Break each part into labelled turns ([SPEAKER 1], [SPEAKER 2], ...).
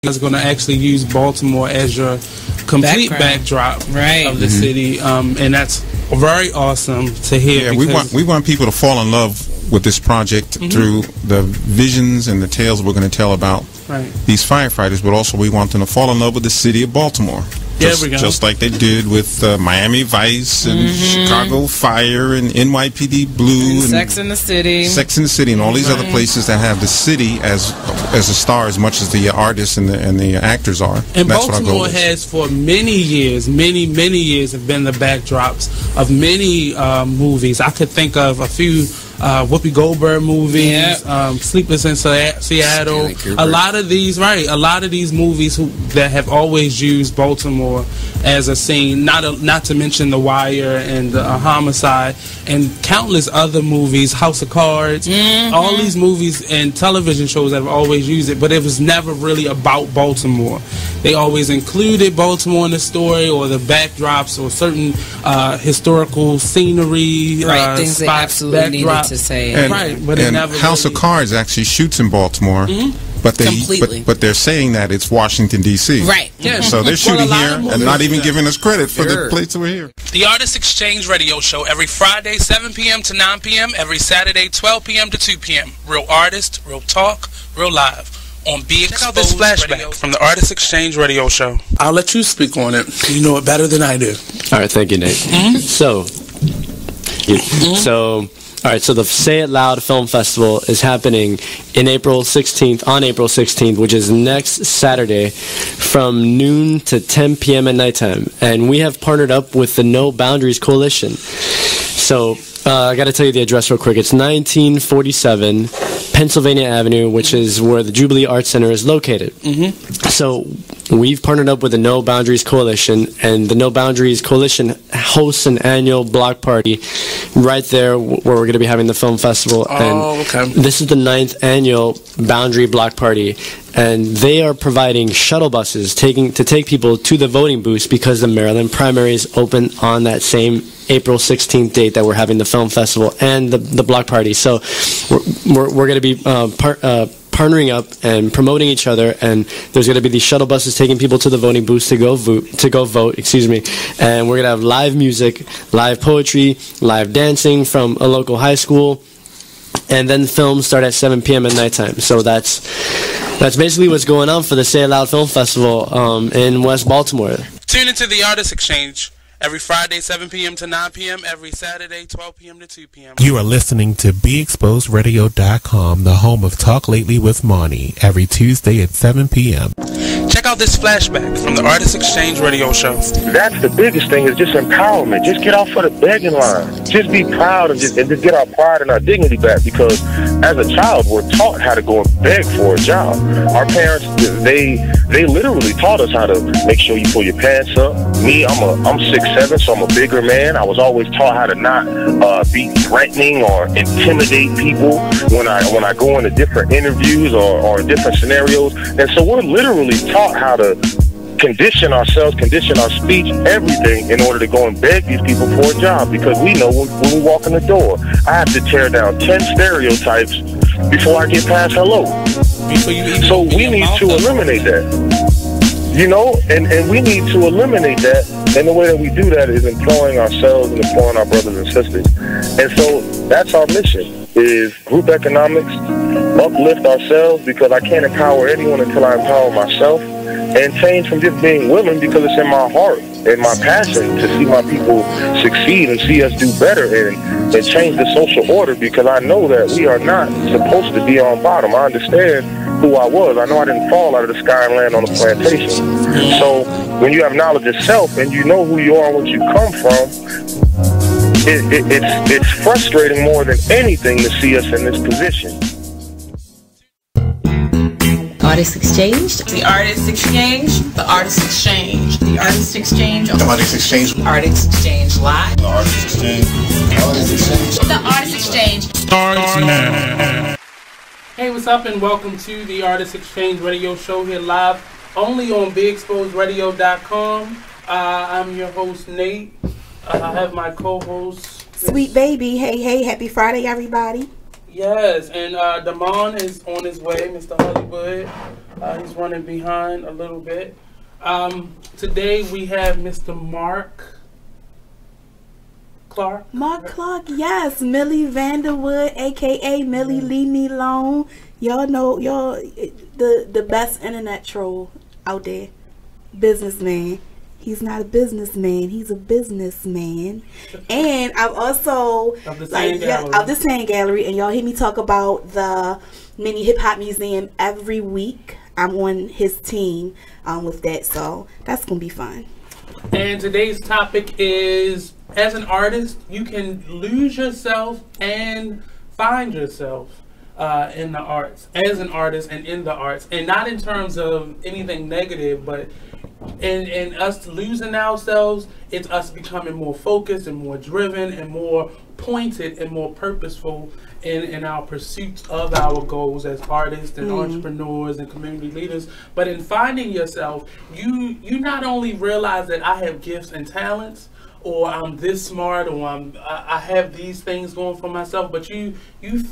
[SPEAKER 1] is going to actually use Baltimore as your complete backdrop of the city, and that's very awesome to hear.
[SPEAKER 2] Yeah, we want people to fall in love with this project through the visions and the tales we're going to tell about these firefighters, but also we want them to fall in love with the city of Baltimore. Just like they did with Miami Vice and Chicago Fire and NYPD Blue and
[SPEAKER 3] Sex in the City,
[SPEAKER 2] and all these other places that have the city as a star as much as the artists and the actors are.
[SPEAKER 1] And that's Baltimore has for many years have been the backdrops of many movies. I could think of a few Whoopi Goldberg movies, Sleepless in Seattle. A lot of these movies that have always used Baltimore as a scene. Not to mention The Wire and Homicide and countless other movies, House of Cards. All these movies and television shows have always used it, but it was never really about Baltimore. They always included Baltimore in the story or the backdrops or certain historical scenery,
[SPEAKER 3] things they absolutely needed to say.
[SPEAKER 2] But House of Cards actually shoots in Baltimore. But they're saying that it's Washington, D.C. So they're shooting here and not even giving us credit for the place we're here.
[SPEAKER 1] The Artist Exchange Radio Show every Friday, 7 p.m. to 9 p.m. Every Saturday, 12 p.m. to 2 p.m. Real artist, real talk, real live. On Be Exposed. Check out this flashback from the Artist Exchange Radio Show. I'll let you speak on it. You know it better than I do.
[SPEAKER 4] All right, thank you, Nate. So the Say It Loud Film Festival is happening on April 16th, which is next Saturday from noon to 10 p.m. at nighttime. And we have partnered up with the No Boundaries Coalition. So I got to tell you the address real quick. It's 1947 Pennsylvania Avenue, which is where the Jubilee Arts Center is located. So we've partnered up with the No Boundaries Coalition, and the No Boundaries Coalition hosts an annual block party right there where we're going to be having the film festival. This is the 9th annual Boundary Block Party, and they are providing shuttle buses to take people to the voting booths because the Maryland primaries open on that same April 16th date that we're having the film festival and the block party. So we're going to be partnering up and promoting each other, and there's going to be these shuttle buses taking people to the voting booths to go vote, and we're going to have live music, live poetry, live dancing from a local high school, and then films start at 7 p.m. at nighttime. So that's basically what's going on for the Say It Loud Film Festival in West Baltimore.
[SPEAKER 1] Tune into the Artist Exchange every Friday, 7 p.m. to 9 p.m. Every Saturday, 12 p.m. to 2 p.m.
[SPEAKER 5] You are listening to BeExposedRadio.com, the home of Talk Lately with Monty, every Tuesday at 7 p.m.
[SPEAKER 1] Check out this flashback from the Artist Exchange Radio Show.
[SPEAKER 6] That's the biggest thing, is just empowerment. Just get off of the begging line. Just be proud and just get our pride and our dignity back, because as a child, we're taught how to go and beg for a job. Our parents, they literally taught us how to make sure you pull your pants up. Me, I'm 6'7", so I'm a bigger man. I was always taught how to not be threatening or intimidate people when I go into different interviews or different scenarios. And so we're literally taught how to condition ourselves, condition our speech, everything in order to go and beg these people for a job, because we know when we walk in the door, I have to tear down 10 stereotypes before I get past hello. So we need to eliminate that. You know, and we need to eliminate that, and the way that we do that is employing ourselves and employing our brothers and sisters. And so that's our mission, is group economics, uplift ourselves, because I can't empower anyone until I empower myself, and change from just being willing, because it's in my heart and my passion to see my people succeed and see us do better and change the social order, because I know that we are not supposed to be on bottom. I understand who I was. I know I didn't fall out of the sky and land on a plantation. So when you have knowledge of self and you know who you are and what you come from, it's frustrating more than anything to see us in this position.
[SPEAKER 7] Artist Exchange.
[SPEAKER 8] The Artist Exchange. The Artist Exchange.
[SPEAKER 7] The Artist Exchange.
[SPEAKER 9] The Artist Exchange.
[SPEAKER 8] Artist Exchange Live.
[SPEAKER 9] The Artist Exchange. The Artist Exchange.
[SPEAKER 8] The Artist Exchange.
[SPEAKER 1] Starts now. Hey, what's up, and welcome to the Artist Exchange Radio Show here live only on BeExposedRadio.com. I'm your host, Nate. I have my co-host,
[SPEAKER 7] Sweet Baby. Hey, happy Friday, everybody.
[SPEAKER 1] Yes, and Damonn is on his way, Mr. Hollywood. He's running behind a little bit. Today we have Mr. Clarke.
[SPEAKER 7] Mark Clarke, yes. Millie Vanderwood, a.k.a. Millie Leave Me Alone. Y'all know, the best internet troll out there. Businessman. He's not a businessman. He's a businessman. And I'm also of the Sand Gallery. And y'all hear me talk about the Mini Hip Hop Museum every week. I'm on his team with that. So that's going to be fun.
[SPEAKER 1] And today's topic is, as an artist, you can lose yourself and find yourself in the arts, as an artist and in the arts. And not in terms of anything negative, but in us losing ourselves, it's us becoming more focused and more driven and more pointed and more purposeful in our pursuits of our goals as artists and entrepreneurs and community leaders. But in finding yourself, you not only realize that I have gifts and talents, or I'm this smart, or I have these things going for myself, but you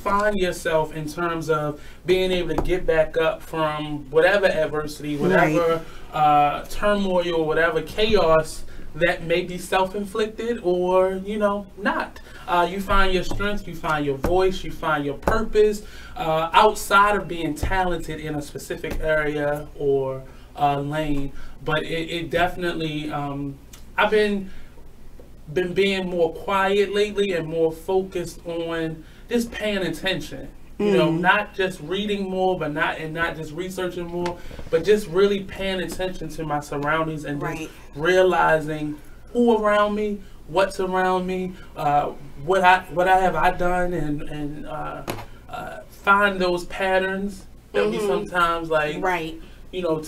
[SPEAKER 1] find yourself in terms of being able to get back up from whatever adversity, whatever turmoil, whatever chaos that may be self-inflicted or, not. You find your strength, you find your voice, you find your purpose outside of being talented in a specific area or lane. But it definitely, I've been being more quiet lately and more focused on just paying attention. Not just reading more, but not just researching more, but just really paying attention to my surroundings and just realizing who around me, what's around me, what have I done, and find those patterns that we sometimes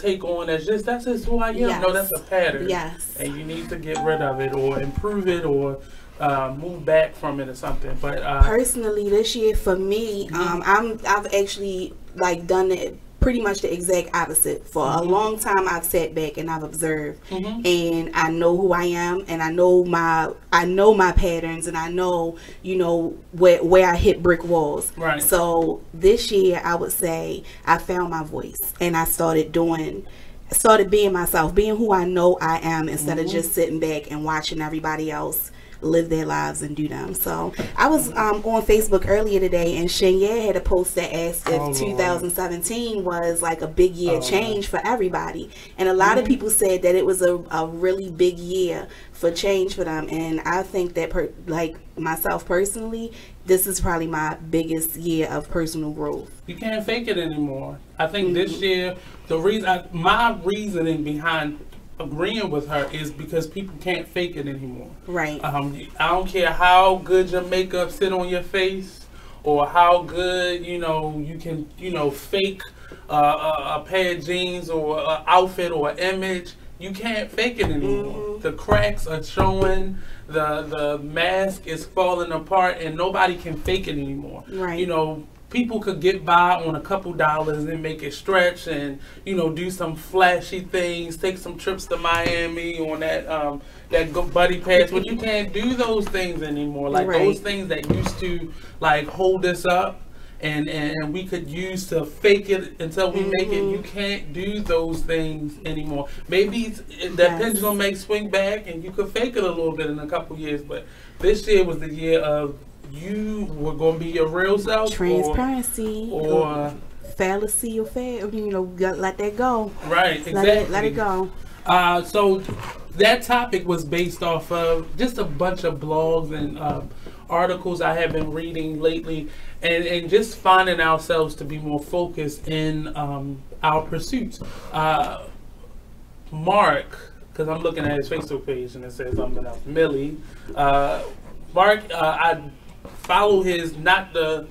[SPEAKER 1] take on as that's just who I am.
[SPEAKER 7] Yes.
[SPEAKER 1] No, that's a pattern.
[SPEAKER 7] Yes.
[SPEAKER 1] And you need to get rid of it or improve it or move back from it or something. But
[SPEAKER 7] personally, this year for me, I've actually done it pretty much the exact opposite. For a long time, I've sat back and I've observed, and I know who I am, and I know my patterns, and I know where I hit brick walls.
[SPEAKER 1] Right.
[SPEAKER 7] So this year, I would say I found my voice, and I started being myself, being who I know I am, instead of just sitting back and watching everybody else live their lives and do them. So I was on Facebook earlier today, and Shania had a post that asked if 2017 was a big year change for everybody, and a lot of people said that it was a really big year for change for them. And I think that myself personally, this is probably my biggest year of personal growth.
[SPEAKER 1] You can't fake it anymore. I think this year, my reasoning behind agreeing with her is because people can't fake it anymore.
[SPEAKER 7] Right.
[SPEAKER 1] I don't care how good your makeup sit on your face, or how good you can fake a pair of jeans or an outfit or an image. You can't fake it anymore. The cracks are showing, the mask is falling apart, and nobody can fake it anymore.
[SPEAKER 7] Right.
[SPEAKER 1] People could get by on a couple dollars and make it stretch, and do some flashy things, take some trips to Miami on that buddy pass, but you can't do those things anymore. Those things that used to hold us up and we could use to fake it until we make it. You can't do those things anymore. Maybe the pendulum may swing back and you could fake it a little bit in a couple years, but this year was the year of you were going to be your real self.
[SPEAKER 7] Transparency. Or fallacy or fair. Let that go.
[SPEAKER 1] Right, exactly.
[SPEAKER 7] Let it go.
[SPEAKER 1] So that topic was based off of just a bunch of blogs and articles I have been reading lately, and just finding ourselves to be more focused in our pursuits. Mark, because I'm looking at his Facebook page and it says something else. Millie. Mark, I follow his, not the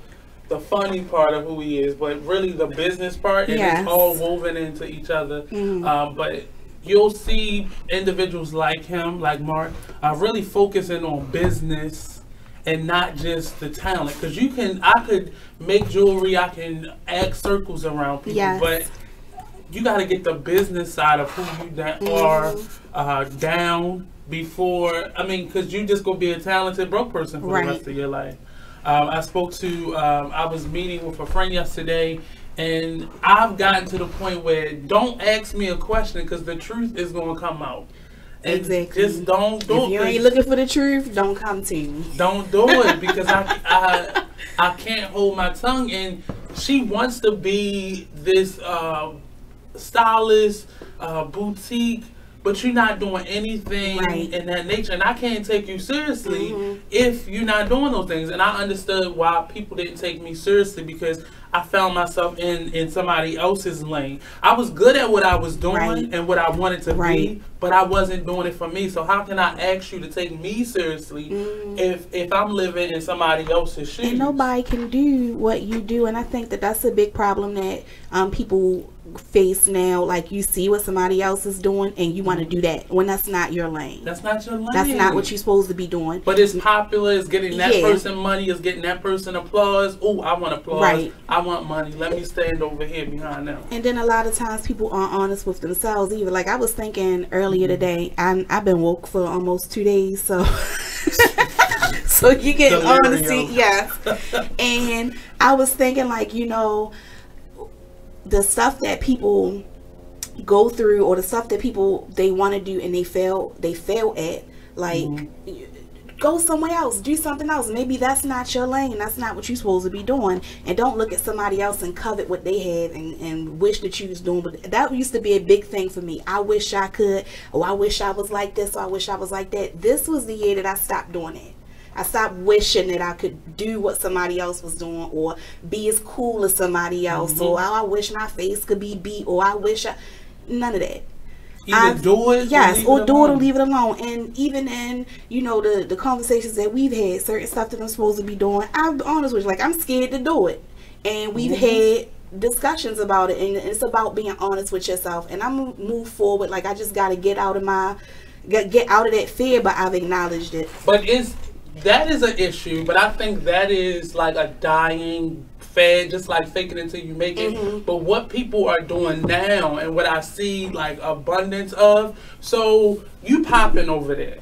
[SPEAKER 1] funny part of who he is, but really the business part, and it's all woven into each other. But you'll see individuals like him, like Mark, really focusing on business and not just the talent. Because I could make jewelry, I can act circles around people, but you got to get the business side of who you are down before, because you just gonna be a talented broke person for the rest of your life. I was meeting with a friend yesterday, And I've gotten to the point where don't ask me a question because the truth is going to come out. And
[SPEAKER 7] exactly.
[SPEAKER 1] Just don't do it.
[SPEAKER 7] If you ain't looking for the truth, don't come to me.
[SPEAKER 1] Don't do it because I can't hold my tongue. And she wants to be this stylist, boutique, but you're not doing anything in that nature. And I can't take you seriously if you're not doing those things. And I understood why people didn't take me seriously because I found myself in somebody else's lane. I was good at what I was doing and what I wanted to be, but I wasn't doing it for me. So how can I ask you to take me seriously if I'm living in somebody else's shoes?
[SPEAKER 7] And nobody can do what you do. And I think that that's a big problem that people face now. Like, you see what somebody else is doing and you want to do that when that's not your lane.
[SPEAKER 1] That's not your lane.
[SPEAKER 7] That's not what you're supposed to be doing.
[SPEAKER 1] But it's popular. It's getting that person money. It's getting that person applause. Oh, I want applause. I want money. Let me stand over here behind them.
[SPEAKER 7] And then a lot of times people aren't honest with themselves either. Like, I was thinking earlier today, I've been woke for almost 2 days, so so you get honesty, yes. And I was thinking, like, you know, the stuff that people go through or the stuff that people they want to do and they fail at, like, go somewhere else, do something else. Maybe that's not your lane, that's not what you're supposed to be doing. And don't look at somebody else and covet what they have and wish that you was doing. But that used to be a big thing for me. I wish I could, or I wish I was like this, or I wish I was like that. This was the year that I stopped doing it. I stopped wishing that I could do what somebody else was doing or be as cool as somebody else, or I wish my face could be beat, or I wish none of that.
[SPEAKER 1] Either do it,
[SPEAKER 7] or do it or leave it alone. And even in, you know, the conversations that we've had, certain stuff that I'm supposed to be doing, I'm honest with you, like, I'm scared to do it. And we've had discussions about it, and it's about being honest with yourself. And I'm gonna move forward. Like, I just gotta get out of that fear, but I've acknowledged it.
[SPEAKER 1] But that is an issue, but I think that is like a dying fad, just like fake it until you make it. But what people are doing now and what I see like abundance of, so you popping over there.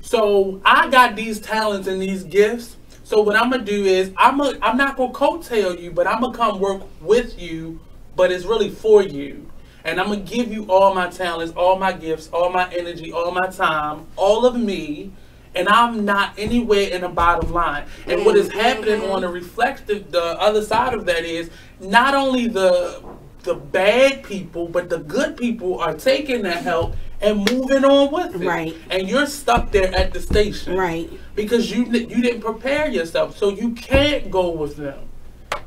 [SPEAKER 1] So I got these talents and these gifts. So what I'm gonna do is I'm not gonna coattail you, but I'm gonna come work with you, but it's really for you. And I'm gonna give you all my talents, all my gifts, all my energy, all my time, all of me. And I'm not anywhere in the bottom line. And what is happening on the reflective, the other side of that is not only the bad people, but the good people are taking that help and moving on with it.
[SPEAKER 7] Right.
[SPEAKER 1] And you're stuck there at the station.
[SPEAKER 7] Right.
[SPEAKER 1] Because you didn't prepare yourself. So you can't go with them.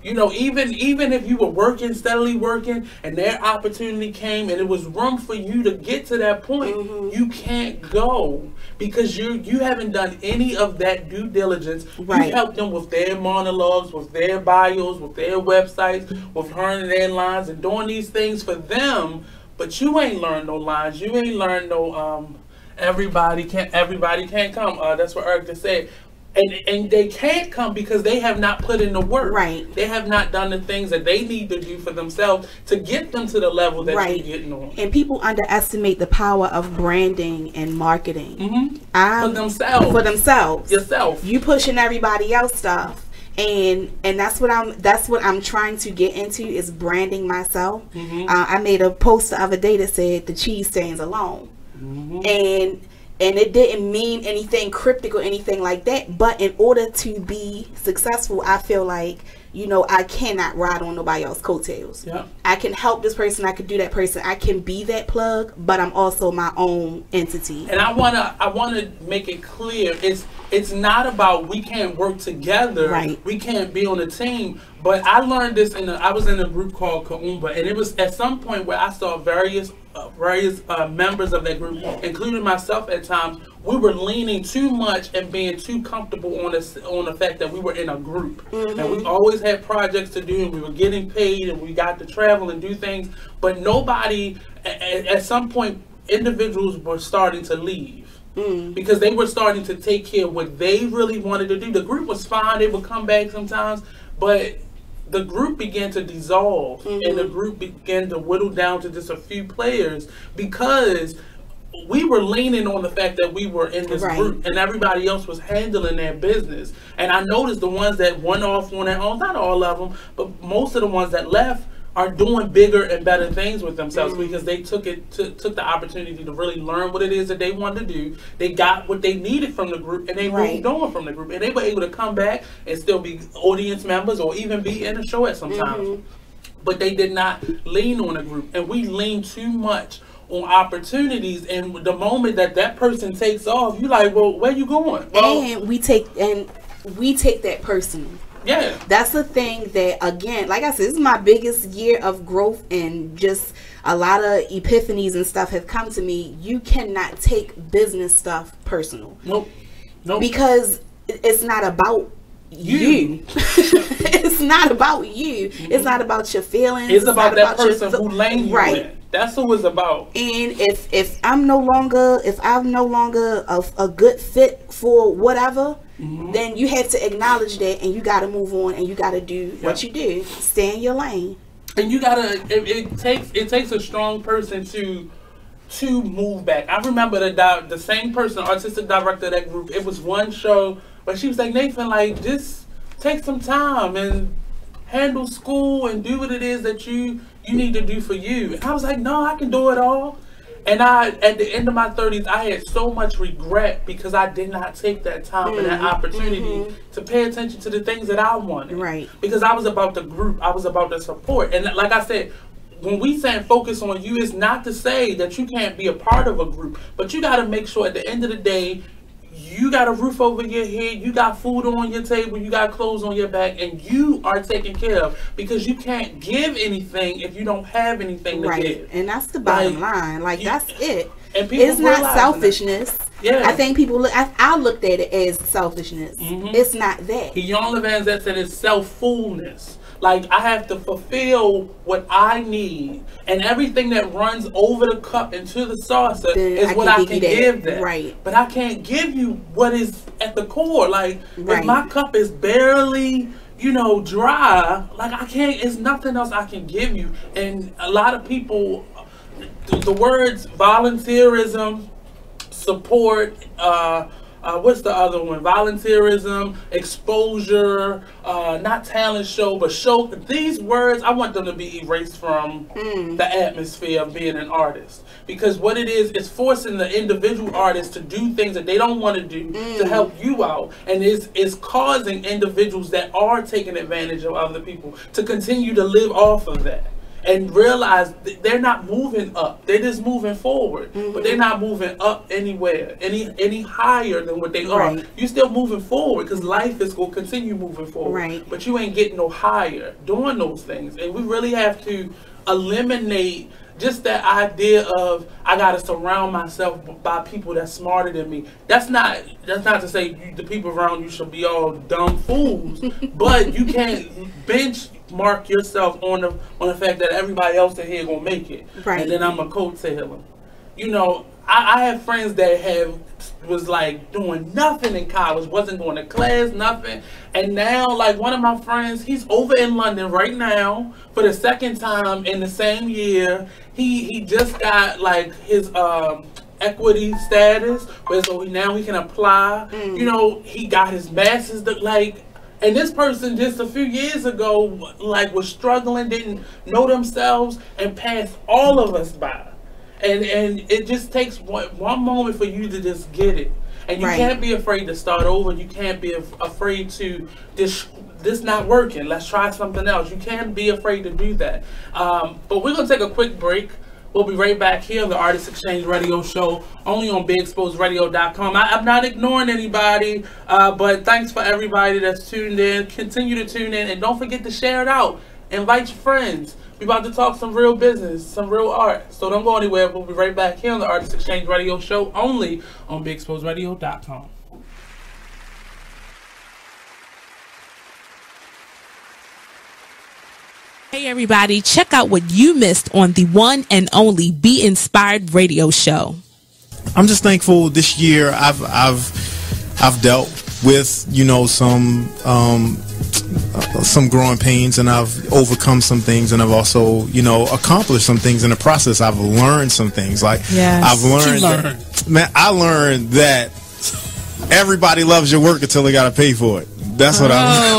[SPEAKER 1] You know, even if you were steadily working, and their opportunity came, and it was room for you to get to that point, you can't go because you haven't done any of that due diligence. You helped them with their monologues, with their bios, with their websites, with learning their lines and doing these things for them. But you ain't learned no lines. You ain't learned no everybody can't come. That's what Eric just said. And they can't come because they have not put in the work.
[SPEAKER 7] Right.
[SPEAKER 1] They have not done the things that they need to do for themselves to get them to the level that you're getting on.
[SPEAKER 7] And people underestimate the power of branding and marketing.
[SPEAKER 1] For themselves. Yourself.
[SPEAKER 7] You pushing everybody else stuff. And that's what I'm trying to get into is branding myself. I made a post the other day that said the cheese stands alone. And it didn't mean anything cryptic or anything like that. But in order to be successful, I feel like, you know, I cannot ride on nobody else's coattails. I can help this person. I can do that person. I can be that plug, but I'm also my own entity.
[SPEAKER 1] And I wanna make it clear. It's not about we can't work together.
[SPEAKER 7] Right.
[SPEAKER 1] We can't be on a team. But I learned this I was in a group called Kaumba, and it was at some point where I saw various members of that group, including myself at times, we were leaning too much and being too comfortable on the fact that we were in a group. And we always had projects to do, and we were getting paid, and we got to travel and do things. But nobody, at some point, individuals were starting to leave. Because they were starting to take care of what they really wanted to do. The group was fine. They would come back sometimes. But the group began to dissolve, and the group began to whittle down to just a few players because we were leaning on the fact that we were in this group and everybody else was handling their business. And I noticed the ones that went off on their own, not all of them, but most of the ones that left are doing bigger and better things with themselves because they took the opportunity to really learn what it is that they wanted to do. They got what they needed from the group, and they moved on from the group, and they were able to come back and still be audience members or even be in the show at some times. But they did not lean on a group, and we lean too much on opportunities, and the moment that person takes off, you like, well, where you going? Well,
[SPEAKER 7] and we take that personal.
[SPEAKER 1] Yeah,
[SPEAKER 7] that's the thing that, again, like I said, this is my biggest year of growth, and just a lot of epiphanies and stuff have come to me. You cannot take business stuff personal.
[SPEAKER 1] Nope.
[SPEAKER 7] Because it's not about you. It's not about you. It's not about your feelings.
[SPEAKER 1] It's about that person who lane you in. That's what it's about.
[SPEAKER 7] And if I'm no longer a good fit for whatever, then you have to acknowledge that, and you got to move on, and you got to do what you do. Stay in your lane.
[SPEAKER 1] And you gotta. It takes a strong person to move back. I remember the same person, artistic director of that group. It was one show, but she was like, Nathan, like, just take some time and handle school and do what it is that you need to do for you. And I was like, no, I can do it all. And at the end of my 30s, I had so much regret because I did not take that time and that opportunity to pay attention to the things that I wanted.
[SPEAKER 7] Right.
[SPEAKER 1] Because I was about the group. I was about the support. And like I said, when we saying focus on you, it's not to say that you can't be a part of a group, but you got to make sure at the end of the day, you got a roof over your head, you got food on your table, you got clothes on your back, and you are taken care of, because you can't give anything if you don't have anything to give.
[SPEAKER 7] And that's the bottom line. Like, that's it.
[SPEAKER 1] And
[SPEAKER 7] it's not selfishness.
[SPEAKER 1] Yeah.
[SPEAKER 7] I think people I looked at it as selfishness. It's not that.
[SPEAKER 1] Beyond Van Zet said it's self-fullness. Like, I have to fulfill what I need, and everything that runs over the cup into the saucer is what I can give them.
[SPEAKER 7] Right.
[SPEAKER 1] But I can't give you what is at the core. Like, if my cup is barely, dry, like, I can't, it's nothing else I can give you. And a lot of people, the words volunteerism, support, what's the other one? Volunteerism, exposure, not talent show, but show. These words, I want them to be erased from the atmosphere of being an artist. Because what it is forcing the individual artist to do things that they don't want to do to help you out. And it's causing individuals that are taking advantage of other people to continue to live off of that. And realize they're not moving up. They're just moving forward. But they're not moving up anywhere, any higher than what they are. You're still moving forward because life is going to continue moving forward. But you ain't getting no higher doing those things. And we really have to eliminate just that idea of I gotta surround myself by people that's smarter than me. That's not to say the people around you should be all dumb fools, but you can't benchmark yourself on the fact that everybody else in here gonna make it. And then I'm a coattail. I have friends that was like doing nothing in college, wasn't going to class, nothing. And now, like, one of my friends, he's over in London right now for the second time in the same year. He just got like his equity status, where so now he can apply. He got his master's, and this person just a few years ago, like, was struggling, didn't know themselves, and passed all of us by. And it just takes one moment for you to just get it. And you can't be afraid to start over. You can't be afraid to this not working. Let's try something else. You can't be afraid to do that. But we're going to take a quick break. We'll be right back here on the Artist Exchange Radio Show, only on BigExposedRadio.com. I'm not ignoring anybody, but thanks for everybody that's tuned in. Continue to tune in, and don't forget to share it out. Invite your friends. We're about to talk some real business, some real art. So don't go anywhere. We'll be right back here on the Artist Exchange Radio Show, only on BigExposedRadio.com.
[SPEAKER 10] Hey everybody, check out what you missed on the one and only Be Inspired Radio Show.
[SPEAKER 11] I'm just thankful this year I've dealt with, some growing pains, and I've overcome some things, and I've also, accomplished some things in the process. I've learned some things. I learned that everybody loves your work until they got to pay for it. That's what I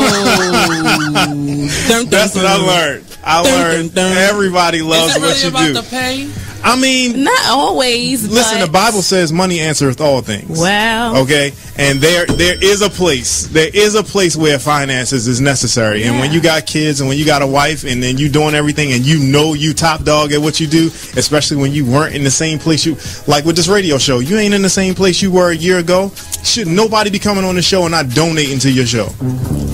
[SPEAKER 11] learned. That's what I learned. I learned everybody loves what you do.
[SPEAKER 1] The pay?
[SPEAKER 11] I mean,
[SPEAKER 10] not always.
[SPEAKER 11] Listen, the Bible says money answereth all things.
[SPEAKER 10] Well,
[SPEAKER 11] okay, and there is a place. There is a place where finances is necessary. And when you got kids and when you got a wife and then you doing everything and you know you top dog at what you do, especially when you weren't in the same place you like with this radio show. You ain't in the same place you were a year ago. Should nobody be coming on the show and not donating to your show?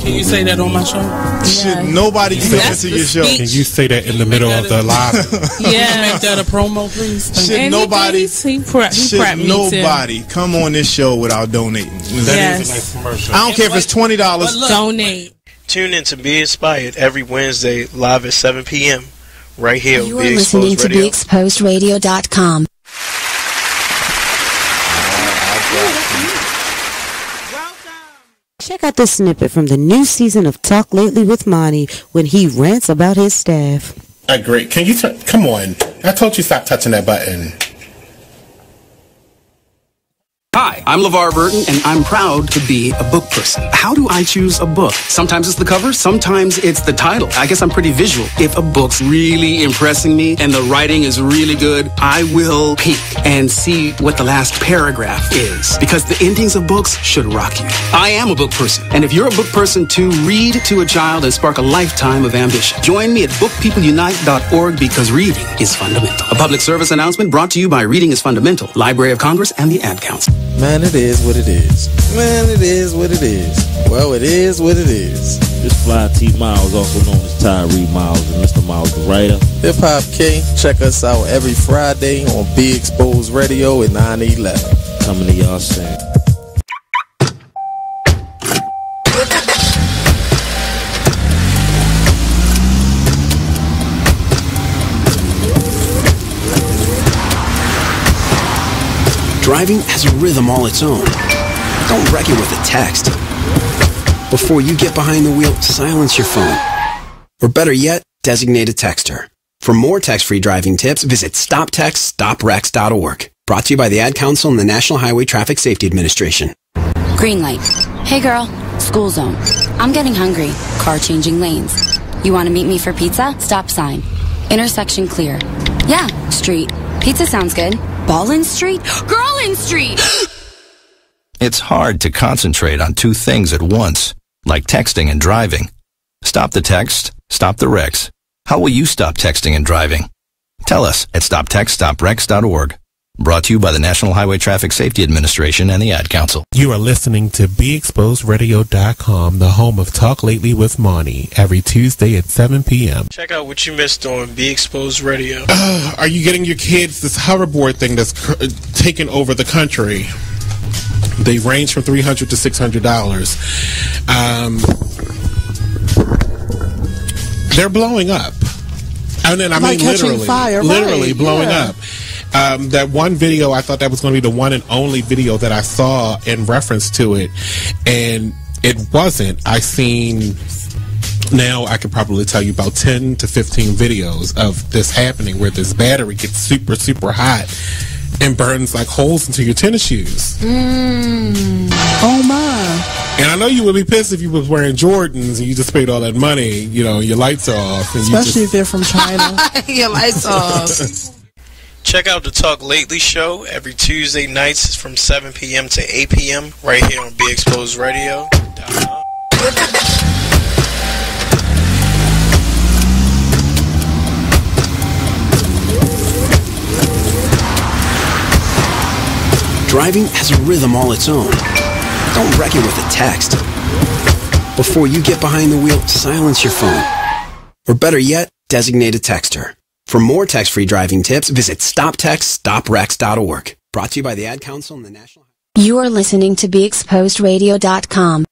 [SPEAKER 1] Can you say that on my show?
[SPEAKER 11] Should nobody be coming to your show?
[SPEAKER 5] Can you say that in the middle of the live?
[SPEAKER 1] Yeah, make that a promo, please.
[SPEAKER 11] Should nobody come on this show without donating?
[SPEAKER 5] That is a nice commercial.
[SPEAKER 11] I don't care if it's $20.
[SPEAKER 10] Donate.
[SPEAKER 12] Tune in to Be Inspired every Wednesday live at 7 p.m. right here on
[SPEAKER 13] You are
[SPEAKER 12] Be
[SPEAKER 13] listening
[SPEAKER 12] Exposed
[SPEAKER 13] to
[SPEAKER 12] Radio.
[SPEAKER 13] BeExposedRadio.com.
[SPEAKER 14] Check out this snippet from the new season of Talk Lately with Monty when he rants about his staff.
[SPEAKER 15] Great. Can you come on? I told you stop touching that button.
[SPEAKER 16] Hi, I'm LeVar Burton, and I'm proud to be a book person. How do I choose a book? Sometimes it's the cover, sometimes it's the title. I guess I'm pretty visual. If a book's really impressing me and the writing is really good, I will peek and see what the last paragraph is, because the endings of books should rock you. I am a book person, and if you're a book person too, read to a child and spark a lifetime of ambition. Join me at bookpeopleunite.org, because reading is fundamental. A public service announcement brought to you by Reading is Fundamental, Library of Congress, and the Ad Council.
[SPEAKER 17] Man, it is what it is. Man, it is what it is. Well, it is what it is.
[SPEAKER 18] This Fly T Miles, also known as Tyree Miles, and Mr. Miles the writer.
[SPEAKER 17] Hip Hop K, check us out every Friday on Be Exposed Radio at 9/11.
[SPEAKER 18] Coming to y'all soon.
[SPEAKER 16] Driving has a rhythm all its own. Don't wreck it with a text. Before you get behind the wheel, silence your phone. Or better yet, designate a texter. For more text-free driving tips, visit stoptextstoprex.org. Brought to you by the Ad Council and the National Highway Traffic Safety Administration.
[SPEAKER 13] Green light. Hey girl, school zone. I'm getting hungry. Car changing lanes. You want to meet me for pizza? Stop sign. Intersection clear. Yeah, street. Pizza sounds good. Ballin Street? Girlin Street!
[SPEAKER 19] It's hard to concentrate on two things at once, like texting and driving. Stop the text, stop the wrecks. How will you stop texting and driving? Tell us at stoptextstoprex.org. Brought to you by the National Highway Traffic Safety Administration and the Ad Council.
[SPEAKER 5] You are listening to BeExposedRadio.com, the home of Talk Lately with Monty, every Tuesday at 7 p.m.
[SPEAKER 12] Check out what you missed on Be Exposed Radio.
[SPEAKER 5] Are you getting your kids this hoverboard thing that's taking over the country? They range from $300 to $600. They're blowing up. And then, I mean, literally blowing up. That one video, I thought that was going to be the one and only video that I saw in reference to it, and it wasn't. I seen, now I could probably tell you about 10 to 15 videos of this happening, where this battery gets super, super hot and burns like holes into your tennis shoes.
[SPEAKER 10] Oh my.
[SPEAKER 5] And I know you would be pissed if you was wearing Jordans and you just paid all that money, you know, your lights are off. And
[SPEAKER 20] especially if they're from China.
[SPEAKER 10] Your lights off.
[SPEAKER 12] Check out the Talk Lately show every Tuesday nights from 7 p.m. to 8 p.m. right here on Be Exposed Radio.
[SPEAKER 16] Driving has a rhythm all its own. Don't wreck it with a text. Before you get behind the wheel, silence your phone. Or better yet, designate a texter. For more text-free driving tips, visit stoptextstoprex.org. Brought to you by the Ad Council and the National...
[SPEAKER 13] You are listening to BeExposedRadio.com.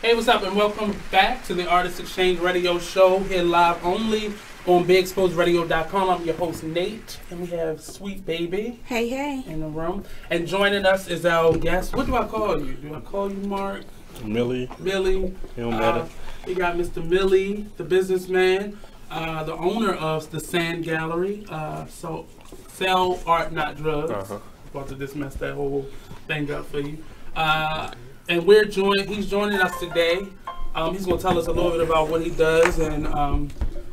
[SPEAKER 1] Hey, what's up, and welcome back to the Artist Exchange Radio Show, here live only on BeExposedRadio.com. I'm your host, Nate, and we have Sweet Baby.
[SPEAKER 7] Hey, hey.
[SPEAKER 1] In the room. And joining us is our guest. What do I call you? Do I call you Mark?
[SPEAKER 18] Millie.
[SPEAKER 1] Millie.
[SPEAKER 18] It don't matter.
[SPEAKER 1] We got Mr. Millie, the businessman. The owner of the Sand Gallery, so sell art, not drugs. About to just mess that whole thing up for you. And he's joining us today He's going to tell us a little bit about what he does and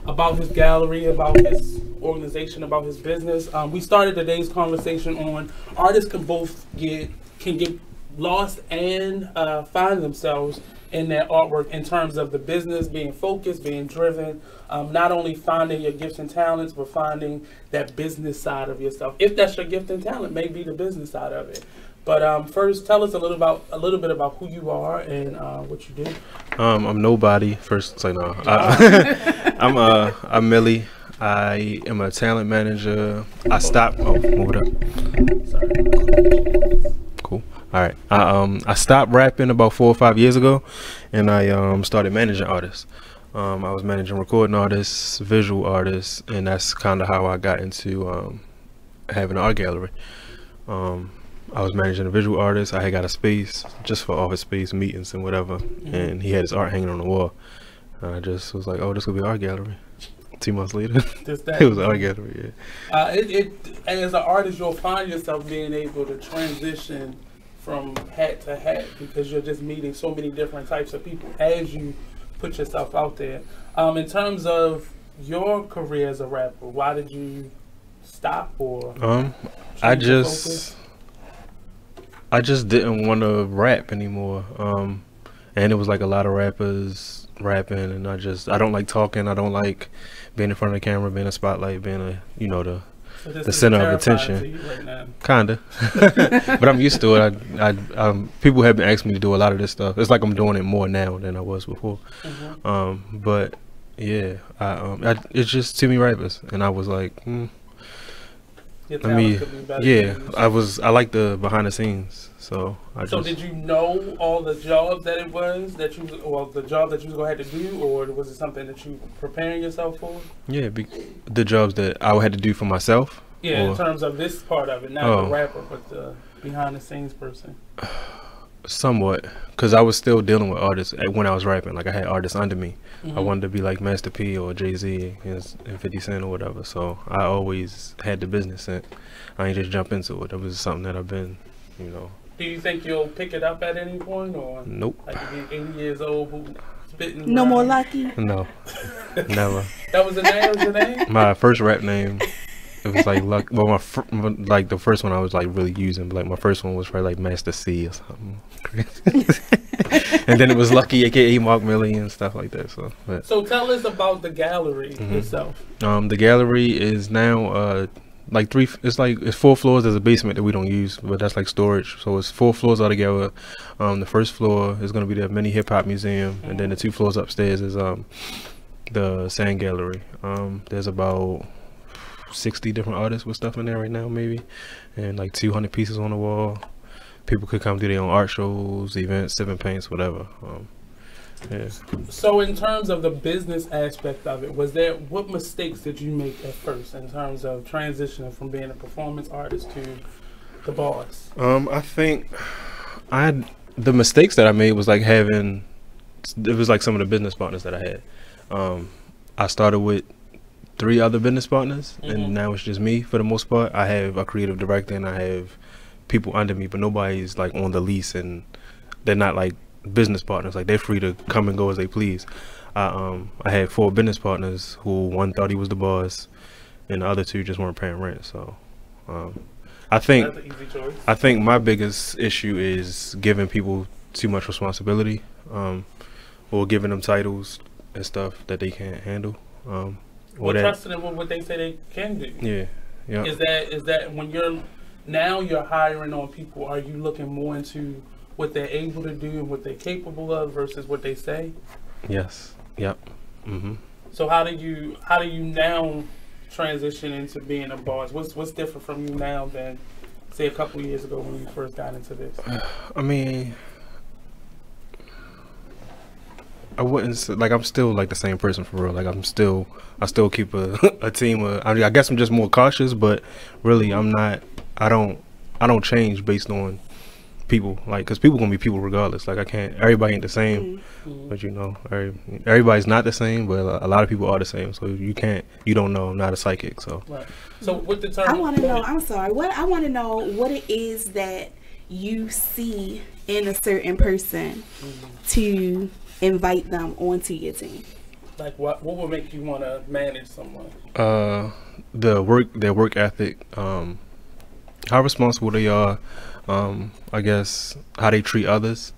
[SPEAKER 1] about his gallery, about his organization, about his business. We started today's conversation on artists can get lost and find themselves in their artwork in terms of the business, being focused, being driven, not only finding your gifts and talents, but finding that business side of yourself. If that's your gift and talent, maybe the business side of it. But first, tell us a little bit about who you are and what you do.
[SPEAKER 20] I'm nobody. First, say no. I'm Millie. I am a talent manager. I stopped. Oh, move it up. Sorry. Cool. All right. I stopped rapping about 4 or 5 years ago, and I started managing artists. I was managing recording artists, visual artists, and that's kind of how I got into having an art gallery. I was managing a visual artist. I had got a space just for office space meetings and whatever, and he had his art hanging on the wall. And I just was like, "Oh, this could be an art gallery." 2 months later, it was an art gallery. Yeah.
[SPEAKER 1] As an artist, you'll find yourself being able to transition from hat to hat because you're just meeting so many different types of people as you put yourself out there. In terms of your career as a rapper, why did you stop or
[SPEAKER 20] I just didn't want to rap anymore. And it was like a lot of rappers rapping, and I don't like talking. I don't like being in front of the camera, being a spotlight, being the center of attention. Kinda. But I'm used to it. People have been asking me to do a lot of this stuff. It's like I'm doing it more now than I was before. But yeah, it's just too many rappers, and I was like, I like the behind the scenes. So
[SPEAKER 1] did you know all the jobs that it was the job that you was gonna have to do, or was it something that you were preparing yourself for?
[SPEAKER 20] Yeah, the jobs that I had to do for myself.
[SPEAKER 1] Yeah, in terms of this part of it, not the rapper, but the behind the scenes person.
[SPEAKER 20] Somewhat, because I was still dealing with artists when I was rapping. Like I had artists under me. I wanted to be like Master P or Jay-Z and 50 Cent or whatever. So I always had the business sense. I ain't just jump into it. It was something that I've been,
[SPEAKER 1] Do you think you'll pick it up at any point, or
[SPEAKER 20] nope?
[SPEAKER 1] Like you get 80 years old, who spitting?
[SPEAKER 7] No more Lucky.
[SPEAKER 20] No, never.
[SPEAKER 1] That was your name?
[SPEAKER 20] My first rap name. It was like Luck. Well, like the first one I was like really using, but like my first one was probably like Master C or something crazy. And then it was Lucky, aka Mark Millie and stuff like that. So
[SPEAKER 1] tell us about the gallery itself.
[SPEAKER 20] The gallery is now like it's 4 floors. There's a basement that we don't use, but that's like storage. So it's 4 floors altogether. The first floor is going to be the mini hip hop museum, and then the 2 floors upstairs is the sand gallery. There's about 60 different artists with stuff in there right now, maybe, and like 200 pieces on the wall. People could come do their own art shows, events, sipping paints, whatever. Yeah.
[SPEAKER 1] So in terms of the business aspect of it, what mistakes did you make at first in terms of transitioning from being a performance artist to the boss?
[SPEAKER 20] I think the mistakes that I made was like it was like some of the business partners that I had. I started with 3 other business partners, and now it's just me for the most part. I have a creative director and I have people under me, but nobody's like on the lease, and they're not like business partners. Like they're free to come and go as they please. I had 4 business partners who one thought he was the boss, and the other 2 just weren't paying rent. So I think my biggest issue is giving people too much responsibility, or giving them titles and stuff that they can't handle.
[SPEAKER 1] Or trusting them with what they say they can do.
[SPEAKER 20] Yeah.
[SPEAKER 1] Is that when you're hiring on people, are you looking more into what they're able to do and what they're capable of versus what they say?
[SPEAKER 20] Yes. Yep.
[SPEAKER 1] So how do you now transition into being a boss? What's different from you now than say a couple years ago when you first got into this?
[SPEAKER 20] I mean, I wouldn't say, like, I'm still like the same person for real. Like I still keep a team. I guess I'm just more cautious, but really I'm not. I don't change based on people, like, because people gonna be people regardless. Like everybody ain't the same, but everybody's not the same, but a lot of people are the same. So you don't know. I'm not a psychic, so.
[SPEAKER 1] Right. So what the term?
[SPEAKER 7] I want to know. I'm sorry. I want to know what it is that you see in a certain person to invite them onto your team?
[SPEAKER 1] Like what would make you want to manage someone?
[SPEAKER 20] Their work ethic, how responsible they are, I guess how they treat others,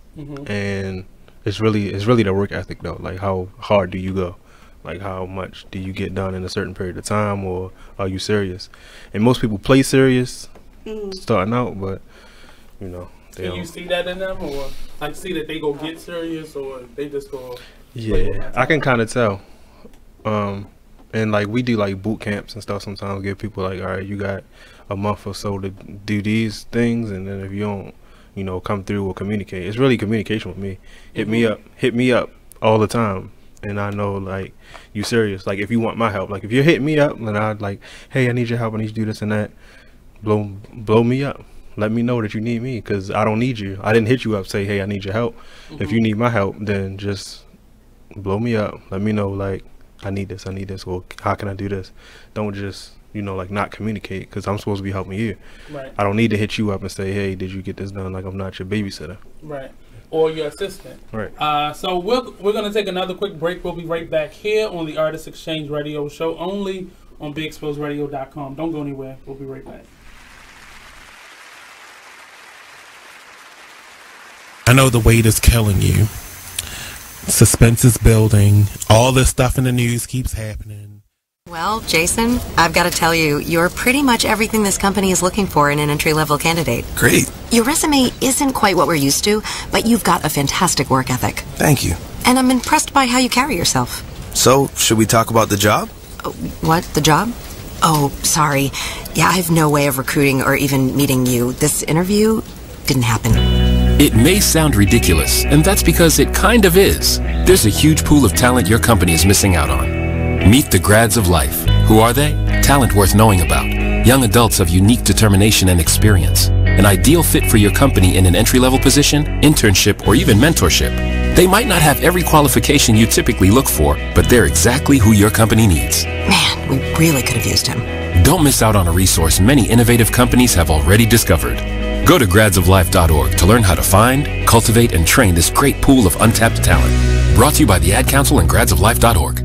[SPEAKER 20] and it's really their work ethic though. Like how hard do you go? Like how much do you get done in a certain period of time, or are you serious? And most people play serious starting out, but you know.
[SPEAKER 1] Can you see that in them, or like see that they go get serious, or they just go?
[SPEAKER 20] Yeah, I can kind of tell. And like we do like boot camps and stuff. Sometimes give people like, all right, you got a month or so to do these things, and then if you don't, you know, come through or communicate. It's really communication with me. Hit me up all the time, and I know like you serious. Like if you want my help, like if you're hitting me up, and I'd like, hey, I need your help. I need you to do this and that. Blow me up. Let me know that you need me, because I don't need you. I didn't hit you up say, hey, I need your help. If you need my help, then just blow me up. Let me know like I need this, or how can I do this? Don't just, you know, like not communicate, because I'm supposed to be helping you.
[SPEAKER 1] Right.
[SPEAKER 20] I don't need to hit you up and say, hey, did you get this done? Like I'm not your babysitter.
[SPEAKER 1] Right. Or your assistant.
[SPEAKER 20] Right.
[SPEAKER 1] So we're going to take another quick break. We'll be right back here on the Artist Exchange Radio Show, only on BeExposedRadio.com. Don't go anywhere. We'll be right back.
[SPEAKER 5] I know the weight is killing you. Suspense is building. All this stuff in the news keeps happening.
[SPEAKER 21] Well, Jason, I've got to tell you, you're pretty much everything this company is looking for in an entry-level candidate.
[SPEAKER 22] Great.
[SPEAKER 21] Your resume isn't quite what we're used to, but you've got a fantastic work ethic.
[SPEAKER 22] Thank you.
[SPEAKER 21] And I'm impressed by how you carry yourself.
[SPEAKER 22] So, should we talk about the job?
[SPEAKER 21] What? The job? Oh, sorry. Yeah, I have no way of recruiting or even meeting you. This interview didn't happen.
[SPEAKER 23] It may sound ridiculous, and that's because it kind of is. There's a huge pool of talent your company is missing out on. Meet the grads of life. Who are they? Talent worth knowing about. Young adults of unique determination and experience. An ideal fit for your company in an entry-level position, internship, or even mentorship. They might not have every qualification you typically look for, but they're exactly who your company needs.
[SPEAKER 21] Man, we really could have used him.
[SPEAKER 23] Don't miss out on a resource many innovative companies have already discovered. Go to gradsoflife.org to learn how to find, cultivate, and train this great pool of untapped talent. Brought to you by the Ad Council and gradsoflife.org.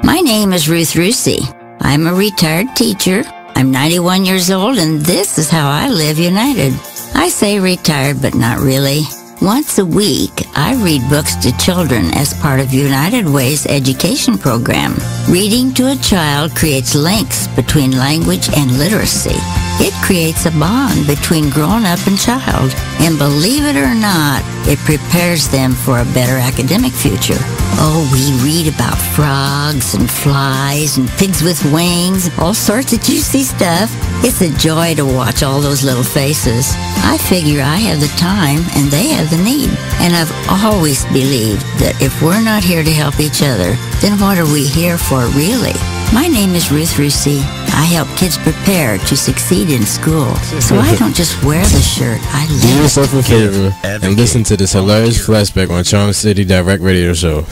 [SPEAKER 24] My name is Ruth Rusey. I'm a retired teacher. I'm 91 years old, and this is how I live united. I say retired, but not really. Once a week, I read books to children as part of United Way's education program. Reading to a child creates links between language and literacy. It creates a bond between grown-up and child. And believe it or not, it prepares them for a better academic future. Oh, we read about frogs and flies and pigs with wings, all sorts of juicy stuff. It's a joy to watch all those little faces. I figure I have the time and they have the need. And I've always believed that if we're not here to help each other, then what are we here for really? My name is Ruth Rusey. I help kids prepare to succeed in school. So I don't just wear the shirt, I live it.
[SPEAKER 25] Do yourself a favor and listen to this hilarious flashback on Charm City Direct Radio Show.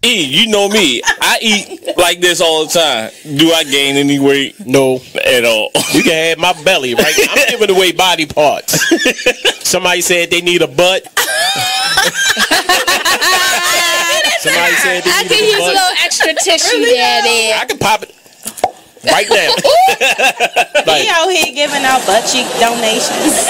[SPEAKER 26] You know me. I eat like this all the time. Do I gain any weight? No, at all. You can have my belly right now. I'm giving away body parts. Somebody said they need a butt. Somebody said they need a butt.
[SPEAKER 27] I can use a little extra tissue there.
[SPEAKER 26] I can pop it right now.
[SPEAKER 27] He out here giving out butt cheek donations.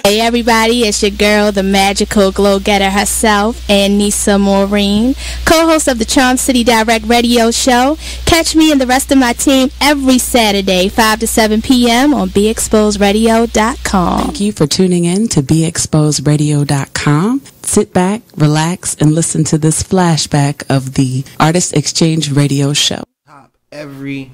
[SPEAKER 10] Hey everybody, it's your girl, the magical glow getter herself, Anissa Maureen, co-host of the Charm City Direct Radio Show. Catch me and the rest of my team every Saturday, 5 to 7 p.m. on BeExposedRadio.com.
[SPEAKER 28] Thank you for tuning in to BeExposedRadio.com. Sit back, relax, and listen to this flashback of the Artist Exchange Radio Show.
[SPEAKER 29] Every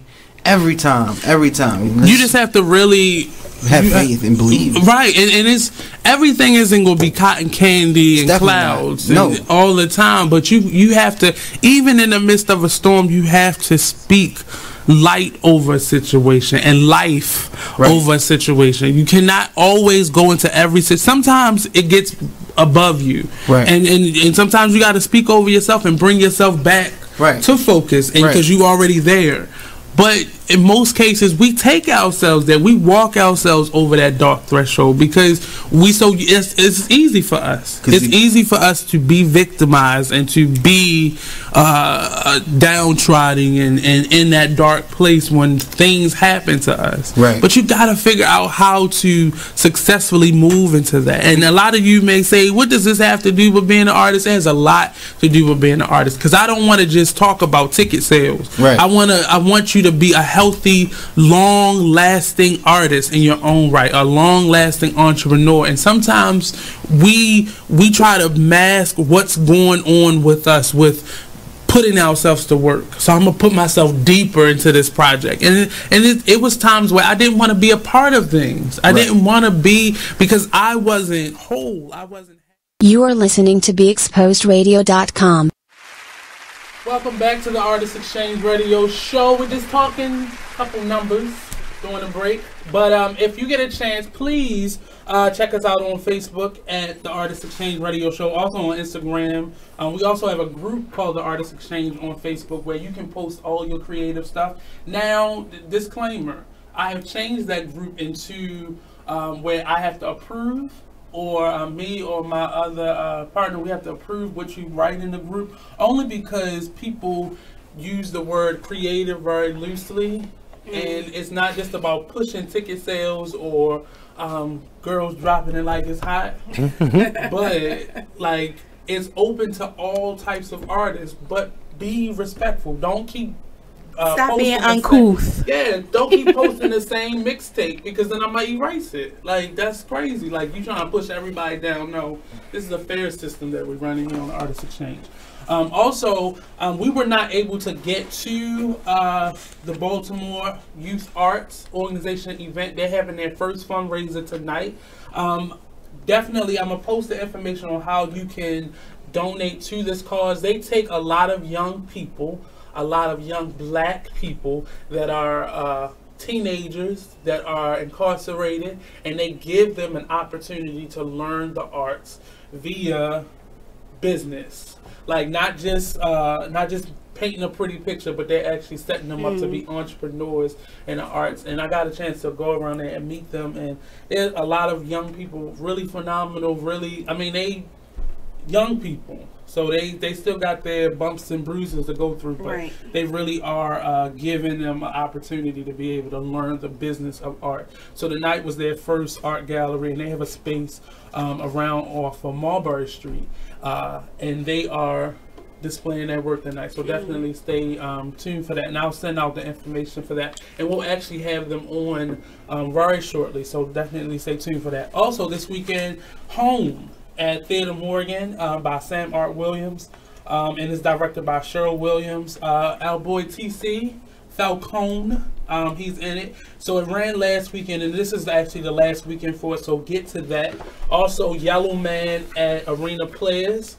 [SPEAKER 29] time.
[SPEAKER 1] You just have to really
[SPEAKER 29] have faith and believe.
[SPEAKER 1] Right, and it's everything isn't going to be cotton candy and clouds all the time, but you have to, even in the midst of a storm, you have to speak light over a situation and life over a situation. You cannot always go into every situation. Sometimes it gets above you, and sometimes you got to speak over yourself and bring yourself back to focus, and because you already there. But in most cases, we take ourselves there. We walk ourselves over that dark threshold because it's easy for us. It's easy for us to be victimized and to be downtrodden and in that dark place when things happen to us.
[SPEAKER 29] Right.
[SPEAKER 1] But you got to figure out how to successfully move into that. And a lot of you may say, what does this have to do with being an artist? It has a lot to do with being an artist, because I don't want to just talk about ticket sales.
[SPEAKER 29] Right.
[SPEAKER 1] I want you to be a healthy, long-lasting artist in your own right, a long-lasting entrepreneur. And sometimes we try to mask what's going on with us with putting ourselves to work. So I'm gonna put myself deeper into this project, and it was times where I didn't want to be a part of things. I didn't want to be, because I wasn't whole.
[SPEAKER 2] You are listening to BeExposedRadio.com.
[SPEAKER 1] Welcome back to the Artist Exchange Radio Show. We're just talking a couple numbers during the break. But if you get a chance, please check us out on Facebook at the Artist Exchange Radio Show. Also on Instagram. We also have a group called the Artist Exchange on Facebook where you can post all your creative stuff. Now, disclaimer, I have changed that group into where I have to approve, or me or my other partner, we have to approve what you write in the group, only because people use the word creative very loosely, and it's not just about pushing ticket sales or girls dropping it like it's hot, but like it's open to all types of artists, but be respectful. Don't keep
[SPEAKER 7] stop being uncouth.
[SPEAKER 1] Don't keep posting the same mixtape, because then I might erase it. Like, that's crazy. Like, you trying to push everybody down. No, this is a fair system that we're running here on the Artist Exchange. Also, we were not able to get to the Baltimore Youth Arts Organization event. They're having their first fundraiser tonight. Definitely, I'm going to post the information on how you can donate to this cause. They take a lot of young people, a lot of young black people that are teenagers that are incarcerated, and they give them an opportunity to learn the arts via business. Like, not just painting a pretty picture, but they're actually setting them up to be entrepreneurs in the arts. And I got a chance to go around there and meet them, and there's a lot of young people, really phenomenal, they young people. So they still got their bumps and bruises to go through, but they really are giving them an opportunity to be able to learn the business of art. So tonight was their first art gallery, and they have a space around off of Mulberry Street, and they are displaying their work tonight. So definitely stay tuned for that, and I'll send out the information for that, and we'll actually have them on very shortly. So definitely stay tuned for that. Also this weekend, Home at Theater Morgan by Sam Art Williams, and it's directed by Cheryl Williams. Our boy TC Falcone, he's in it. So it ran last weekend, and this is actually the last weekend for it, so get to that. Also, Yellow Man at Arena Players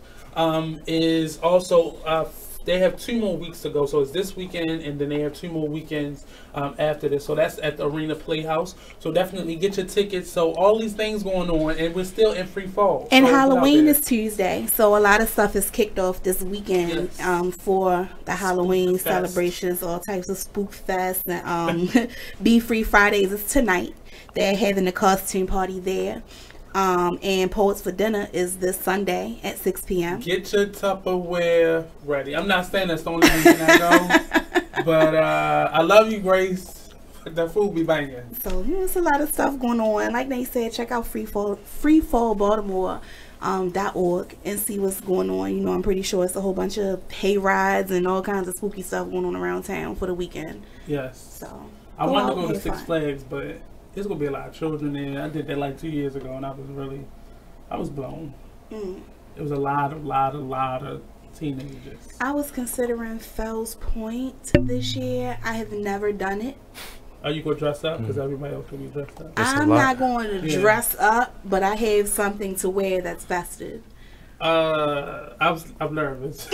[SPEAKER 1] is also, they have 2 more weeks to go. So it's this weekend, and then they have 2 more weekends after this. So that's at the Arena Playhouse. So definitely get your tickets. So all these things going on, and we're still in free fall.
[SPEAKER 7] And so Halloween is Tuesday. So a lot of stuff is kicked off this weekend for the Halloween celebrations, all types of spook fest. And Be Free Fridays is tonight. They're having a costume party there. And Poets for Dinner is this Sunday at 6 p.m.
[SPEAKER 1] Get your Tupperware ready. I'm not saying that's the only reason I go, but I love you, Grace. The food be banging.
[SPEAKER 7] So there's a lot of stuff going on. Like they said, check out freefallbaltimore.org and see what's going on. You know, I'm pretty sure it's a whole bunch of hay rides and all kinds of spooky stuff going on around town for the weekend.
[SPEAKER 1] Yes.
[SPEAKER 7] So
[SPEAKER 1] I wanted to go to Six Flags, but there's gonna be a lot of children there. I did that like 2 years ago, and I was blown. It was a lot of teenagers.
[SPEAKER 7] I was considering Fells Point this year. I have never done it.
[SPEAKER 1] Are you gonna dress up? Because everybody else can be dressed up.
[SPEAKER 7] I'm not going to dress up, but I have something to wear that's festive.
[SPEAKER 1] I'm nervous.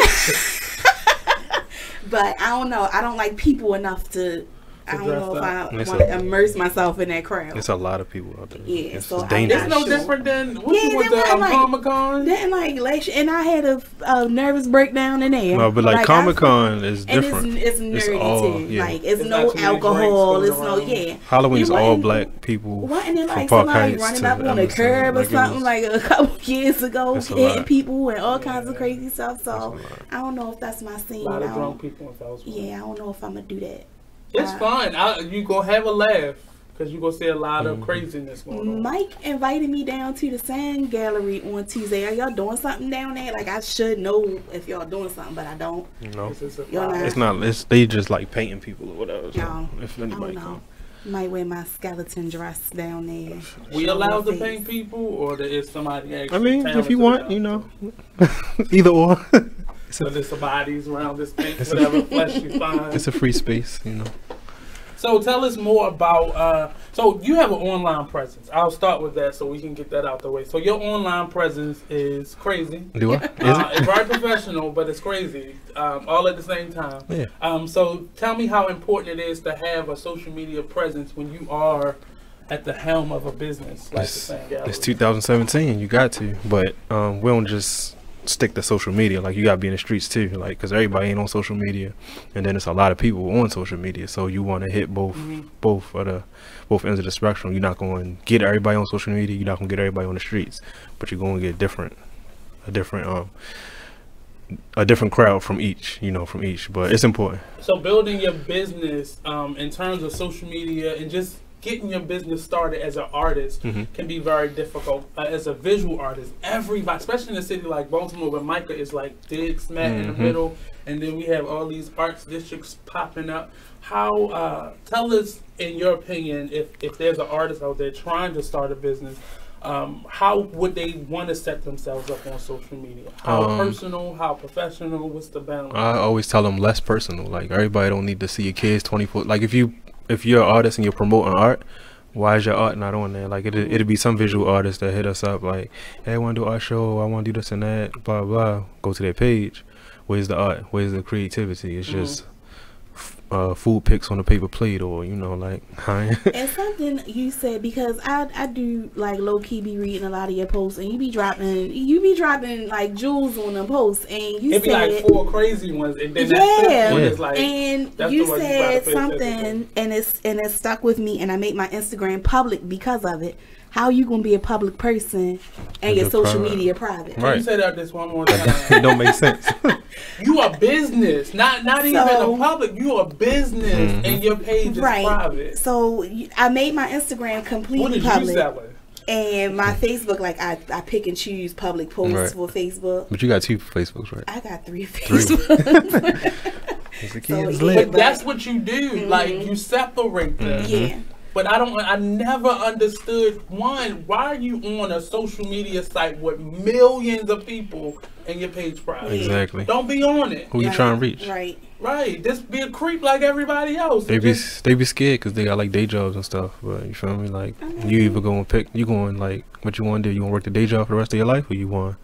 [SPEAKER 7] But I don't know. I don't like people enough to I don't know if I want to immerse myself in that crowd.
[SPEAKER 20] It's a lot of people out there.
[SPEAKER 7] Yeah,
[SPEAKER 20] it's
[SPEAKER 7] so
[SPEAKER 20] dangerous.
[SPEAKER 1] It's no different than what you went to Comic-Con.
[SPEAKER 7] Then like last year, and I had a nervous breakdown in there.
[SPEAKER 20] No, but like Comic-Con is different.
[SPEAKER 7] And it's nerdy
[SPEAKER 20] all,
[SPEAKER 7] too.
[SPEAKER 20] Yeah.
[SPEAKER 7] Like it's no alcohol. It's no
[SPEAKER 20] Halloween's all black people.
[SPEAKER 7] Wasn't it like
[SPEAKER 20] from Park
[SPEAKER 7] somebody
[SPEAKER 20] Heights
[SPEAKER 7] running up on a curb or something like a couple years ago, hitting people and all kinds of crazy stuff? So I don't know if that's my scene.
[SPEAKER 1] A lot of drunk people in Fellsville.
[SPEAKER 7] Yeah, I don't know if I'm gonna do that.
[SPEAKER 1] It's fun. You gonna have a laugh because you gonna see a lot of craziness going on.
[SPEAKER 7] Mike invited me down to the Sand Gallery on Tuesday. Are y'all doing something down there? Like I should know if y'all doing something, but I don't.
[SPEAKER 20] No, it's not. They just like painting people or whatever. So no, if anybody comes.
[SPEAKER 7] Might wear my skeleton dress down there.
[SPEAKER 1] We allowed to paint people, or is somebody actually?
[SPEAKER 20] I mean, if you want, you know, either or.
[SPEAKER 1] So there's some bodies around this paint, whatever flesh you find.
[SPEAKER 20] It's a free space, you know.
[SPEAKER 1] So tell us more about. So you have an online presence. I'll start with that so we can get that out the way. So your online presence is crazy.
[SPEAKER 20] Do I?
[SPEAKER 1] It's very professional, but it's crazy all at the same time.
[SPEAKER 20] Yeah.
[SPEAKER 1] So tell me how important it is to have a social media presence when you are at the helm of a business like the Sand Gallery.
[SPEAKER 20] It's 2017. You got to, but we don't just stick to social media. Like you gotta be in the streets too, like because everybody ain't on social media, and then it's a lot of people on social media, so you want to hit both both ends of the spectrum. You're not going to get everybody on social media, you're not going to get everybody on the streets, but you're going to get a different crowd from each, but it's important.
[SPEAKER 1] So building your business in terms of social media and just getting your business started as an artist can be very difficult. As a visual artist, everybody, especially in a city like Baltimore where Micah is like dead smack in the middle, and then we have all these arts districts popping up. How, tell us in your opinion, if there's an artist out there trying to start a business, how would they want to set themselves up on social media? How personal, how professional, what's the balance?
[SPEAKER 20] I always tell them less personal. Like everybody don't need to see your kids 24. Like if you're an artist and you're promoting art, why is your art not on there? Like it'd be some visual artists that hit us up like, hey, I want to do art show, I want to do this and that, blah blah. Go to their page. Where's the art? Where's the creativity? It's just food pics on a paper plate, or like.
[SPEAKER 7] And something you said, because I do like low key be reading a lot of your posts, and you be dropping like jewels on them posts, and you
[SPEAKER 1] it'd
[SPEAKER 7] said
[SPEAKER 1] be like 4 crazy ones, and then
[SPEAKER 7] that's
[SPEAKER 1] like,
[SPEAKER 7] and you said something, and it stuck with me, and I made my Instagram public because of it. How you gonna be a public person and your social media private?
[SPEAKER 1] Can you say that this one more time?
[SPEAKER 20] It don't make sense.
[SPEAKER 1] You are business, not even a public. You are business, and your page is private.
[SPEAKER 7] So I made my Instagram completely public. And my Facebook, like I pick and choose public posts for Facebook.
[SPEAKER 20] But you got 2 Facebooks, right?
[SPEAKER 7] I got 3 Facebooks.
[SPEAKER 1] But that's what you do. Like you separate them.
[SPEAKER 7] Yeah.
[SPEAKER 1] But I never understood, one, why are you on a social media site with millions of people and your page private?
[SPEAKER 20] Exactly.
[SPEAKER 1] Don't be on it.
[SPEAKER 20] Who you trying to reach?
[SPEAKER 1] Right. Just be a creep like everybody else.
[SPEAKER 20] They be scared because they got like day jobs and stuff. But you feel me? Like you either going like what you want to do. You want to work the day job for the rest of your life, or you want.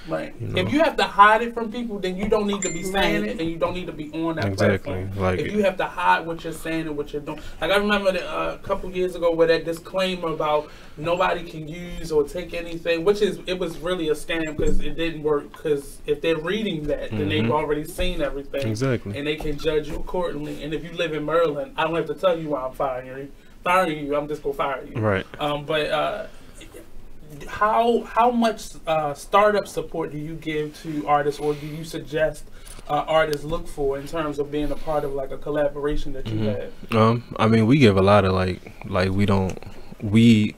[SPEAKER 1] Right. If you have to hide it from people, then you don't need to be saying it, and you don't need to be on that platform.
[SPEAKER 20] Like
[SPEAKER 1] if you have to hide what you're saying and what you're doing, like I remember a couple years ago where that disclaimer about nobody can use or take anything, it was really a scam because it didn't work. Because if they're reading that, then they've already seen everything, and they can judge you accordingly. And if you live in Maryland, I don't have to tell you why I'm firing you. I'm just gonna fire you.
[SPEAKER 20] Right.
[SPEAKER 1] But how much startup support do you give to artists, or do you suggest artists look for in terms of being a part of like a collaboration that you have?
[SPEAKER 20] I mean, we give a lot of like we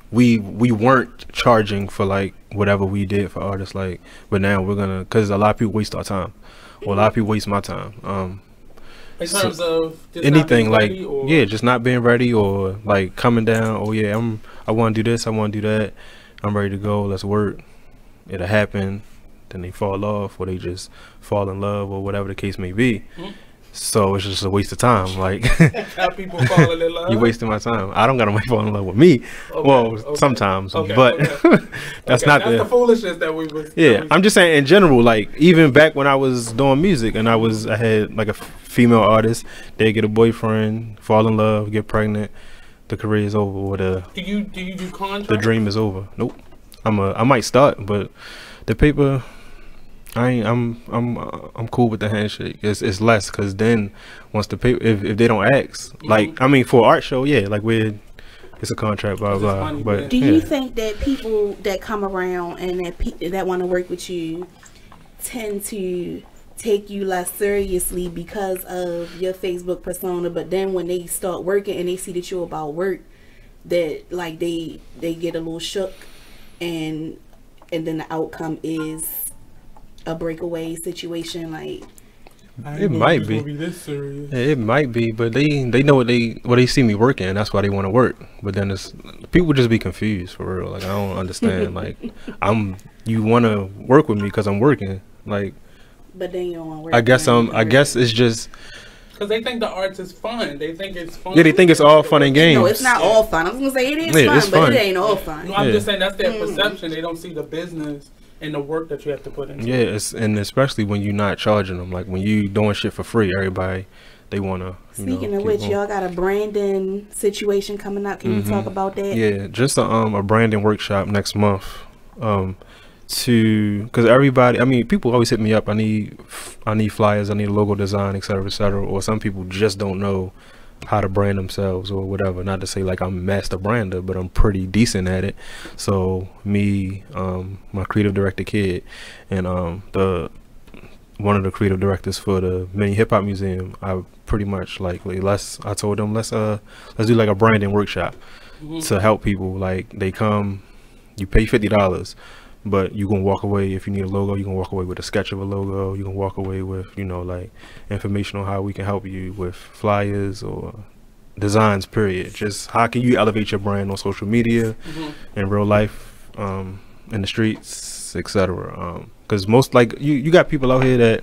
[SPEAKER 20] weren't charging for like whatever we did for artists, like, but now we're gonna, because a lot of people waste our time, or a lot of people waste my time.
[SPEAKER 1] In terms of just
[SPEAKER 20] anything,
[SPEAKER 1] not
[SPEAKER 20] like
[SPEAKER 1] ready,
[SPEAKER 20] yeah, just not being ready, or like coming down. Oh yeah, I want to do this, I want to do that. I'm ready to go. Let's work. It'll happen. Then they fall off, or they just fall in love, or whatever the case may be. So it's just a waste of time. Like,
[SPEAKER 1] how people fall in love.
[SPEAKER 20] You wasting my time. I don't got nobody fall in love with me.
[SPEAKER 1] Okay,
[SPEAKER 20] well, sometimes, but that's not
[SPEAKER 1] the foolishness that we was.
[SPEAKER 20] Yeah, I'm just saying in general. Like, even back when I was doing music and I had like a female artist, they get a boyfriend, fall in love, get pregnant, the career is over. Or do you
[SPEAKER 1] do contracts?
[SPEAKER 20] The dream is over. Nope. I might start, but the paper. I'm cool with the handshake. It's less, because then once the paper, if they don't ask, like, I mean, for an art show, yeah, like it's a contract, blah blah. But
[SPEAKER 7] do you think that people that come around and that want to work with you tend to take you less seriously because of your Facebook persona, but then when they start working and they see that you're about work, that like they get a little shook, and then the outcome is a breakaway situation? Like,
[SPEAKER 20] it might be. It might be, but they know what they see me working. That's why they want to work. But then people just be confused for real. Like, I don't understand. Like, you want to work with me because I'm working. Like,
[SPEAKER 7] but then you don't want to work.
[SPEAKER 20] I guess it's just
[SPEAKER 1] because they think the arts is fun. They think it's fun.
[SPEAKER 20] Yeah, they think it's all fun and games.
[SPEAKER 7] No, it's not all fun. I was gonna say it is fun, but it ain't all fun.
[SPEAKER 1] No, I'm just saying that's their perception. They don't see the business and the work that you have to put into
[SPEAKER 20] it. And especially when you're not charging them. Like, when you doing shit for free, everybody, they want to.
[SPEAKER 7] Speaking of which, y'all got a branding situation coming up. Can you talk about that?
[SPEAKER 20] Yeah, just a branding workshop next month. Because everybody, I mean, people always hit me up. I need flyers, I need a logo design, etc., etc. Or some people just don't know how to brand themselves or whatever. Not to say like I'm a master brander, but I'm pretty decent at it. So me, my creative director kid, and one of the creative directors for the mini hip hop museum, I pretty much I told them let's do like a branding workshop to help people. Like, they come, you pay $50, but you can walk away. If you need a logo, you can walk away with a sketch of a logo. You can walk away with, like, information on how we can help you with flyers or designs, period. Just how can you elevate your brand on social media, in real life, in the streets, etc. Because most, like, you got people out here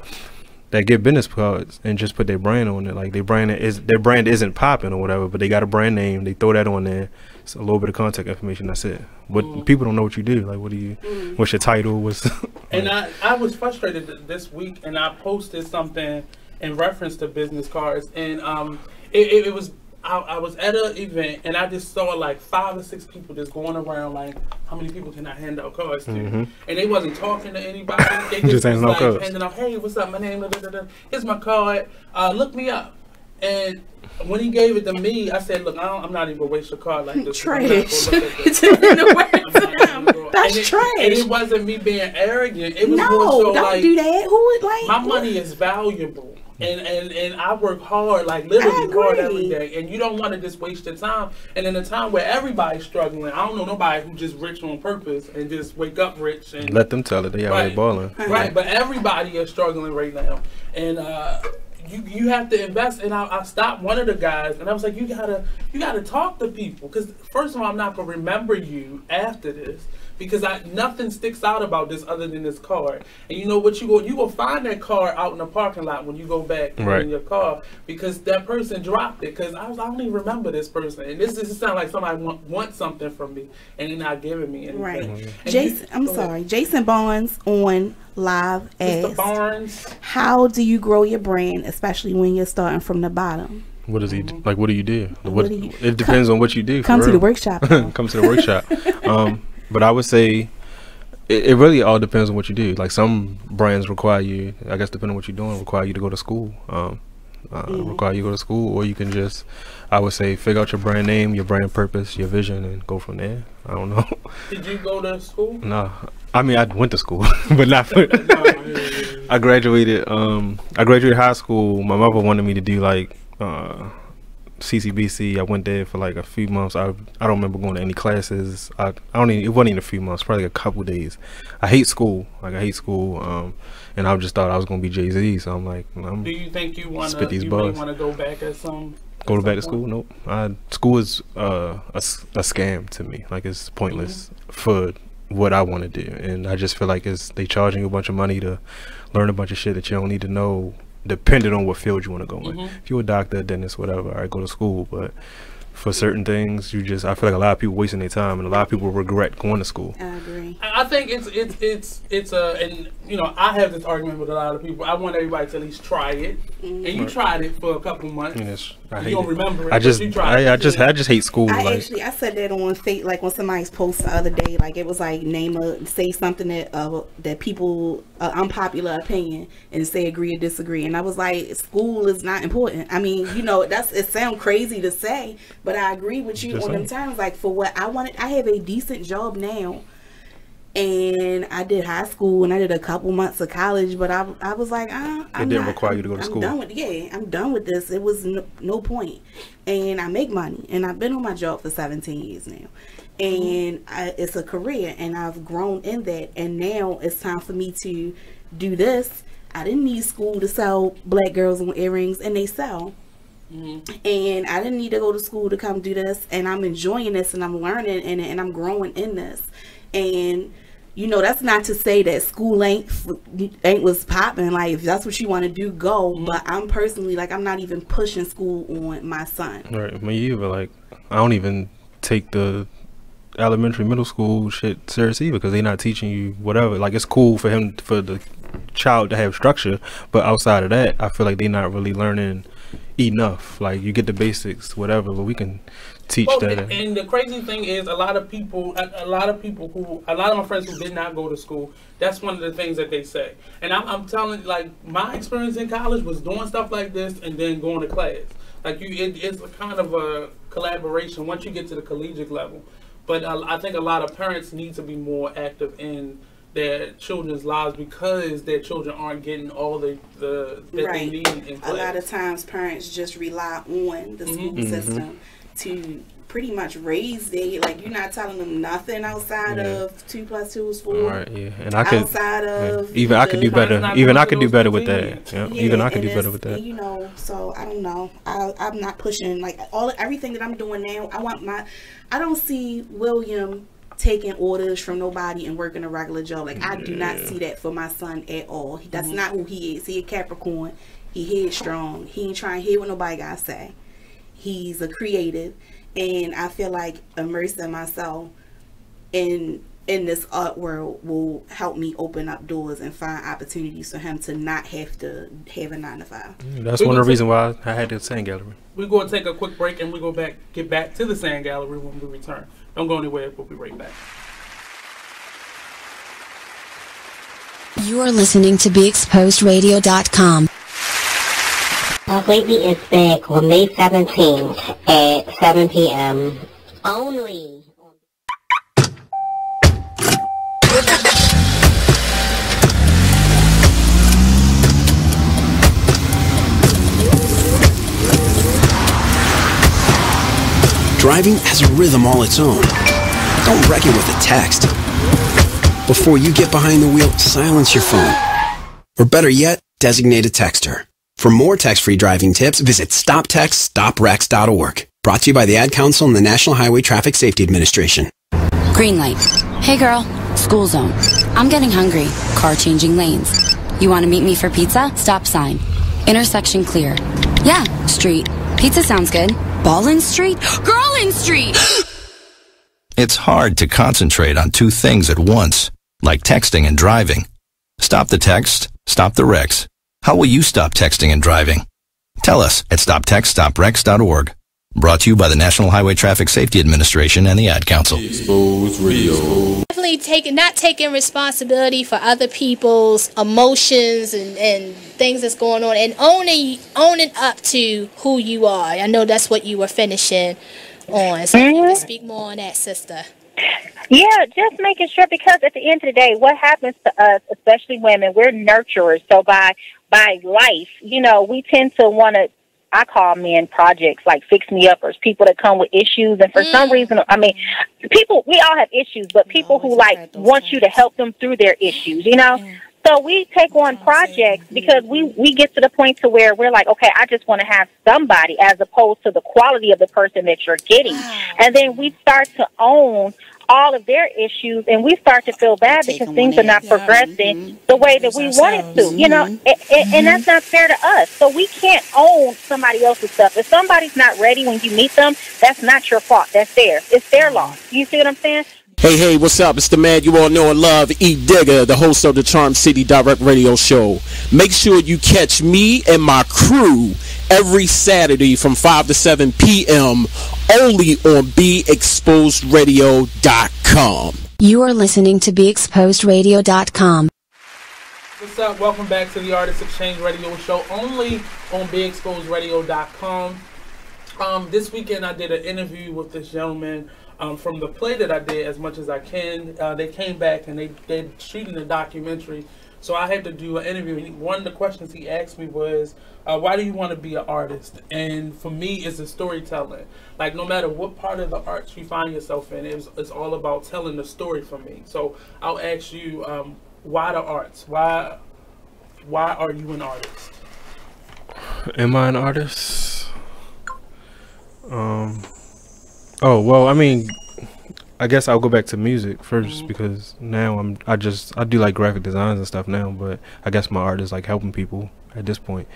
[SPEAKER 20] that get business cards and just put their brand on it. Like, their brand isn't popping or whatever, but they got a brand name, they throw that on there. It's a little bit of contact information, that's it. But people don't know what you do. Like, what's your title?
[SPEAKER 1] And I was frustrated this week, and I posted something in reference to business cards, and it was I was at an event, and I just saw like 5 or 6 people just going around like, how many people can I hand out cards to? And they wasn't talking to anybody. They just was like handing out, hey, what's up? My name, here's my card. Look me up. And when he gave it to me, I said, look, I'm not even waste your card like this.
[SPEAKER 7] Trash.
[SPEAKER 1] That's trash. And it wasn't me being arrogant. It was more so
[SPEAKER 7] don't
[SPEAKER 1] like,
[SPEAKER 7] do that. Who would like
[SPEAKER 1] my money is valuable. And I work hard, like literally hard every day. And you don't want to just waste your time. And in a time where everybody's struggling, I don't know nobody who just rich on purpose and just wake up rich. And
[SPEAKER 20] let them tell it. They out here balling.
[SPEAKER 1] Right, but everybody is struggling right now. And you have to invest. And I stopped one of the guys, and I was like, you gotta talk to people, because first of all, I'm not gonna remember you after this, because nothing sticks out about this other than this card. And you know what, you go find that card out in the parking lot when you go back in your car, because that person dropped it. Because I don't even remember this person, and this sounds like somebody wants something from me and they're not giving me anything.
[SPEAKER 7] Right. Jason, Jason Barnes on live
[SPEAKER 1] Mr. Barnes.
[SPEAKER 7] How do you grow your brand, especially when you're starting from the bottom?
[SPEAKER 20] What does he do? Like, what do you do? It depends on what you do.
[SPEAKER 7] Come to the workshop.
[SPEAKER 20] Come to the workshop. But I would say it really all depends on what you do. Like, some brands require you, I guess depending on what you're doing, require you to go to school. Require you to go to school, or you can just, I would say, figure out your brand name, your brand purpose, your vision, and go from there. I don't know.
[SPEAKER 1] Did you go to school?
[SPEAKER 20] No. I mean, I went to school, but not for I graduated high school. My mother wanted me to do like CCBC. I went there for like a few months. I don't remember going to any classes. It wasn't even a few months, probably a couple days. I hate school. And I just thought I was gonna be Jay-Z. So I'm like,
[SPEAKER 1] do you think you want to go back at some?
[SPEAKER 20] Go back to school? Nope. School is a scam to me. Like, it's pointless for what I want to do, and I just feel like they charging you a bunch of money to learn a bunch of shit that you don't need to know depending on what field you want to go in. If you're a doctor, dentist, whatever, all right, go to school. But for certain things, I feel like a lot of people wasting their time, and a lot of people regret going to school.
[SPEAKER 7] I agree.
[SPEAKER 1] I think it's and you know, I have this argument with a lot of people. I want everybody to at least try it, and you tried it for a couple months.
[SPEAKER 20] Yes,
[SPEAKER 1] you don't remember it.
[SPEAKER 20] I just hate school.
[SPEAKER 7] I said that on fate, like on somebody's post the other day. Like it was like say something that people unpopular opinion and say agree or disagree, and I was like, school is not important. I mean, you know, it sounds crazy to say, but I agree with you on them terms. Like for what I wanted, I have a decent job now. And I did high school and I did a couple months of college, but I was like,
[SPEAKER 20] it didn't require you to go to school.
[SPEAKER 7] I'm done with this. It was no point. And I make money, and I've been on my job for 17 years now, and it's a career, and I've grown in that. And now it's time for me to do this. I didn't need school to sell black girls on earrings, and they sell. And I didn't need to go to school to come do this, and I'm enjoying this, and I'm learning, and I'm growing in this. And you know, that's not to say that school ain't was popping. Like if that's what you want to do, go. But I'm personally like, I'm not even pushing school on my son.
[SPEAKER 20] Right, me either. Like I don't even take the elementary, middle school shit serious either, because they're not teaching you whatever. Like it's cool for the child to have structure, but outside of that, I feel like they're not really learning enough. Like you get the basics, whatever, but we can teach that.
[SPEAKER 1] And the crazy thing is, a lot of my friends who did not go to school, that's one of the things that they say. And I'm telling, like, my experience in college was doing stuff like this and then going to class. Like it's a kind of a collaboration once you get to the collegiate level. But I think a lot of parents need to be more active in their children's lives, because their children aren't getting all that they need in class.
[SPEAKER 7] A lot of times parents just rely on the school system to pretty much raise their, like, you're not telling them nothing outside of 2 + 2 is 4.
[SPEAKER 20] Right, yeah. And I could
[SPEAKER 7] outside of
[SPEAKER 20] even I could do better. Even I could do better with that. Yeah. Even I could do better with that.
[SPEAKER 7] You know, so I don't know. I'm not pushing like everything that I'm doing now. I don't see William taking orders from nobody and working a regular job. Like I do not see that for my son at all. That's not who he is. He a Capricorn. He headstrong. He ain't trying to hear what nobody gotta say. He's a creative, and I feel like immersing myself in this art world will help me open up doors and find opportunities for him to not have to have a 9 to 5.
[SPEAKER 20] That's one of the reasons why I had the sand gallery.
[SPEAKER 1] We're going to take a quick break, and we get back to the sand gallery when we return. Don't go anywhere. We'll be right back.
[SPEAKER 2] You are listening to BeExposedRadio.com.
[SPEAKER 3] Lately is back on May 17th at 7 p.m. only.
[SPEAKER 4] Driving has a rhythm all its own. Don't wreck it with a text. Before you get behind the wheel, silence your phone. Or better yet, designate a texter. For more text-free driving tips, visit stoptextstoprex.org. Brought to you by the Ad Council and the National Highway Traffic Safety Administration.
[SPEAKER 13] Green light. Hey girl, school zone. I'm getting hungry. Car changing lanes. You want to meet me for pizza? Stop sign. Intersection clear. Yeah, street. Pizza sounds good. Ballin Street? Girlin Street!
[SPEAKER 19] It's hard to concentrate on two things at once, like texting and driving. Stop the text, stop the wrecks. How will you stop texting and driving? Tell us at stoptextstoprex.org. Brought to you by the National Highway Traffic Safety Administration and the Ad Council.
[SPEAKER 10] Definitely not taking responsibility for other people's emotions and things that's going on, and owning up to who you are. I know that's what you were finishing on, so you can speak more on that, sister.
[SPEAKER 6] Yeah, just making sure, because at the end of the day, what happens to us, especially women, we're nurturers. So by life, you know, we tend to want to, I call men projects, like fix-me-uppers, people that come with issues. And for some reason, I mean, people, we all have issues, but people who, like, want you to help them through their issues, you know? So we take on projects because we get to the point to where we're like, okay, I just want to have somebody, as opposed to the quality of the person that you're getting. And then we start to own all of their issues, and we start to feel bad because things are not progressing the way that we want it to, you know, and that's not fair to us. So we can't own somebody else's stuff. If somebody's not ready when you meet them, that's not your fault. That's theirs. It's their loss. You see what I'm saying?
[SPEAKER 26] Hey, what's up? It's the man you all know and love, E. Digger, the host of the Charm City Direct Radio Show. Make sure you catch me and my crew every Saturday from 5 to 7 p.m. only on BeExposedRadio.com.
[SPEAKER 2] You are listening to BeExposedRadio.com.
[SPEAKER 1] What's up? Welcome back to the Artist Exchange Radio Show only on BeExposedRadio.com. This weekend I did an interview with this gentleman from the play that I did, As Much As I Can. They came back and they're shooting a documentary, so I had to do an interview. One of the questions he asked me was, why do you want to be an artist? And for me, it's a storytelling. Like, no matter what part of the arts you find yourself in, it's all about telling the story for me. So I'll ask you, why the arts? Why are you an artist?
[SPEAKER 20] Am I an artist? Oh, well, I mean, I guess I'll go back to music first, because now I do like graphic designs and stuff now, but I guess my art is like helping people at this point.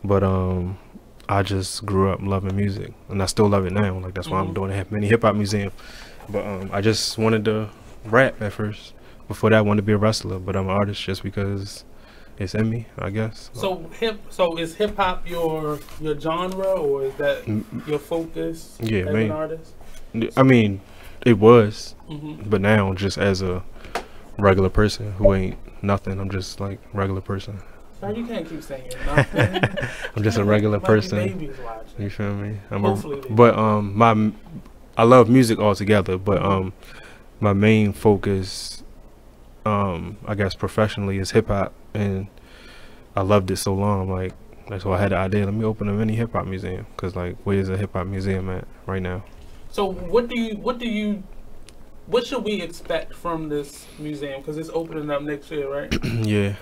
[SPEAKER 20] But I just grew up loving music, and I still love it now. Like, that's why I'm doing a mini hip hop museum. But I just wanted to rap at first. Before that, I wanted to be a wrestler, but I'm an artist just because it's in me, I guess.
[SPEAKER 1] So is hip hop your genre, or is that your focus as an artist?
[SPEAKER 20] I mean, it was, but now just as a regular person who ain't nothing, I'm just like regular person.
[SPEAKER 1] So you can't keep saying you're nothing.
[SPEAKER 20] I'm just a regular person.
[SPEAKER 1] Babies watching.
[SPEAKER 20] You feel me?
[SPEAKER 1] But
[SPEAKER 20] I love music altogether, but my main focus, I guess professionally, is hip hop, and I loved it so long. Like, that's why I had the idea. Let me open a mini hip hop museum, because like, where's a hip hop museum at right now?
[SPEAKER 1] So what should we expect from this museum? Because it's opening up next year, right?
[SPEAKER 20] Yeah.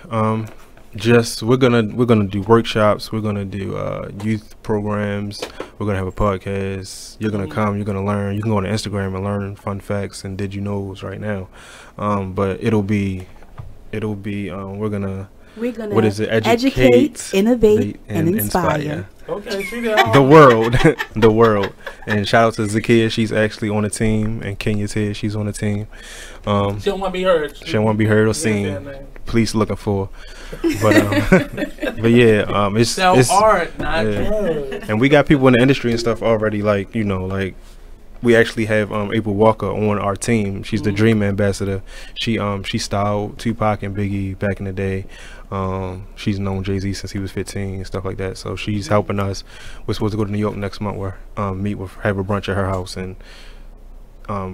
[SPEAKER 20] Just we're gonna do workshops. We're gonna do youth programs. We're gonna have a podcast. You're gonna come. You're gonna learn. You can go on Instagram and learn fun facts and did you knows right now. But it'll be we're gonna what is it?
[SPEAKER 7] Educate, innovate, and inspire.
[SPEAKER 1] Okay,
[SPEAKER 20] the world. And shout out to Zakiya, she's actually on the team, and Kenya's here, she's on the team.
[SPEAKER 1] She don't want to be heard.
[SPEAKER 20] She don't want to be heard or seen. Police looking for. But yeah, it's
[SPEAKER 1] art, not good.
[SPEAKER 20] And we got people in the industry and stuff already. Like, you know, like, we actually have April Walker on our team. She's the Dream Ambassador. She styled Tupac and Biggie back in the day. She's known Jay-Z since he was 15 and stuff like that. So she's helping us. We're supposed to go to New York next month, where have a brunch at her house and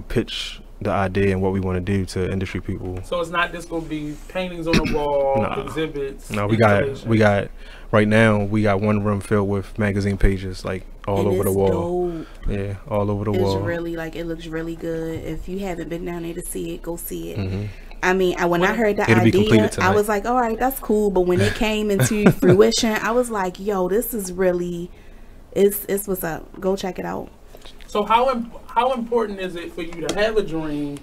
[SPEAKER 20] pitch the idea and what we want to do to industry people.
[SPEAKER 1] So it's not just gonna be paintings on the wall, exhibits.
[SPEAKER 20] No, we got right now we got one room filled with magazine pages, like all over the wall.
[SPEAKER 7] Dope.
[SPEAKER 20] Yeah, all over the wall.
[SPEAKER 7] It's really, like, it looks really good. If you haven't been down there to see it, go see it. I mean, when I heard the idea, I was like, all right, that's cool. But when it came into fruition, I was like, yo, this is really, it's what's up. Go check it out.
[SPEAKER 1] So how important is it for you to have a dream,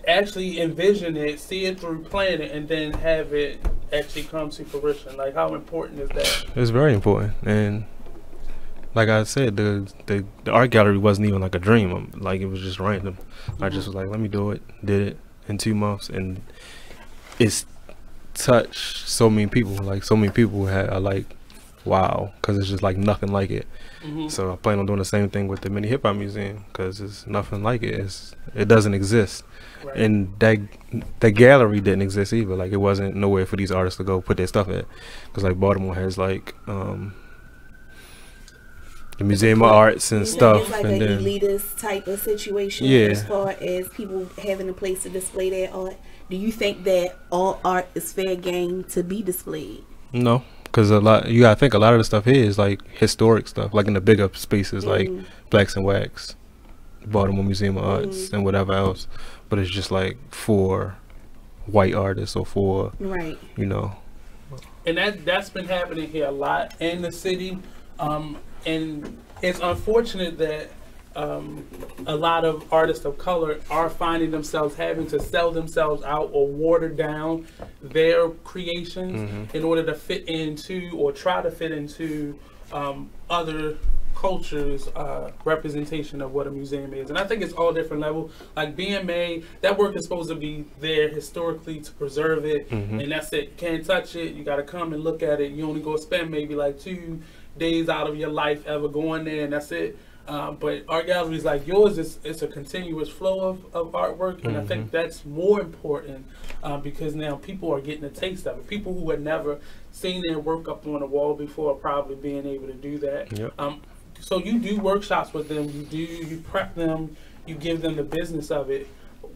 [SPEAKER 1] actually envision it, see it through, plan it, and then have it actually come to fruition? Like, how important is that?
[SPEAKER 20] It's very important. And like I said, the art gallery wasn't even like a dream. Like, it was just random. I just was like, let me do it. Did it in 2 months, and it's touched so many people. Like, so many people are like, wow, because it's just like nothing like it. So I plan on doing the same thing with the mini hip hop museum, because it's nothing like it. It doesn't exist. Right. And that gallery didn't exist either. Like, it wasn't nowhere for these artists to go put their stuff at, because like Baltimore has like the Museum of Arts and stuff.
[SPEAKER 7] It's like
[SPEAKER 20] and
[SPEAKER 7] an elitist type of situation as far as people having a place to display their art. Do you think that all art is fair game to be displayed?
[SPEAKER 20] No. Because you gotta think a lot of the stuff here is like historic stuff, like in the bigger spaces, like Blacks and Wax, Baltimore Museum of Arts, and whatever else. But it's just like for white artists or for you know.
[SPEAKER 1] And that's been happening here a lot in the city, and it's unfortunate that a lot of artists of color are finding themselves having to sell themselves out or water down their creations in order to fit into or try to fit into other cultures' representation of what a museum is. And I think it's all different levels. Like BMA, that work is supposed to be there historically to preserve it, and that's it. Can't touch it. You got to come and look at it. You only go spend maybe like 2 days out of your life ever going there, and that's it. But art galleries like yours, it's a continuous flow of artwork, and I think that's more important because now people are getting a taste of it. People who had never seen their work up on a wall before are probably being able to do that.
[SPEAKER 20] Yep.
[SPEAKER 1] So you do workshops with them, you prep them, you give them the business of it.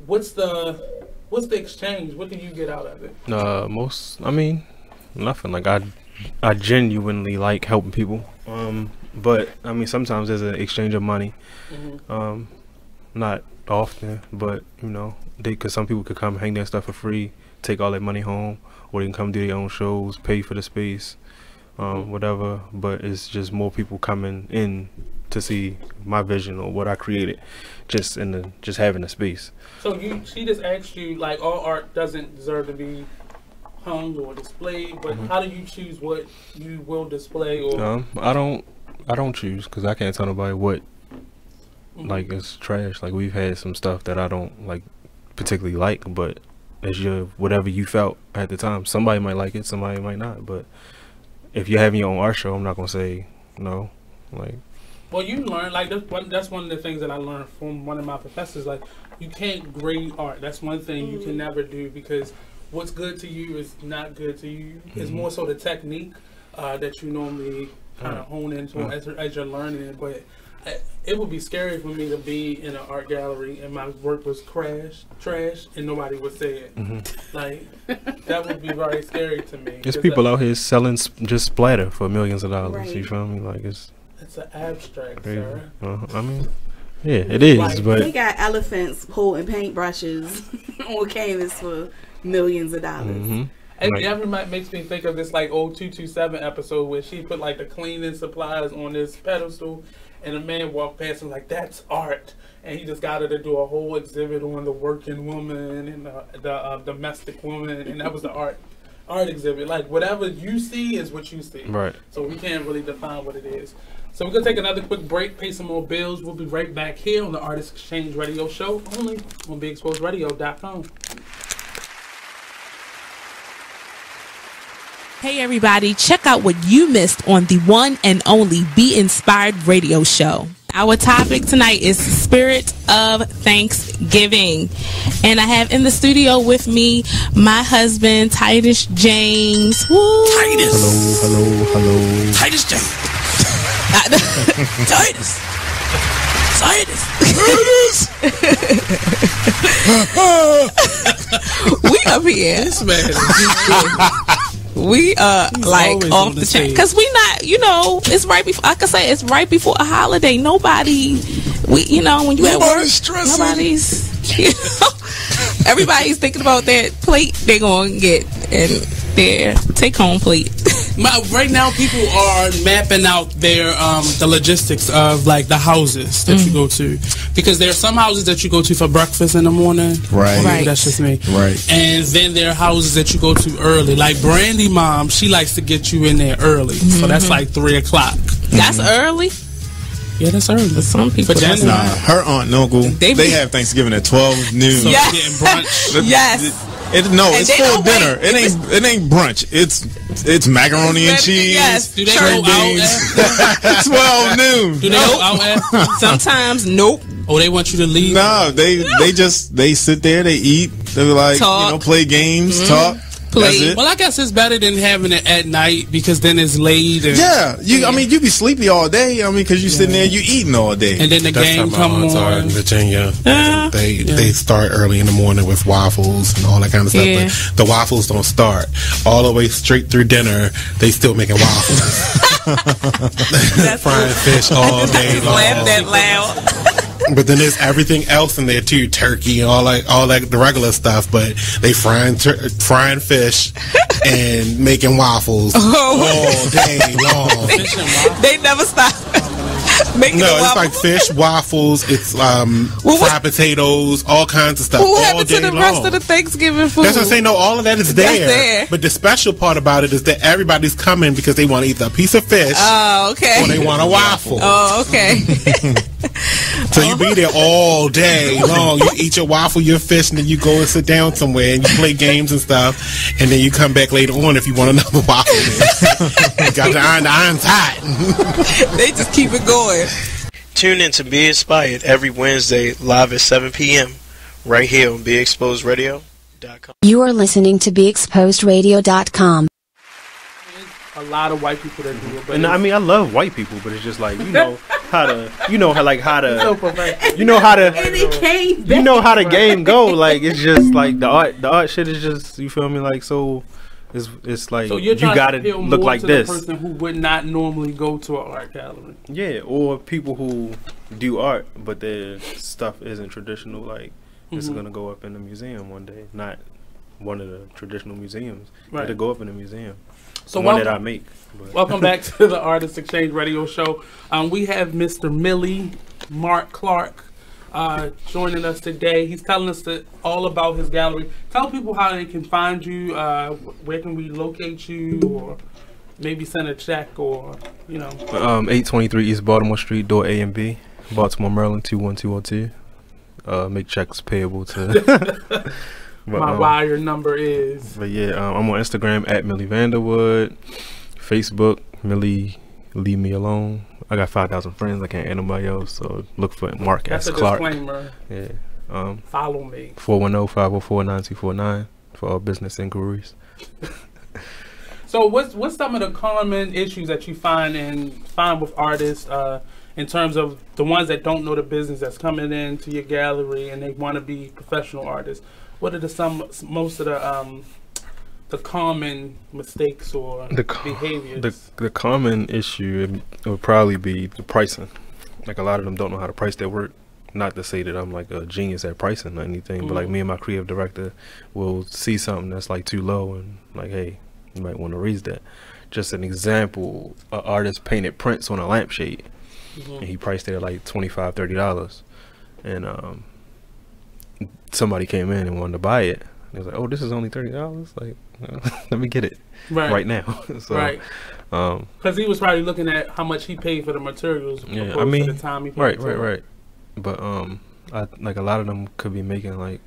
[SPEAKER 1] What's the exchange? What do you get out of it?
[SPEAKER 20] Nothing. Like I genuinely like helping people. But I mean, sometimes there's an exchange of money. Not often, but you know, because some people could come hang their stuff for free, take all their money home, or they can come do their own shows, pay for the space, whatever. But it's just more people coming in to see my vision or what I created, just having a space. So
[SPEAKER 1] she just asked you, like, all art doesn't deserve to be hung or displayed, but how do you choose what you will display? Or
[SPEAKER 20] I don't choose, because I can't tell nobody what like it's trash. Like we've had some stuff that I don't like particularly like, but it's your whatever you felt at the time. Somebody might like it, somebody might not. But if you're having your own art show, I'm not gonna say no. Like,
[SPEAKER 1] well, you learn, like that's one of the things that I learned from one of my professors. Like, you can't grade art. That's one thing you can never do, because what's good to you is not good to you. It's more so the technique that you normally kind of hone into as you're learning it. But it would be scary for me to be in an art gallery and my work was trash, and nobody would say it. Like, that would be very scary to me.
[SPEAKER 20] There's people out here selling just splatter for millions of dollars. Right. You feel me? Like it's
[SPEAKER 1] an abstract, sir.
[SPEAKER 20] I mean, yeah, it is. Like, but
[SPEAKER 7] they got elephants holding paintbrushes on canvas for millions of dollars.
[SPEAKER 1] And every makes me think of this like old 227 episode where she put like the cleaning supplies on this pedestal, and a man walked past and like, that's art, and he just got her to do a whole exhibit on the working woman and the domestic woman, and that was the art exhibit. Like, whatever you see is what you see.
[SPEAKER 20] Right.
[SPEAKER 1] So we can't really define what it is. So we're gonna take another quick break, pay some more bills. We'll be right back here on the Artist Exchange Radio Show, only on BeExposedRadio.com.
[SPEAKER 8] Hey everybody, check out what you missed on the one and only Be Inspired Radio Show. Our topic tonight is Spirit of Thanksgiving. And I have in the studio with me my husband, Titus James. Woo!
[SPEAKER 5] Titus! Hello.
[SPEAKER 8] Titus James. Titus! We up here.
[SPEAKER 1] This man.
[SPEAKER 8] We like off the chain, because we not, you know, it's right before, I can say it's right before a holiday. Nobody, you know, when you at work, nobody's, you know, everybody's thinking about that plate they're going to get and their take-home plate.
[SPEAKER 1] Right now, people are mapping out their the logistics of like the houses that you go to, because there are some houses that you go to for breakfast in the morning.
[SPEAKER 5] Right.
[SPEAKER 1] That's just me.
[SPEAKER 5] Right.
[SPEAKER 1] And then there are houses that you go to early. Like Brandy Mom, she likes to get you in there early, so that's like 3 o'clock.
[SPEAKER 8] That's early.
[SPEAKER 1] Yeah, that's early.
[SPEAKER 8] But some people,
[SPEAKER 5] her aunt and uncle, they have Thanksgiving at 12 noon.
[SPEAKER 1] So getting brunch.
[SPEAKER 8] Yes.
[SPEAKER 5] It's full dinner. It ain't brunch. It's macaroni and cheese.
[SPEAKER 8] Yes.
[SPEAKER 1] Do they go out
[SPEAKER 5] 12 noon.
[SPEAKER 1] Do they go out
[SPEAKER 8] sometimes? Nope.
[SPEAKER 1] Oh, they want you to leave?
[SPEAKER 5] No, they sit there, they eat, they like talk. You know, play games, talk.
[SPEAKER 8] Play.
[SPEAKER 1] Well, I guess it's better than having it at night, because then it's late. And,
[SPEAKER 5] I mean, you be sleepy all day. I mean, because you sitting there, you eating all day.
[SPEAKER 1] And then the game come on.
[SPEAKER 5] In Virginia, they start early in the morning with waffles and all that kind of stuff.
[SPEAKER 8] Yeah.
[SPEAKER 5] But the waffles don't start all the way straight through dinner. They still making waffles, frying fish all day long.
[SPEAKER 8] Laugh that loud.
[SPEAKER 5] But then there's everything else in there too, turkey and all that the regular stuff. But they frying fish and making waffles all day long.
[SPEAKER 8] They never stop.
[SPEAKER 5] it's like fish, waffles, it's fried potatoes, all kinds of stuff.
[SPEAKER 8] What happened to the rest of the Thanksgiving food?
[SPEAKER 5] That's what I'm saying. No, all of that is there. But the special part about it is that everybody's coming because they want either a piece of fish or they want a waffle.
[SPEAKER 8] Oh, okay.
[SPEAKER 5] So you be there all day long. You eat your waffle, your fish, and then you go and sit down somewhere and you play games and stuff. And then you come back later on if you want another waffle. You got the iron's hot.
[SPEAKER 8] They just keep it going.
[SPEAKER 9] Tune in to Be Inspired every Wednesday live at 7 p.m. right here on BeExposedRadio.com.
[SPEAKER 2] You are listening to BeExposedRadio.com.
[SPEAKER 1] A lot of white people that do it, but
[SPEAKER 20] and I mean, I love white people, but it's just like you know how to the game go. Like it's just like the art shit is just, you feel me? Like so, it's like
[SPEAKER 1] so you
[SPEAKER 20] gotta look like this.
[SPEAKER 1] The person who would not normally go to an art gallery.
[SPEAKER 20] Yeah, or people who do art, but their stuff isn't traditional. Like it's gonna go up in the museum one day, not one of the traditional museums.
[SPEAKER 1] Right.
[SPEAKER 20] It'll go up in the museum.
[SPEAKER 1] So
[SPEAKER 20] one that I make.
[SPEAKER 1] Welcome back to the Artist Exchange Radio Show. We have Mr. Millie Mark Clarke joining us today. He's telling us all about his gallery. Tell people how they can find you. Where can we locate you, or maybe send a check, or
[SPEAKER 20] 823 East Baltimore Street, door A and B, Baltimore, Maryland 21202. Make checks payable to.
[SPEAKER 1] But, my wire number is.
[SPEAKER 20] But yeah, I'm on Instagram at Millie Vanderwood, Facebook Millie Leave Me Alone. I got 5,000 friends. I can't add nobody else, so look for Mark S. Clarke.
[SPEAKER 1] Disclaimer.
[SPEAKER 20] Yeah.
[SPEAKER 1] Follow me.
[SPEAKER 20] 410-504-9249 for all business inquiries.
[SPEAKER 1] So what's some of the common issues that you find with artists in terms of the ones that don't know the business that's coming into your gallery and they want to be professional artists? What are most of the common mistakes or behaviors?
[SPEAKER 20] The common issue would probably be the pricing. Like a lot of them don't know how to price their work. Not to say that I'm like a genius at pricing or anything, but like me and my creative director will see something that's like too low and like, hey, you might want to raise that. Just an example, an artist painted prints on a lampshade and he priced it at like $25-$30, and somebody came in and wanted to buy it. They was like, "Oh, this is only $30. Like, let me get it right now." So,
[SPEAKER 1] right. Because he was probably looking at how much he paid for the materials.
[SPEAKER 20] Yeah, I mean,
[SPEAKER 1] to the time he paid
[SPEAKER 20] right. But I like a lot of them could be making like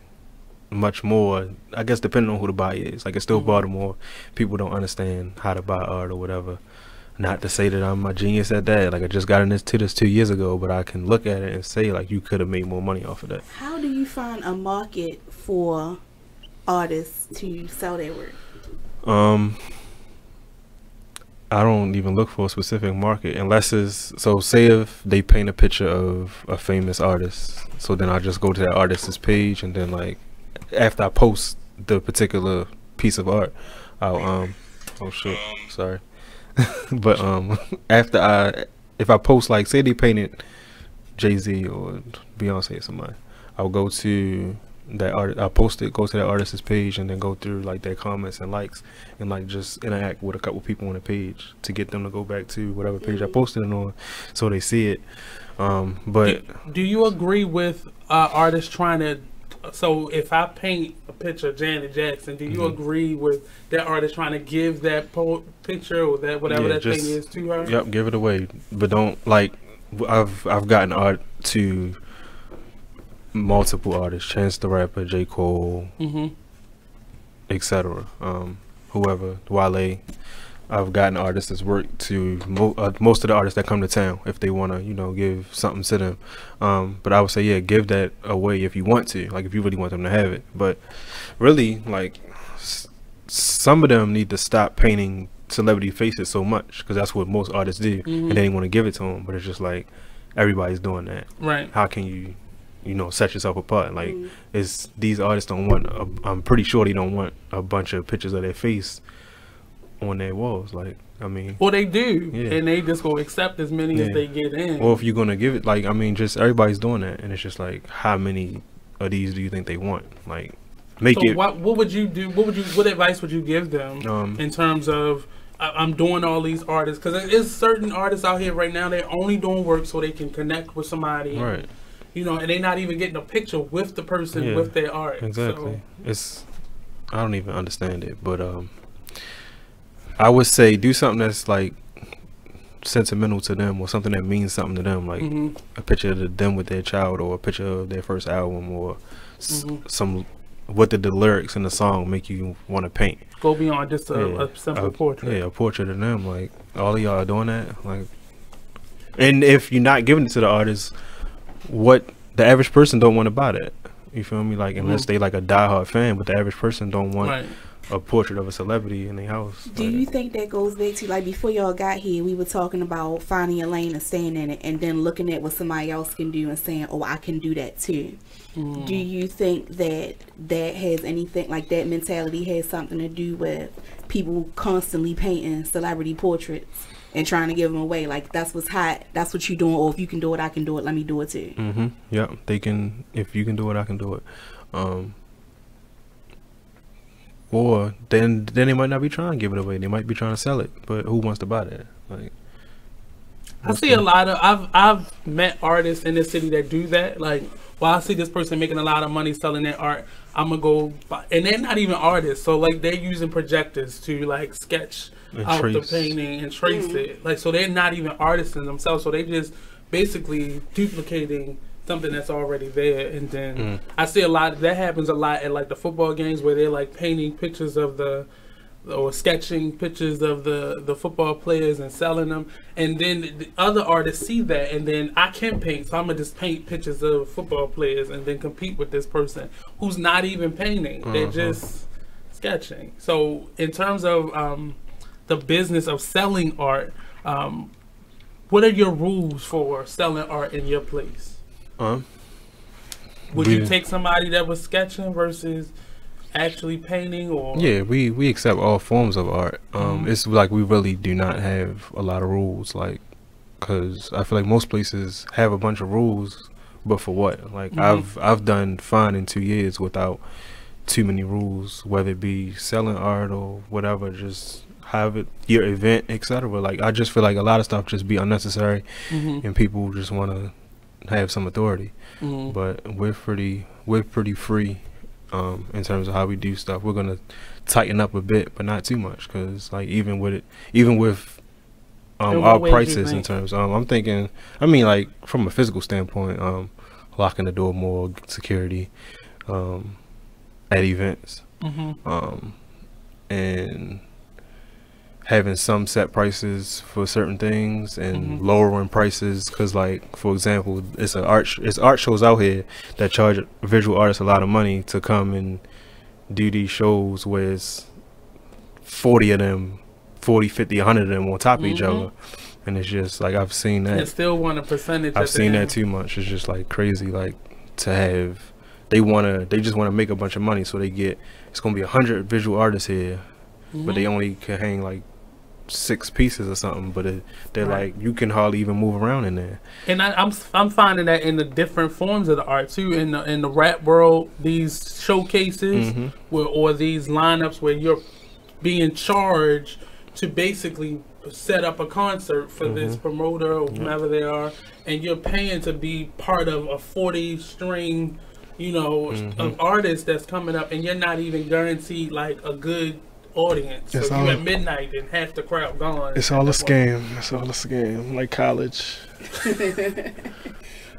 [SPEAKER 20] much more. I guess depending on who the buyer is. Like it's still Baltimore. People don't understand how to buy art or whatever. Not to say that I'm a genius at that. Like I just got into this 2 years ago, but I can look at it and say like you could have made more money off of that.
[SPEAKER 7] How do you find a market for artists to sell their work?
[SPEAKER 20] I don't even look for a specific market unless it's say if they paint a picture of a famous artist, so then I just go to that artist's page and then like after I post the particular piece of art, I'll oh shit, sorry. But if I post like say they painted Jay-Z or Beyonce or somebody, I'll go to that art, I'll post it, go to that artist's page, and then go through like their comments and likes, and like just interact with a couple people on the page to get them to go back to whatever page I posted it on, so they see it. But
[SPEAKER 1] do you agree with artists trying to? So if I paint a picture of Janet Jackson, do you agree with that artist trying to give that picture or that whatever that thing is to her?
[SPEAKER 20] Yep, give it away, but don't like. I've gotten art to multiple artists, Chance the Rapper, J. Cole, etc. Whoever, Wale. I've gotten artists that's worked to most of the artists that come to town if they want to, give something to them. But I would say, yeah, give that away if you want to, like if you really want them to have it. But really, like some of them need to stop painting celebrity faces so much, because that's what most artists do, and they want to give it to them. But it's just like everybody's doing that.
[SPEAKER 1] Right? How
[SPEAKER 20] can you set yourself apart? Like, it's these artists don't want. I'm pretty sure they don't want a bunch of pictures of their face on their walls. Like, I mean,
[SPEAKER 1] well, they do, and they just go accept as many as they get in.
[SPEAKER 20] Or if you're gonna give it, like, I mean, just everybody's doing that, and it's just like, how many of these do you think they want? Like, make it.
[SPEAKER 1] What would you do? What advice would you give them in terms of I'm doing all these artists, because there is certain artists out here right now, they're only doing work so they can connect with somebody,
[SPEAKER 20] right?
[SPEAKER 1] And, you know, and they're not even getting a picture with the person with their art.
[SPEAKER 20] Exactly. So. I don't even understand it, but I would say do something that's like sentimental to them, or something that means something to them, like a picture of them with their child, or a picture of their first album, or some. What did the lyrics in the song make you want to paint?
[SPEAKER 1] Go beyond just a simple portrait.
[SPEAKER 20] Yeah, a portrait of them. Like, all of y'all are doing that. Like, and if you're not giving it to the artist, what the average person don't want to buy that. You feel me? Like, unless they like a diehard fan, but the average person don't want a portrait of a celebrity in their house.
[SPEAKER 7] Do you think that goes back to, like, before y'all got here, we were talking about finding a lane and staying in it, and then looking at what somebody else can do and saying, oh, I can do that too. Do you think that that has anything, like that mentality has something to do with people constantly painting celebrity portraits and trying to give them away? Like, that's what's hot, that's what you're doing, or if you can do it, I can do it, let me do it too.
[SPEAKER 20] Yeah, they can. If you can do it, I can do it. Or then they might not be trying to give it away, they might be trying to sell it, but who wants to buy that? Like,
[SPEAKER 1] I see a lot of I've met artists in this city that do that. Like, well, I see this person making a lot of money selling their art, I'm gonna go buy, and they're not even artists, so like they're using projectors to like sketch out the painting and trace it. Like, so they're not even artists in themselves, so they just basically duplicating something that's already there. And then I see a lot that happens a lot at like the football games, where they're like painting pictures of or sketching pictures of the football players and selling them, and then the other artists see that, and then I can paint, so I'm gonna just paint pictures of football players and then compete with this person who's not even painting, they're just sketching. So in terms of the business of selling art, what are your rules for selling art in your place? Would you take somebody that was sketching versus actually painting? Or
[SPEAKER 20] we accept all forms of art. It's like we really do not have a lot of rules, like, because I feel like most places have a bunch of rules, but for what? Like, I've done fine in 2 years without too many rules, whether it be selling art or whatever, just have it your event, etc. Like, I just feel like a lot of stuff just be unnecessary, and people just want to have some authority. But we're pretty free in terms of how we do stuff. We're gonna tighten up a bit, but not too much, because like even with our prices in terms, I'm thinking, I mean, like from a physical standpoint, locking the door more, security at events, and having some set prices for certain things, and lowering prices, because like, for example, it's art shows out here that charge visual artists a lot of money to come and do these shows where it's 40 of them, 40, 50, 100 of them on top of each other, and it's just like, I've seen that.
[SPEAKER 1] They still want a percentage.
[SPEAKER 20] I've seen that too much. It's just like crazy, like to have, they just want to make a bunch of money, so it's gonna be 100 visual artists here, but they only can hang like 6 pieces or something, but they're like, you can hardly even move around in there. And
[SPEAKER 1] I'm finding that in the different forms of the art too, in the rap world, these showcases or these lineups where you're being charged to basically set up a concert for this promoter or whomever they are, and you're paying to be part of a 40-string, of artists that's coming up, and you're not even guaranteed like a good audience. So you at midnight and half the crowd gone.
[SPEAKER 20] It's all a scam. It's all a scam, like college.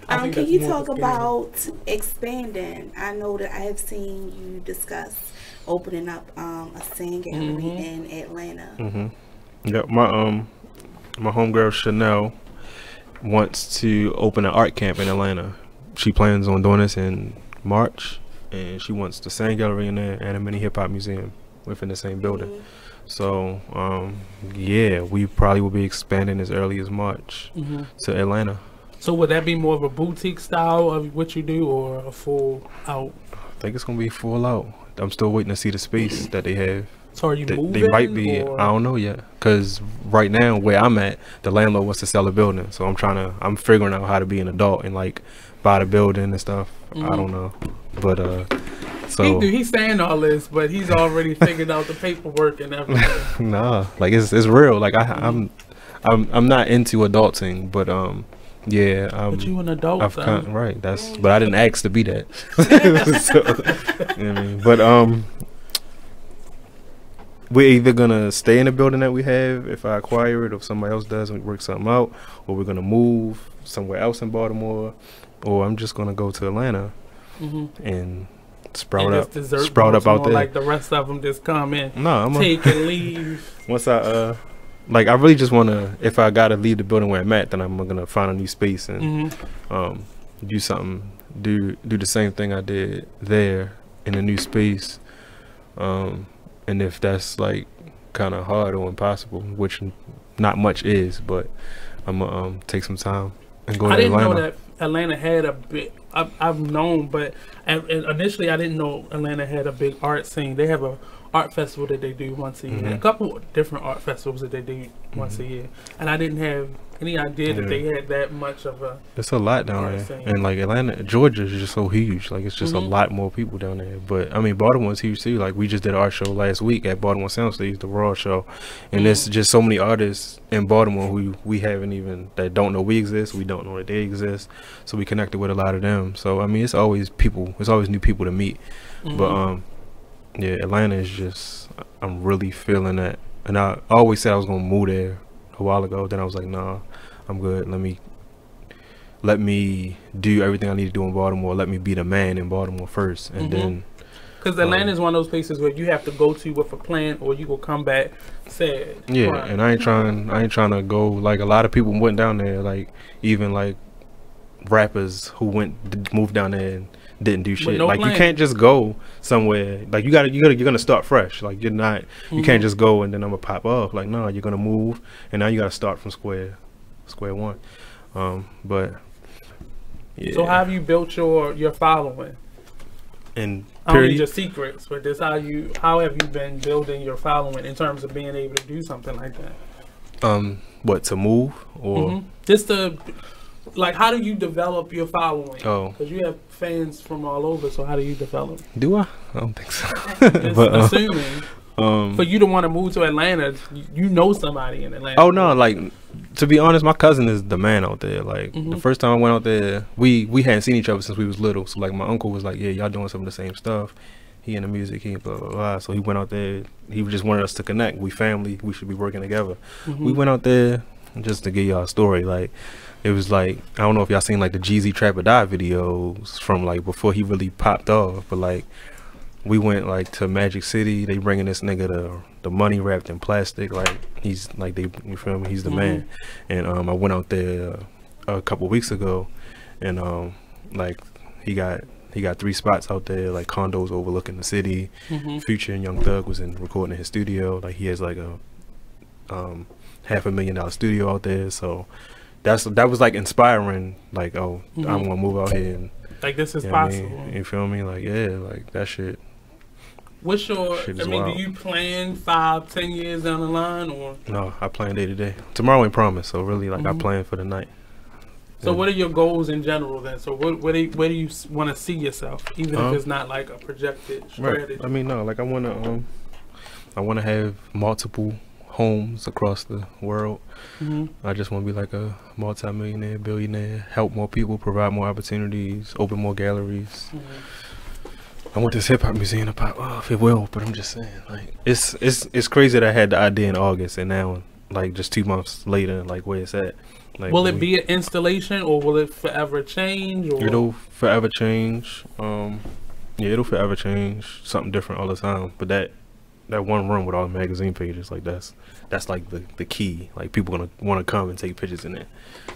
[SPEAKER 7] Can you talk about expanding? I know that I have seen you discuss opening up a sand gallery in Atlanta.
[SPEAKER 20] Yeah, my homegirl Chanel wants to open an art camp in Atlanta. She plans on doing this in March, and she wants the sand gallery in there and a mini hip hop museum within the same building. So we probably will be expanding as early as March to Atlanta.
[SPEAKER 1] So would that be more of a boutique style of what you do, or a full out?
[SPEAKER 20] I think it's gonna be full out. I'm still waiting to see the space that they have.
[SPEAKER 1] So are you moving?
[SPEAKER 20] They might be. Or? I don't know yet, because right now where I'm at, the landlord wants to sell a building. So I'm figuring out how to be an adult and like buy the building and stuff. I don't know, but So
[SPEAKER 1] he's saying all this, but he's already figured out the paperwork and everything.
[SPEAKER 20] Nah, like it's real. Like I'm not into adulting, but yeah.
[SPEAKER 1] But you an adult,
[SPEAKER 20] right? But I didn't ask to be that. So, you know what I mean? But we're either gonna stay in the building that we have if I acquire it, or if somebody else does and we work something out, or we're gonna move somewhere else in Baltimore, or I'm just gonna go to Atlanta and sprout up out there.
[SPEAKER 1] Like the rest of them just come in,
[SPEAKER 20] and
[SPEAKER 1] leave.
[SPEAKER 20] Once I like, I really just wanna, if I gotta leave the building where I'm at, then I'm gonna find a new space and do something, do the same thing I did there in a new space. And if that's like kind of hard or impossible, which not much is, but I'm gonna take some time and go to Atlanta. I didn't know that
[SPEAKER 1] Atlanta had a big. I've known, but initially I didn't know Atlanta had a big art scene. They have a art festival that they do once a year. A couple of different art festivals that they do once a year, and I didn't have any idea that they had that much of a.
[SPEAKER 20] It's a lot down there, and like Atlanta, Georgia is just so huge. Like it's just a lot more people down there. But I mean, Baltimore's huge too. Like we just did our show last week at Baltimore Soundstage, the Raw show, and there's just so many artists in Baltimore who we haven't even, that don't know we exist. We don't know that they exist. So we connected with a lot of them. So I mean, it's always people. It's always new people to meet. But yeah, Atlanta is just, I'm really feeling that. And I always said I was gonna move there a while ago. Then I was like, nah, I'm good. Let me do everything I need to do in Baltimore. Let me be the man in Baltimore first, and then.
[SPEAKER 1] Because Atlanta is one of those places where you have to go to with a plan, or you will come back sad.
[SPEAKER 20] Yeah, right. And I ain't trying to go, like a lot of people went down there, like even like rappers who moved down there and didn't do shit. Like plan. You can't just go somewhere. Like you're gonna start fresh. Like you're not. You can't just go and then I'm gonna pop off. Like no, you're gonna move, and now you gotta start from square one. But yeah.
[SPEAKER 1] So how have you built your following?
[SPEAKER 20] And
[SPEAKER 1] I don't need your secrets, but this how have you been building your following in terms of being able to do something like that?
[SPEAKER 20] What, to move or
[SPEAKER 1] just to. Like, how do you develop your following?
[SPEAKER 20] Oh.
[SPEAKER 1] Because you have fans from all over, so how do you develop?
[SPEAKER 20] Do I? I don't think so.
[SPEAKER 1] But, assuming. For you to want to move to Atlanta, you know somebody in Atlanta.
[SPEAKER 20] Oh, no. Like, to be honest, my cousin is the man out there. Like, the first time I went out there, we hadn't seen each other since we was little. So, like, my uncle was like, yeah, y'all doing some of the same stuff. He in the music, he blah, blah, blah. So he went out there. He just wanted us to connect. We family. We should be working together. We went out there, just to give y'all a story, like, it was like, I don't know if y'all seen like the Jeezy Trap or Die videos from like before he really popped off, but like we went like to Magic City. They bringing this nigga the money wrapped in plastic, like he's like you feel me? He's the man. And I went out there a couple weeks ago, and like he got 3 spots out there, like condos overlooking the city. Future and Young Thug was recording in his studio. Like he has like a $500,000 studio out there, so. That was like inspiring, like, oh, I want to move out here and
[SPEAKER 1] like this is possible.
[SPEAKER 20] I mean? You feel me? Like, yeah, like that shit.
[SPEAKER 1] What's your? I mean, wild. Do you plan 5-10 years down the line, or
[SPEAKER 20] no? I plan day to day. Tomorrow ain't promised, so really, like, I plan for the night.
[SPEAKER 1] So, what are your goals in general then? So, where do you want to see yourself, even if it's not like a projected strategy?
[SPEAKER 20] Right. I mean, no, like I want to have multiple homes across the world. I just want to be like a multi-millionaire, billionaire, help more people, provide more opportunities, open more galleries. I want this hip-hop museum to pop off. It will, but I'm just saying, like, it's crazy that I had the idea in August, and now, like, just 2 months later, like, where it's at. Like,
[SPEAKER 1] will it be an installation, or will it forever change? Or?
[SPEAKER 20] It'll forever change. Yeah, it'll forever change. Something different all the time. But that one room with all the magazine pages, like that's like the key. Like people gonna want to come and take pictures in it.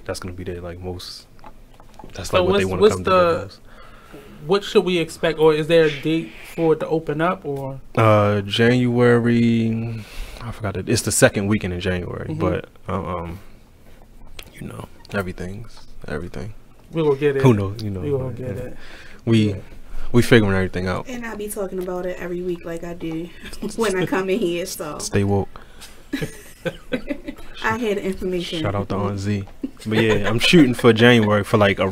[SPEAKER 20] That's gonna be their like most. That's like what they want to come to most.
[SPEAKER 1] What should we expect, or is there a date for it to open up, or?
[SPEAKER 20] January. I forgot it. It's the second weekend in January, but you know, everything.
[SPEAKER 1] We will get it.
[SPEAKER 20] Who knows? You know,
[SPEAKER 1] we will get it.
[SPEAKER 20] We figuring everything out.
[SPEAKER 7] And I'll be talking about it every week like I do when I come in here, so.
[SPEAKER 20] Stay woke.
[SPEAKER 7] I had information.
[SPEAKER 20] Shout out to Aunt Z. But yeah, I'm shooting for January for like a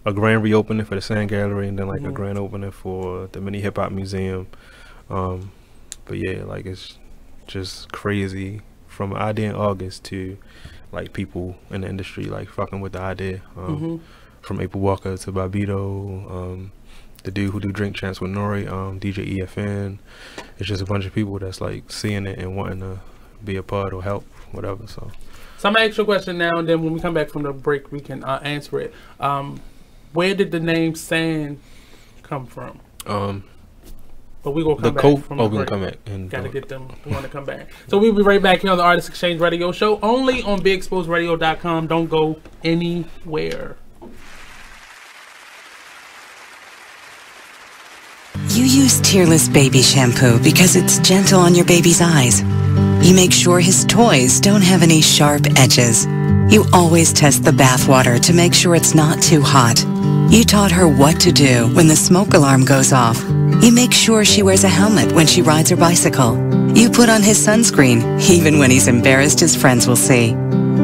[SPEAKER 20] a grand reopening for the Sand Gallery, and then like a grand opening for the Mini Hip Hop Museum. But yeah, like it's just crazy from an idea in August to like people in the industry like fucking with the idea. From April Walker to Bobito, the dude who do Drink Champs with Nori, DJ EFN. It's just a bunch of people that's like seeing it and wanting to be a part or help, whatever. So
[SPEAKER 1] I'm gonna ask you a question now, and then when we come back from the break, we can answer it. Where did the name Sand come from? But we gonna come back from the break.
[SPEAKER 20] Come back and
[SPEAKER 1] gotta get them to want to come back. So we'll be right back here on the Artist Exchange Radio Show, only on BigExposedRadio.com. Don't go anywhere.
[SPEAKER 11] You use Tearless Baby Shampoo because it's gentle on your baby's eyes. You make sure his toys don't have any sharp edges. You always test the bathwater to make sure it's not too hot. You taught her what to do when the smoke alarm goes off. You make sure she wears a helmet when she rides her bicycle. You put on his sunscreen, even when he's embarrassed his friends will see.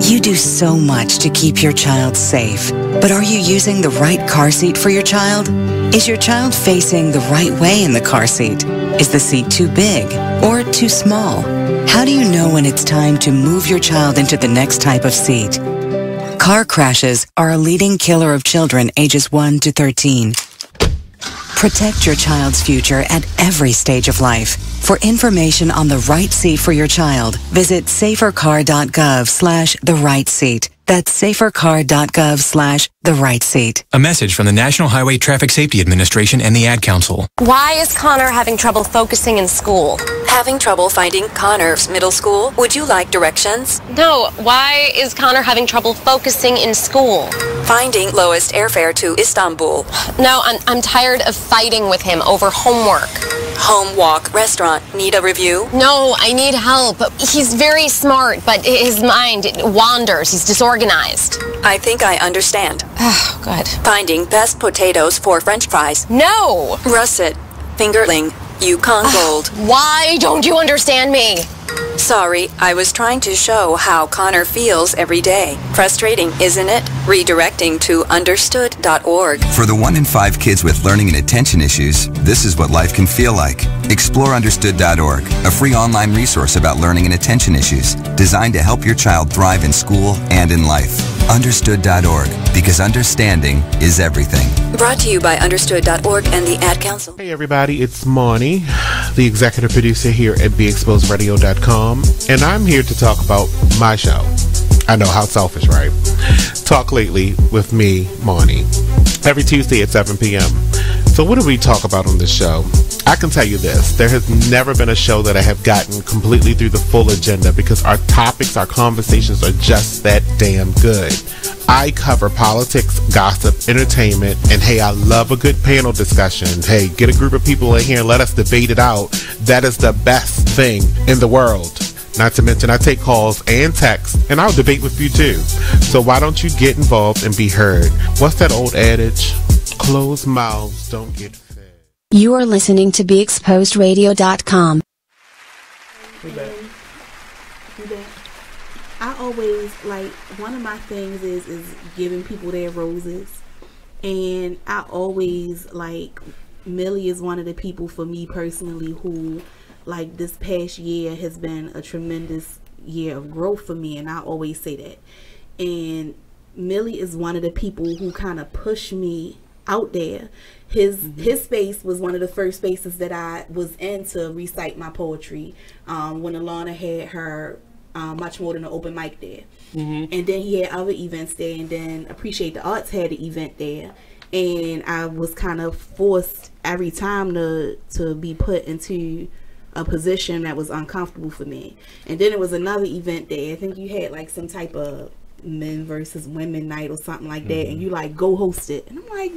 [SPEAKER 11] You do so much to keep your child safe. But are you using the right car seat for your child? Is your child facing the right way in the car seat? Is the seat too big or too small? How do you know when it's time to move your child into the next type of seat? Car crashes are a leading killer of children ages 1 to 13. Protect your child's future at every stage of life. For information on the right seat for your child, visit safercar.gov/the-right-seat. That's safercar.gov/the-right-seat.
[SPEAKER 12] A message from the National Highway Traffic Safety Administration and the Ad Council.
[SPEAKER 14] Why is Connor having trouble focusing in school?
[SPEAKER 15] Having trouble finding Connor's middle school? Would you like directions?
[SPEAKER 14] No, why is Connor having trouble focusing in school?
[SPEAKER 15] Finding lowest airfare to Istanbul.
[SPEAKER 14] No, I'm tired of fighting with him over homework.
[SPEAKER 15] Home, walk, restaurant. Need a review?
[SPEAKER 14] No, I need help. He's very smart, but his mind wanders. He's disorganized.
[SPEAKER 15] I think I understand.
[SPEAKER 14] Oh, good.
[SPEAKER 15] Finding best potatoes for French fries.
[SPEAKER 14] No!
[SPEAKER 15] Russet, fingerling, Yukon Gold.
[SPEAKER 14] Why don't you understand me?
[SPEAKER 15] Sorry, I was trying to show how Connor feels every day. Frustrating, isn't it? Redirecting to understood.org.
[SPEAKER 16] For the 1 in 5 kids with learning and attention issues, this is what life can feel like. Explore understood.org, a free online resource about learning and attention issues, designed to help your child thrive in school and in life. Understood.org, because understanding is everything.
[SPEAKER 15] Brought to you by understood.org and the Ad Council.
[SPEAKER 5] Hey everybody, it's Monty, the executive producer here at BeExposedRadio.com, and I'm here to talk about my show. I know, how selfish, right? Talk Lately with me, Monty, every Tuesday at 7 p.m. So what do we talk about on this show? I can tell you this, there has never been a show that I have gotten completely through the full agenda because our topics, our conversations are just that damn good. I cover politics, gossip, entertainment, and hey, I love a good panel discussion. Hey, get a group of people in here and let us debate it out. That is the best thing in the world. Not to mention, I take calls and texts, and I'll debate with you too. So why don't you get involved and be heard? What's that old adage? Closed mouths don't get fed.
[SPEAKER 2] You are listening to BeExposedRadio.com.
[SPEAKER 7] I always, like, one of my things is giving people their roses. And I always, like, Millie is one of the people for me personally who, like, this past year has been a tremendous year of growth for me, and I always say that. And Millie is one of the people who kind of pushed me out there. His space was one of the first spaces that I was in to recite my poetry when Alana had her Much More Than an Open Mic there. And then he had other events there, and then Appreciate the Arts had an event there. And I was kind of forced every time to be put into a position that was uncomfortable for me. And then it was another event there. I think you had like some type of men versus women night or something like that, and you like, go host it. And I'm like,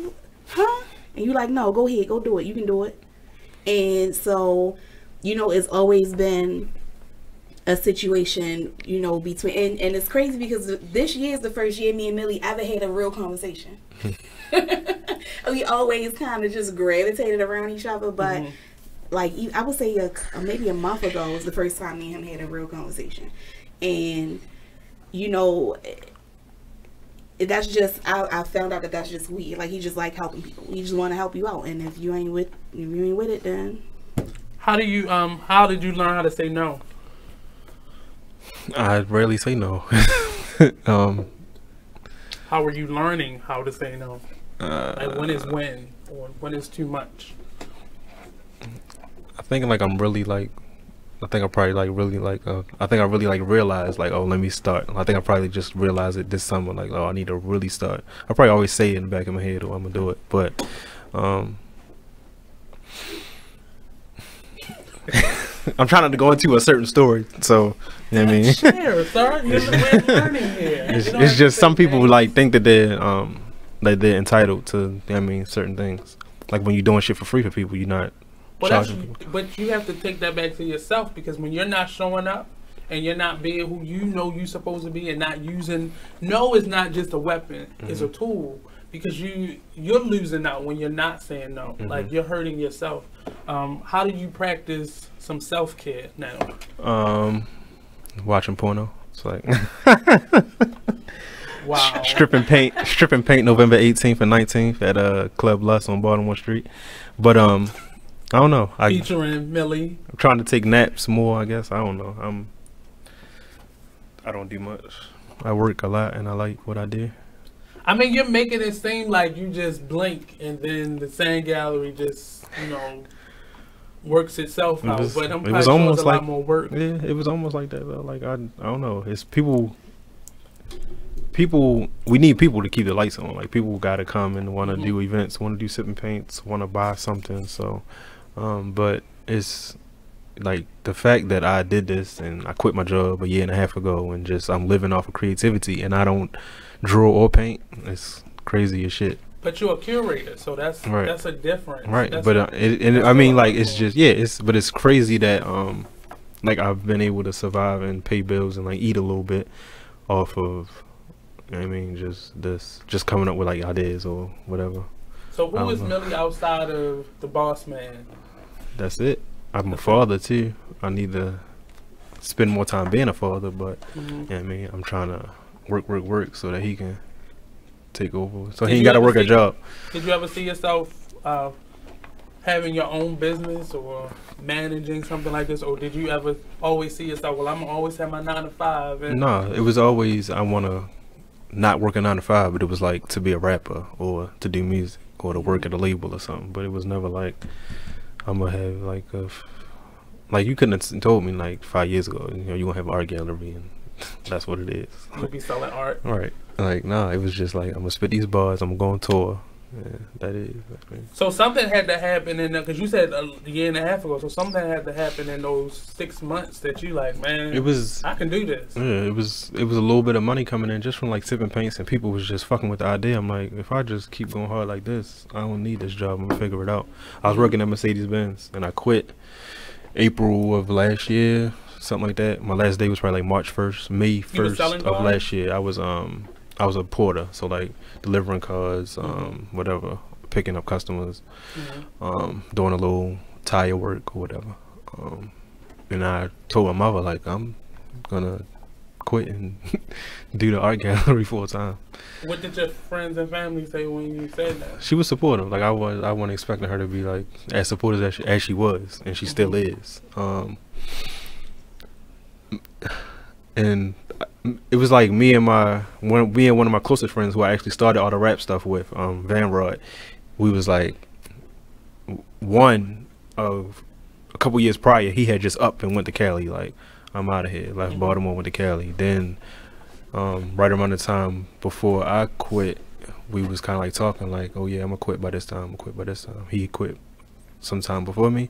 [SPEAKER 7] huh? And you like, no, go ahead, go do it, you can do it. And so, you know, it's always been a situation, you know, between, and it's crazy because this year is the first year me and Millie ever had a real conversation. We always kind of just gravitated around each other, but like, I would say maybe a month ago was the first time me and him had a real conversation. And, you know, that's just I found out that that's just weird. Like he just like helping people. He just want to help you out, and if you ain't with it, then
[SPEAKER 1] how did you learn how to say no?
[SPEAKER 20] I rarely say no.
[SPEAKER 1] How are you learning how to say no? Like when is when, or when is too much?
[SPEAKER 20] I think like I'm really like. I think I probably like really like. I think I really like realized like, oh, let me start. I think I probably just realized it this summer. Like, oh, I need to really start. I probably always say it in the back of my head, oh, I'm gonna do it. But I'm trying not to go into a certain story, so you know what I mean.
[SPEAKER 1] Sure, sir. You're learning here.
[SPEAKER 20] It's just some people like think that they're entitled to, you know what I mean, certain things. Like when you're doing shit for free for people, you're not.
[SPEAKER 1] But you have to take that back to yourself, because when you're not showing up and you're not being who you know you're supposed to be and not using, no is not just a weapon, it's a tool, because you're losing out when you're not saying no. Like you're hurting yourself. How do you practice some self-care now?
[SPEAKER 20] Watching porno. It's like
[SPEAKER 1] wow.
[SPEAKER 20] Stripping paint November 18th and 19th at Club Lust on Baltimore Street. But I don't know.
[SPEAKER 1] Featuring Millie.
[SPEAKER 20] I'm trying to take naps more, I guess. I don't know. I don't do much. I work a lot and I like what I do.
[SPEAKER 1] I mean, you're making it seem like you just blink and then the sand gallery just, works itself out. But I'm
[SPEAKER 20] it was almost
[SPEAKER 1] sure it's a lot more work.
[SPEAKER 20] Yeah, it was almost like that though. Like I don't know. It's people. We need people to keep the lights on. Like people gotta come and want to do events, want to do sipping paints, want to buy something. So. But it's like the fact that I did this and I quit my job 1.5 years ago and just I'm living off of creativity and I don't draw or paint. It's crazy as shit.
[SPEAKER 1] But you're a curator, so that's a difference.
[SPEAKER 20] Right,
[SPEAKER 1] that's
[SPEAKER 20] but I mean, like it's just it's crazy that like I've been able to survive and pay bills and like eat a little bit off of. I mean, just coming up with like ideas or whatever.
[SPEAKER 1] So who is Millie outside of the boss man?
[SPEAKER 20] That's it. I'm a father too. I need to spend more time being a father, but you know what I mean, I'm trying to work so that he can take over. So he ain't got to work a job.
[SPEAKER 1] Did you ever see yourself having your own business or managing something like this, or did you ever always see yourself, well, I'm gonna always have my 9 to 5?
[SPEAKER 20] No, it was always I want to not work a 9 to 5, but it was like to be a rapper or to do music or to work at a label or something. But it was never like I'm gonna have like like you couldn't have told me like 5 years ago, you gonna have an art gallery and that's what it is.
[SPEAKER 1] You'll be selling art.
[SPEAKER 20] Right. Like nah, it was just like I'm gonna spit these bars, I'm gonna go on tour. Yeah, that is.
[SPEAKER 1] So something had to happen in there, because you said 1.5 years ago. So something had to happen in those 6 months that you like, man.
[SPEAKER 20] It was.
[SPEAKER 1] I can do this.
[SPEAKER 20] Yeah, it was a little bit of money coming in just from like sipping paints, and people was just fucking with the idea. I'm like, if I just keep going hard like this, I don't need this job. I'm gonna figure it out. I was working at Mercedes-Benz, and I quit April of last year, something like that. My last day was probably like March 1st, May 1st of last year. I was a porter, so like delivering cars, whatever, picking up customers, doing a little tire work or whatever. And I told my mother like I'm gonna quit and do the art gallery full time.
[SPEAKER 1] What did your friends and family say when you said that?
[SPEAKER 20] She was supportive. Like I wasn't expecting her to be like as supportive as she was, and she still is. And it was like me and one of my closest friends who I actually started all the rap stuff with, Van Rod. We was like one of a couple years prior, he had just up and went to Cali. Like I'm out of here. Left Baltimore, went to Cali. Then right around the time before I quit, we was kind of like talking like, oh yeah, I'm gonna quit by this time. He quit sometime before me,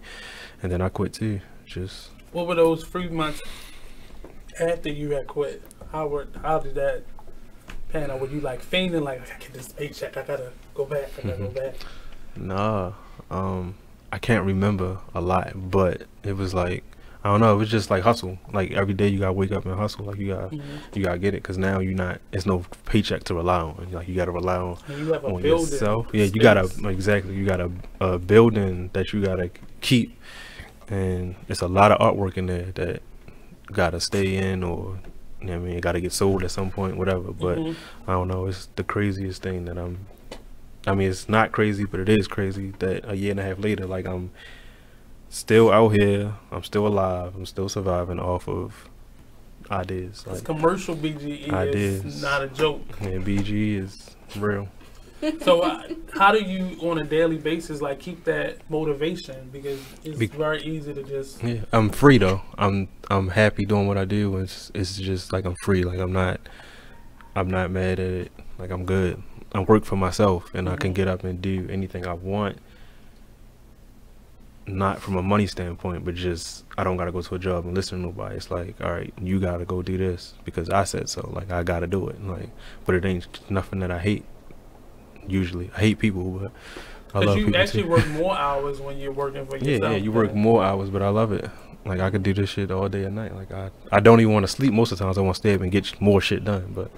[SPEAKER 20] and then I quit too. Just
[SPEAKER 1] what were those 3 months after you had quit? How did that pan out? Were you like fainting, like I gotta get this paycheck, I gotta go back,
[SPEAKER 20] Nah, I can't remember a lot, but it was like I don't know. It was just like hustle. Like every day you gotta wake up and hustle. Like you gotta get it, because now it's no paycheck to rely on. Like you gotta rely on yourself. Yeah, you gotta You got a building that you gotta keep, and it's a lot of artwork in there that gotta stay in, or You know what I mean, it got to get sold at some point, whatever. But I don't know. It's the craziest thing that I mean, it's not crazy, but it is crazy that a year and a half later, like, I'm still out here. I'm still alive. I'm still surviving off of ideas.
[SPEAKER 1] Like, commercial BGE ideas. Is not a joke.
[SPEAKER 20] Yeah, BGE is real.
[SPEAKER 1] So how do you, on a daily basis, like, keep that motivation? Because it's very easy to just...
[SPEAKER 20] Yeah, I'm free, though. I'm happy doing what I do. It's just, like, I'm free. Like, I'm not mad at it. Like, I'm good. I work for myself, and I can get up and do anything I want. Not from a money standpoint, but just, I don't got to go to a job and listen to nobody. It's like, all right, you got to go do this because I said so. Like, I got to do it. Like, but it ain't nothing that I hate. Usually I hate people, but I love people.
[SPEAKER 1] You actually work more hours when you're working for yourself.
[SPEAKER 20] Yeah, you work more hours, but I love it. Like, I could do this shit all day and night. Like, I don't even want to sleep most of the times. I want to stay up and get more shit done. But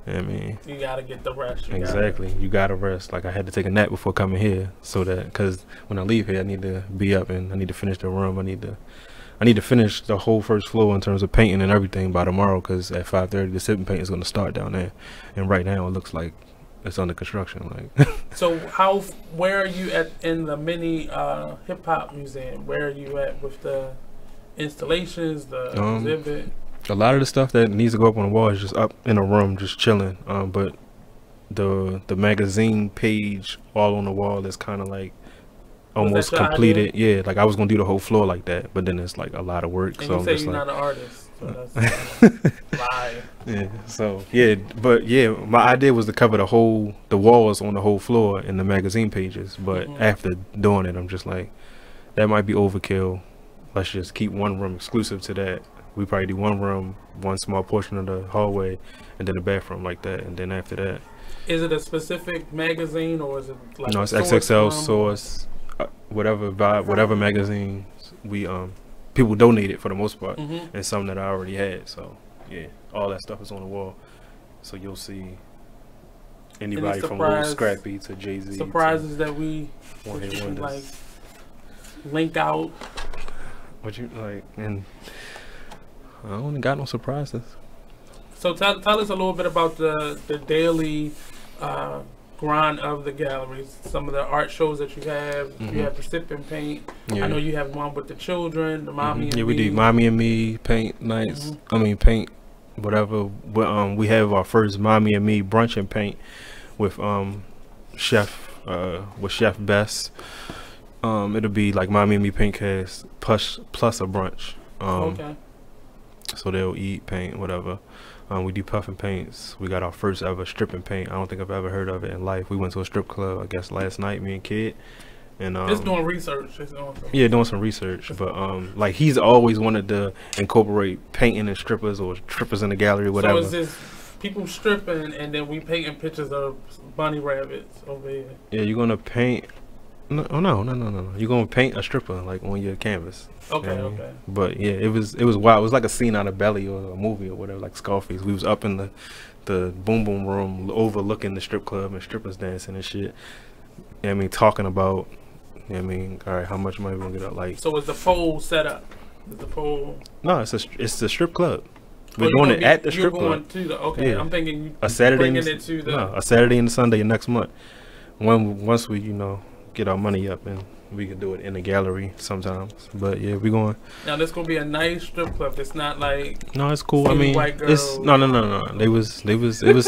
[SPEAKER 20] I mean,
[SPEAKER 1] you gotta get the rest.
[SPEAKER 20] Exactly, you gotta rest. Like, I had to take a nap before coming here, so that, because when I leave here, I need to be up and I need to finish the room. I need to finish the whole first floor in terms of painting and everything by tomorrow. Because at 5:30, the sipping paint is going to start down there, and right now it looks like it's under construction. Like,
[SPEAKER 1] so where are you at in the mini hip hop museum? Where are you at with the installations, the exhibit?
[SPEAKER 20] A lot of the stuff that needs to go up on the wall is just up in a room, just chilling. But the magazine page all on the wall is kind of like almost completed. Yeah, like I was gonna do the whole floor like that, but then it's like a lot of work.
[SPEAKER 1] And
[SPEAKER 20] so
[SPEAKER 1] you
[SPEAKER 20] I'm
[SPEAKER 1] say
[SPEAKER 20] just
[SPEAKER 1] you're
[SPEAKER 20] like,
[SPEAKER 1] not an artist. So that's lie.
[SPEAKER 20] Yeah. So yeah, but yeah, my idea was to cover the walls on the whole floor in the magazine pages. But after doing it, I'm just like, that might be overkill. Let's just keep one room exclusive to that. We probably do one room, one small portion of the hallway, and then the bathroom like that. And then after that,
[SPEAKER 1] is it a specific magazine or is it like
[SPEAKER 20] no? It's XXL Source, whatever vibe, whatever magazines we people donated for the most part, and some that I already had. So yeah, all that stuff is on the wall. So you'll see anybody from Lil Scrappy to Jay-Z.
[SPEAKER 1] Surprises that we like link out.
[SPEAKER 20] What you like? And I don't got no surprises.
[SPEAKER 1] So tell us a little bit about the daily grind of the galleries. Some of the art shows that you have. You have the sip and paint. I know you have one with the children, the mommy and me.
[SPEAKER 20] Yeah, we do mommy and me paint nights. I mean paint whatever. We have our first mommy and me brunch and paint with Chef Bess. It'll be like mommy and me paint cast plus a brunch.
[SPEAKER 1] Okay.
[SPEAKER 20] So they'll eat, paint, whatever. We do puffin paints. We got our first ever stripping paint. I don't think I've ever heard of it in life. We went to a strip club, I guess, last night, me and Kid. And
[SPEAKER 1] it's doing research.
[SPEAKER 20] Doing some research. But like, he's always wanted to incorporate painting and strippers or strippers in the gallery, whatever.
[SPEAKER 1] So is this people stripping and then we painting pictures of bunny rabbits over here?
[SPEAKER 20] Yeah, you're gonna paint. No. You're gonna paint a stripper like on your canvas.
[SPEAKER 1] Okay,
[SPEAKER 20] you know
[SPEAKER 1] okay.
[SPEAKER 20] But yeah, it was wild. It was like a scene out of Belly or a movie or whatever, like Scarface. We was up in the boom boom room overlooking the strip club and strippers dancing and shit. I mean, talking about, I mean, all right, how much money we gonna get up? Like,
[SPEAKER 1] so is the pole set up? Is the pole?
[SPEAKER 20] No, it's the strip club. We're doing it at the strip club.
[SPEAKER 1] Okay, yeah. I'm thinking you
[SPEAKER 20] a Saturday
[SPEAKER 1] bringing it to the.
[SPEAKER 20] No, a Saturday and a Sunday next month. Once we get our money up and we can do it in the gallery sometimes. But yeah, we going.
[SPEAKER 1] Now this gonna be a nice strip club. It's not like.
[SPEAKER 20] No, it's cool. I mean, it's no. It was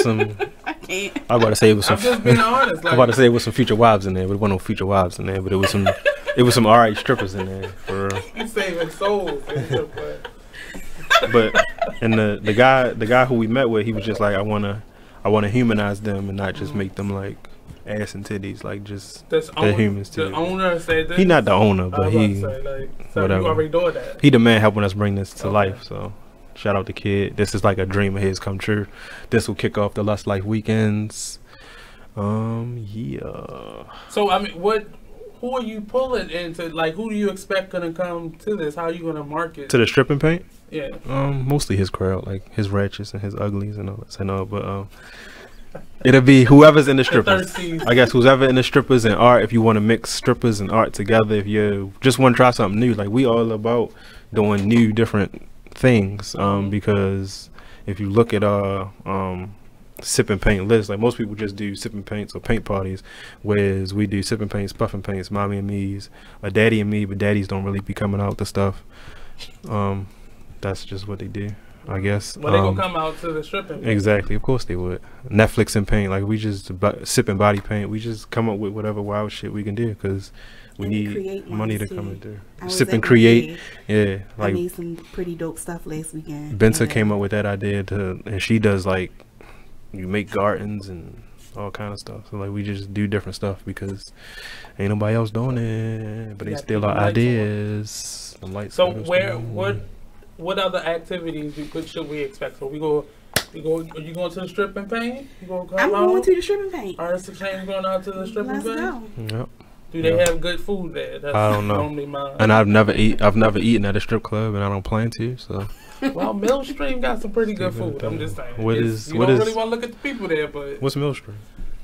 [SPEAKER 20] some. I can't. I was about to say it was some.
[SPEAKER 1] I'm just being honest.
[SPEAKER 20] I was about to say it was some future wives in there, but it wasn't no future wives in there. But it was some. It was some alright strippers in there for real.
[SPEAKER 1] You saving souls.
[SPEAKER 20] But and the guy who we met with, he was just like, I wanna humanize them and not just make them like ass and titties, like just they're humans too.
[SPEAKER 1] The owner said this?
[SPEAKER 20] He not the owner, but he
[SPEAKER 1] so
[SPEAKER 20] whatever.
[SPEAKER 1] You already doing that.
[SPEAKER 20] He the man helping us bring this to life. So shout out to Kid. This is like a dream of his come true. This will kick off the Lust Life weekends. Yeah.
[SPEAKER 1] So I mean, who are you pulling into? Like, who do you expect gonna come to this? How are you gonna market
[SPEAKER 20] to the stripping paint?
[SPEAKER 1] Yeah.
[SPEAKER 20] Mostly his crowd, like his ratchets and his uglies and all that. I know, but it'll be whoever's in the strippers. I guess whoever in the strippers and art. If you want to mix strippers and art together, if you just want to try something new, like we all about doing new, different things. Because if you look at sip and paint lists, like most people just do sip and paints or paint parties, whereas we do sip and paints, puff and paints, mommy and me's, a daddy and me, but daddies don't really be coming out with the stuff. That's just what they do, I guess.
[SPEAKER 1] Well, they gonna come out to the stripping.
[SPEAKER 20] Exactly, of course they would. Netflix and paint, like we just sip and body paint. We just come up with whatever wild shit we can do because we need money to come in there. Sip and create. Yeah, like
[SPEAKER 7] I made some pretty dope stuff last weekend.
[SPEAKER 20] Benta came up with that idea and she does like, you make gardens and all kind of stuff. So like we just do different stuff because ain't nobody else doing it, but they steal our ideas.
[SPEAKER 1] So what other activities should we expect? So are you going to the strip and paint?
[SPEAKER 7] I'm going to the strip and paint.
[SPEAKER 1] Are the Chains going out to the strip and paint?
[SPEAKER 7] Let's go.
[SPEAKER 20] Yep.
[SPEAKER 1] Do they have good food there? That's
[SPEAKER 20] I don't know. And I've never eaten at a strip club, and I don't plan to. So.
[SPEAKER 1] Well, Millstream got some pretty good food. I'm just saying. You don't really want to look at the people there, but
[SPEAKER 20] what's Millstream?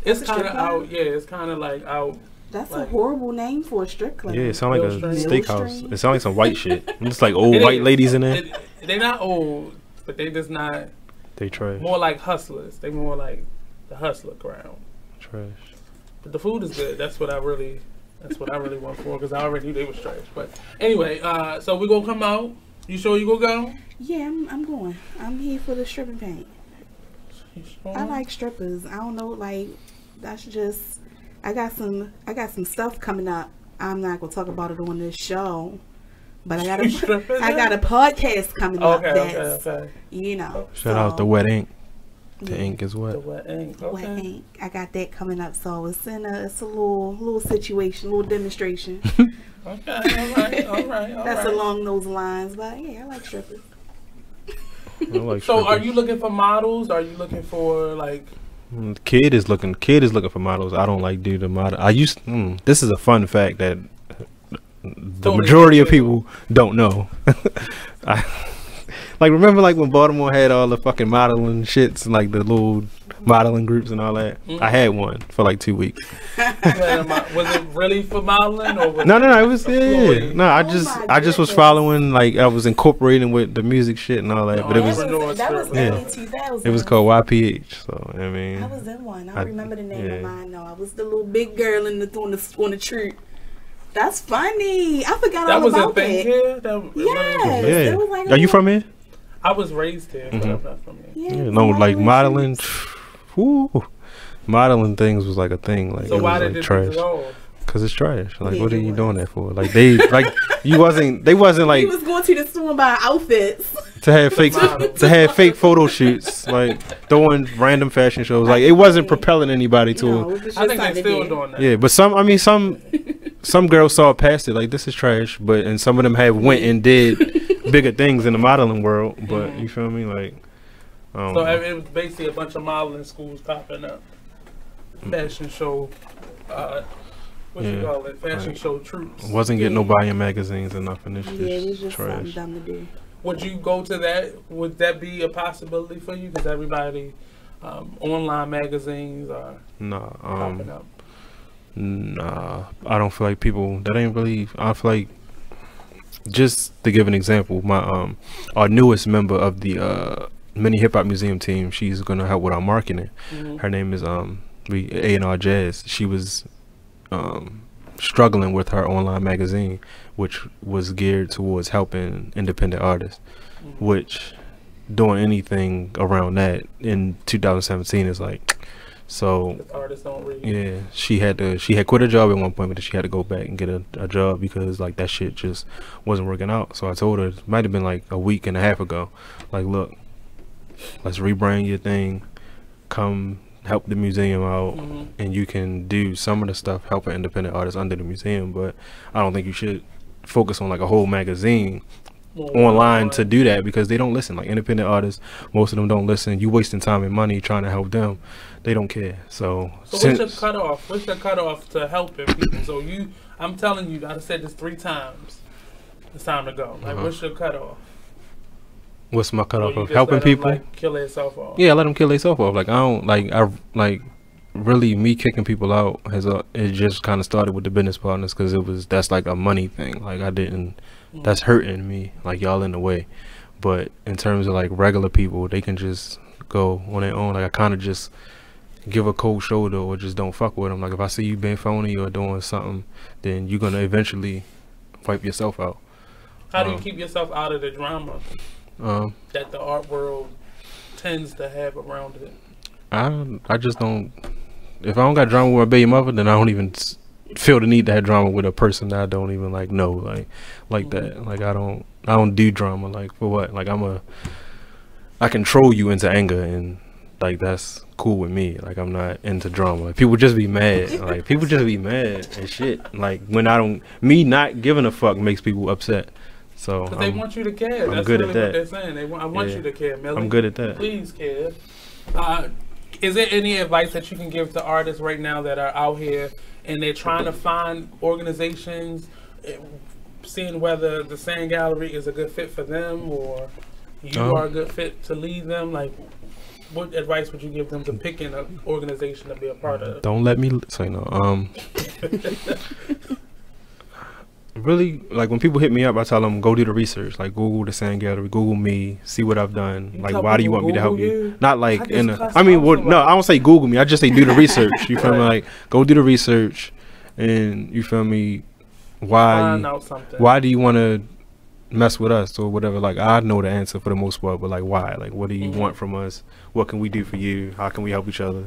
[SPEAKER 1] It's kind of out. Yeah, it's kind of like out.
[SPEAKER 7] That's like, a horrible name for a strip club.
[SPEAKER 20] Yeah, it sounds like a steakhouse. It sounds like some white shit. It's like old white ladies in there.
[SPEAKER 1] They're not old, but they just not.
[SPEAKER 20] They trash.
[SPEAKER 1] More like hustlers. They more like the hustler crowd.
[SPEAKER 20] Trash.
[SPEAKER 1] But the food is good. That's what I really want for because I already knew they was trash. But anyway, so we gonna come out. You sure you gonna go?
[SPEAKER 7] Yeah, I'm going. I'm here for the strip and paint. I like strippers. I don't know, like that's just. I got some stuff coming up. I'm not gonna talk about it on this show, but I got a podcast coming up. Okay. You know.
[SPEAKER 20] Shout out to Wet Ink. The ink is wet.
[SPEAKER 1] The wet ink. Okay.
[SPEAKER 7] Wet ink. I got that coming up, so it's a little situation, little demonstration.
[SPEAKER 1] Okay. All right.
[SPEAKER 7] That's along those lines, but yeah, I like strippers.
[SPEAKER 1] So, are you looking for models? Are you looking for like?
[SPEAKER 20] Kid is looking for models. I don't like do the model. This is a fun fact that the majority of people don't know. Like remember like when Baltimore had all the fucking modeling shits and like the little modeling groups and all that. I had one for like 2 weeks.
[SPEAKER 1] Was it really for modeling or was
[SPEAKER 20] No, it was no. I just was following, like I was incorporating with the music shit and all that. But it was
[SPEAKER 7] early 2000.
[SPEAKER 20] It was called YPH. So I mean,
[SPEAKER 7] I was in one. I remember the name of mine. No, I was the little big girl on the tree. That's funny. I forgot all about that. That was a thing here? Yes. It was like
[SPEAKER 20] Are you from here?
[SPEAKER 1] I was raised here, but I'm not from here.
[SPEAKER 7] Yeah,
[SPEAKER 20] no, like modeling. Modeling things was like a thing. Like
[SPEAKER 1] so
[SPEAKER 20] it
[SPEAKER 1] why
[SPEAKER 20] was
[SPEAKER 1] did
[SPEAKER 20] like
[SPEAKER 1] it
[SPEAKER 20] trash.
[SPEAKER 1] dissolve?
[SPEAKER 20] Cause it's trash. Like what are you doing that for? Like they like they wasn't like.
[SPEAKER 7] He was going to the store and buy outfits
[SPEAKER 20] to have fake photo shoots, like throwing random fashion shows. Like it wasn't propelling anybody to.
[SPEAKER 1] I think they're still doing that.
[SPEAKER 20] Yeah, but some girls saw past it. Like this is trash, and some of them went and did bigger things in the modeling world. But you feel me, like.
[SPEAKER 1] So it was basically a bunch of modeling schools popping up, fashion show. You call it? Fashion show troops.
[SPEAKER 20] Wasn't getting nobody in magazines or nothing. It's
[SPEAKER 7] it was just
[SPEAKER 20] trash.
[SPEAKER 7] something dumb to do.
[SPEAKER 1] Would you go to that? Would that be a possibility for you? Because everybody, online magazines are popping up.
[SPEAKER 20] Nah, I don't feel like people. That ain't really. I feel like, just to give an example, my our newest member of the Mini Hip Hop Museum team, she's gonna help with our marketing. Her name is A&R Jazz. She was struggling with her online magazine, which was geared towards helping independent artists, which doing anything around that in 2017 is like, so
[SPEAKER 1] artists don't read.
[SPEAKER 20] Yeah, she had quit her job at one point, but she had to go back and get a job because like that shit just wasn't working out. So I told her, it might have been like a week and a half ago, like, look, let's rebrand your thing, come help the museum out, and you can do some of the stuff helping independent artists under the museum, but I don't think you should focus on like a whole magazine online to do that, because they don't listen. Like independent artists, most of them don't listen. You wasting time and money trying to help them. They don't care. So
[SPEAKER 1] what's your cutoff? What's your cutoff to helping people? So I'm telling you, I said this 3 times. It's time to go. Like what's your cutoff?
[SPEAKER 20] What's my cutoff of helping people?
[SPEAKER 1] Like, kill themselves off.
[SPEAKER 20] Yeah, let them kill themselves off. Like I really, me kicking people out it just kind of started with the business partners, because that's like a money thing. Like that's hurting me. Like y'all in the way, But in terms of like regular people, they can just go on their own. Like I kind of just give a cold shoulder or just don't fuck with them. Like if I see you being phony or doing something, then you're gonna eventually wipe yourself out.
[SPEAKER 1] How do you keep yourself out of the drama that the art world tends to have around it?
[SPEAKER 20] I just don't. If I don't got drama with my baby mother, then I don't even feel the need to have drama with a person that I don't even like know, like that. Like I don't do drama. Like for what? Like I control you into anger, and like that's cool with me. Like I'm not into drama. Like, people just be mad. Like people just be mad and shit. Like when me not giving a fuck makes people upset. So
[SPEAKER 1] because they want you to care. That's
[SPEAKER 20] good
[SPEAKER 1] really
[SPEAKER 20] at that.
[SPEAKER 1] What they're saying. I want you to care, Millie.
[SPEAKER 20] I'm good at that.
[SPEAKER 1] Please care. Is there any advice that you can give to artists right now that are out here and they're trying to find organizations, seeing whether the Sand Gallery is a good fit for them or you are a good fit to lead them? Like, what advice would you give them to picking an organization to be a part of?
[SPEAKER 20] Don't let me say no. Really, like when people hit me up, I tell them go do the research. Like Google the Sand Gallery, Google me, see what I've done. Like why do you want me to help you? Not like no, I don't say Google me. I just say do the research. You feel me? Like go do the research, and you feel me? Why do you want to mess with us or whatever? Like I know the answer for the most part, but like why? Like what do you want from us? What can we do for you? How can we help each other?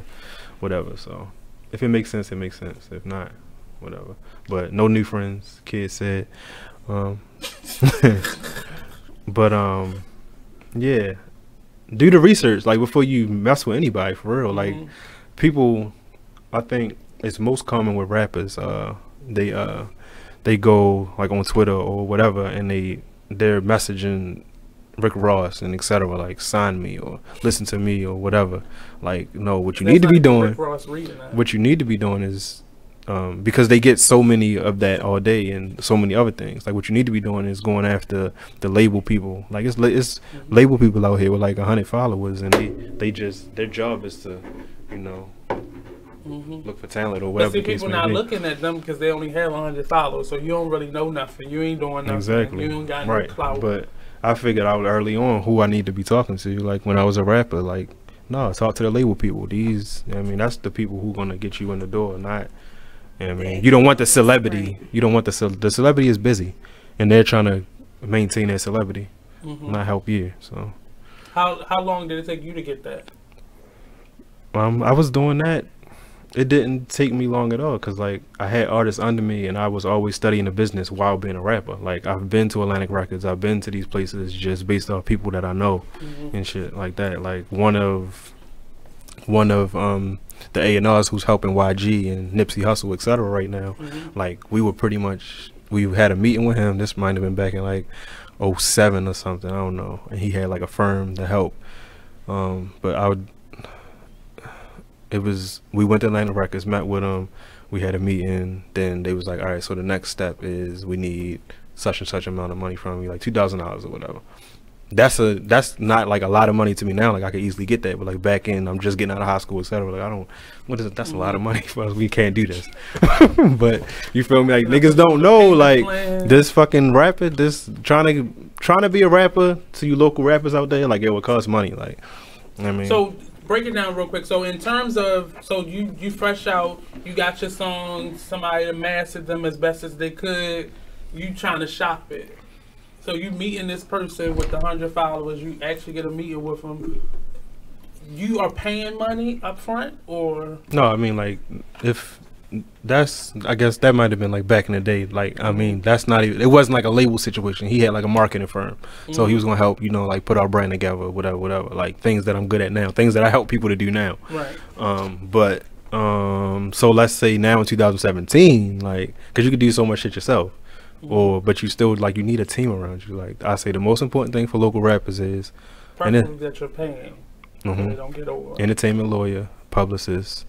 [SPEAKER 20] Whatever. So if it makes sense, it makes sense. If not, whatever. But no new friends, kids said. But yeah, do the research like before you mess with anybody, for real. Like people, I think it's most common with rappers. They go like on Twitter or whatever, and they're messaging Rick Ross and etc. Like sign me or listen to me or whatever. Like no, what you need to be doing. What you need to be doing is. Because they get so many of that all day and so many other things. Like what you need to be doing is going after the label people. Like it's label people out here with like 100 followers, and they just their job is to, look for talent or whatever.
[SPEAKER 1] But see, people not looking at them because they only have 100 followers, so you don't really know nothing. You ain't doing nothing.
[SPEAKER 20] Exactly.
[SPEAKER 1] You don't got no clout.
[SPEAKER 20] But I figured out early on who I need to be talking to. Like when I was a rapper, like no, talk to the label people. That's the people who gonna get you in the door, not. I mean, you don't want the celebrity. You don't want the celebrity is busy, and they're trying to maintain their celebrity, not help you. So,
[SPEAKER 1] how long did it take you to get that?
[SPEAKER 20] I was doing that. It didn't take me long at all because like I had artists under me, and I was always studying the business while being a rapper. Like I've been to Atlantic Records, I've been to these places just based off people that I know and shit like that. Like one of the A&Rs who's helping YG and Nipsey Hussle, etc. right now. Like we had a meeting with him. This might have been back in like 07 or something, I don't know. And he had like a firm to help. But we went to Atlantic Records, met with them, we had a meeting, then they was like, all right, so the next step is we need such and such amount of money from you, like $2,000 or whatever. That's not like a lot of money to me now. Like I could easily get that, but like back in, I'm just getting out of high school, etc. Like that's a lot of money for us. We can't do this. But you feel me? Like niggas don't know. Like this fucking rapper, this trying to be a rapper to you local rappers out there. Like it would cost money. Like I mean.
[SPEAKER 1] So break it down real quick. So in terms of, you fresh out, you got your songs, somebody mastered them as best as they could. You trying to shop it. So you meeting this person with the 100 followers, you actually get a meeting with them. You are paying money up front, or
[SPEAKER 20] no? I mean, like if I guess that might have been like back in the day. Like I mean, that's not even. It wasn't like a label situation. He had like a marketing firm, so he was gonna help like put our brand together, whatever. Like things that I'm good at now, things that I help people to do now.
[SPEAKER 1] Right.
[SPEAKER 20] So let's say now in 2017, like, cause you could do so much shit yourself. But you still like you need a team around you. Like I say, the most important thing for local rappers is
[SPEAKER 1] that you're paying. So they don't get over.
[SPEAKER 20] Entertainment lawyer, publicist,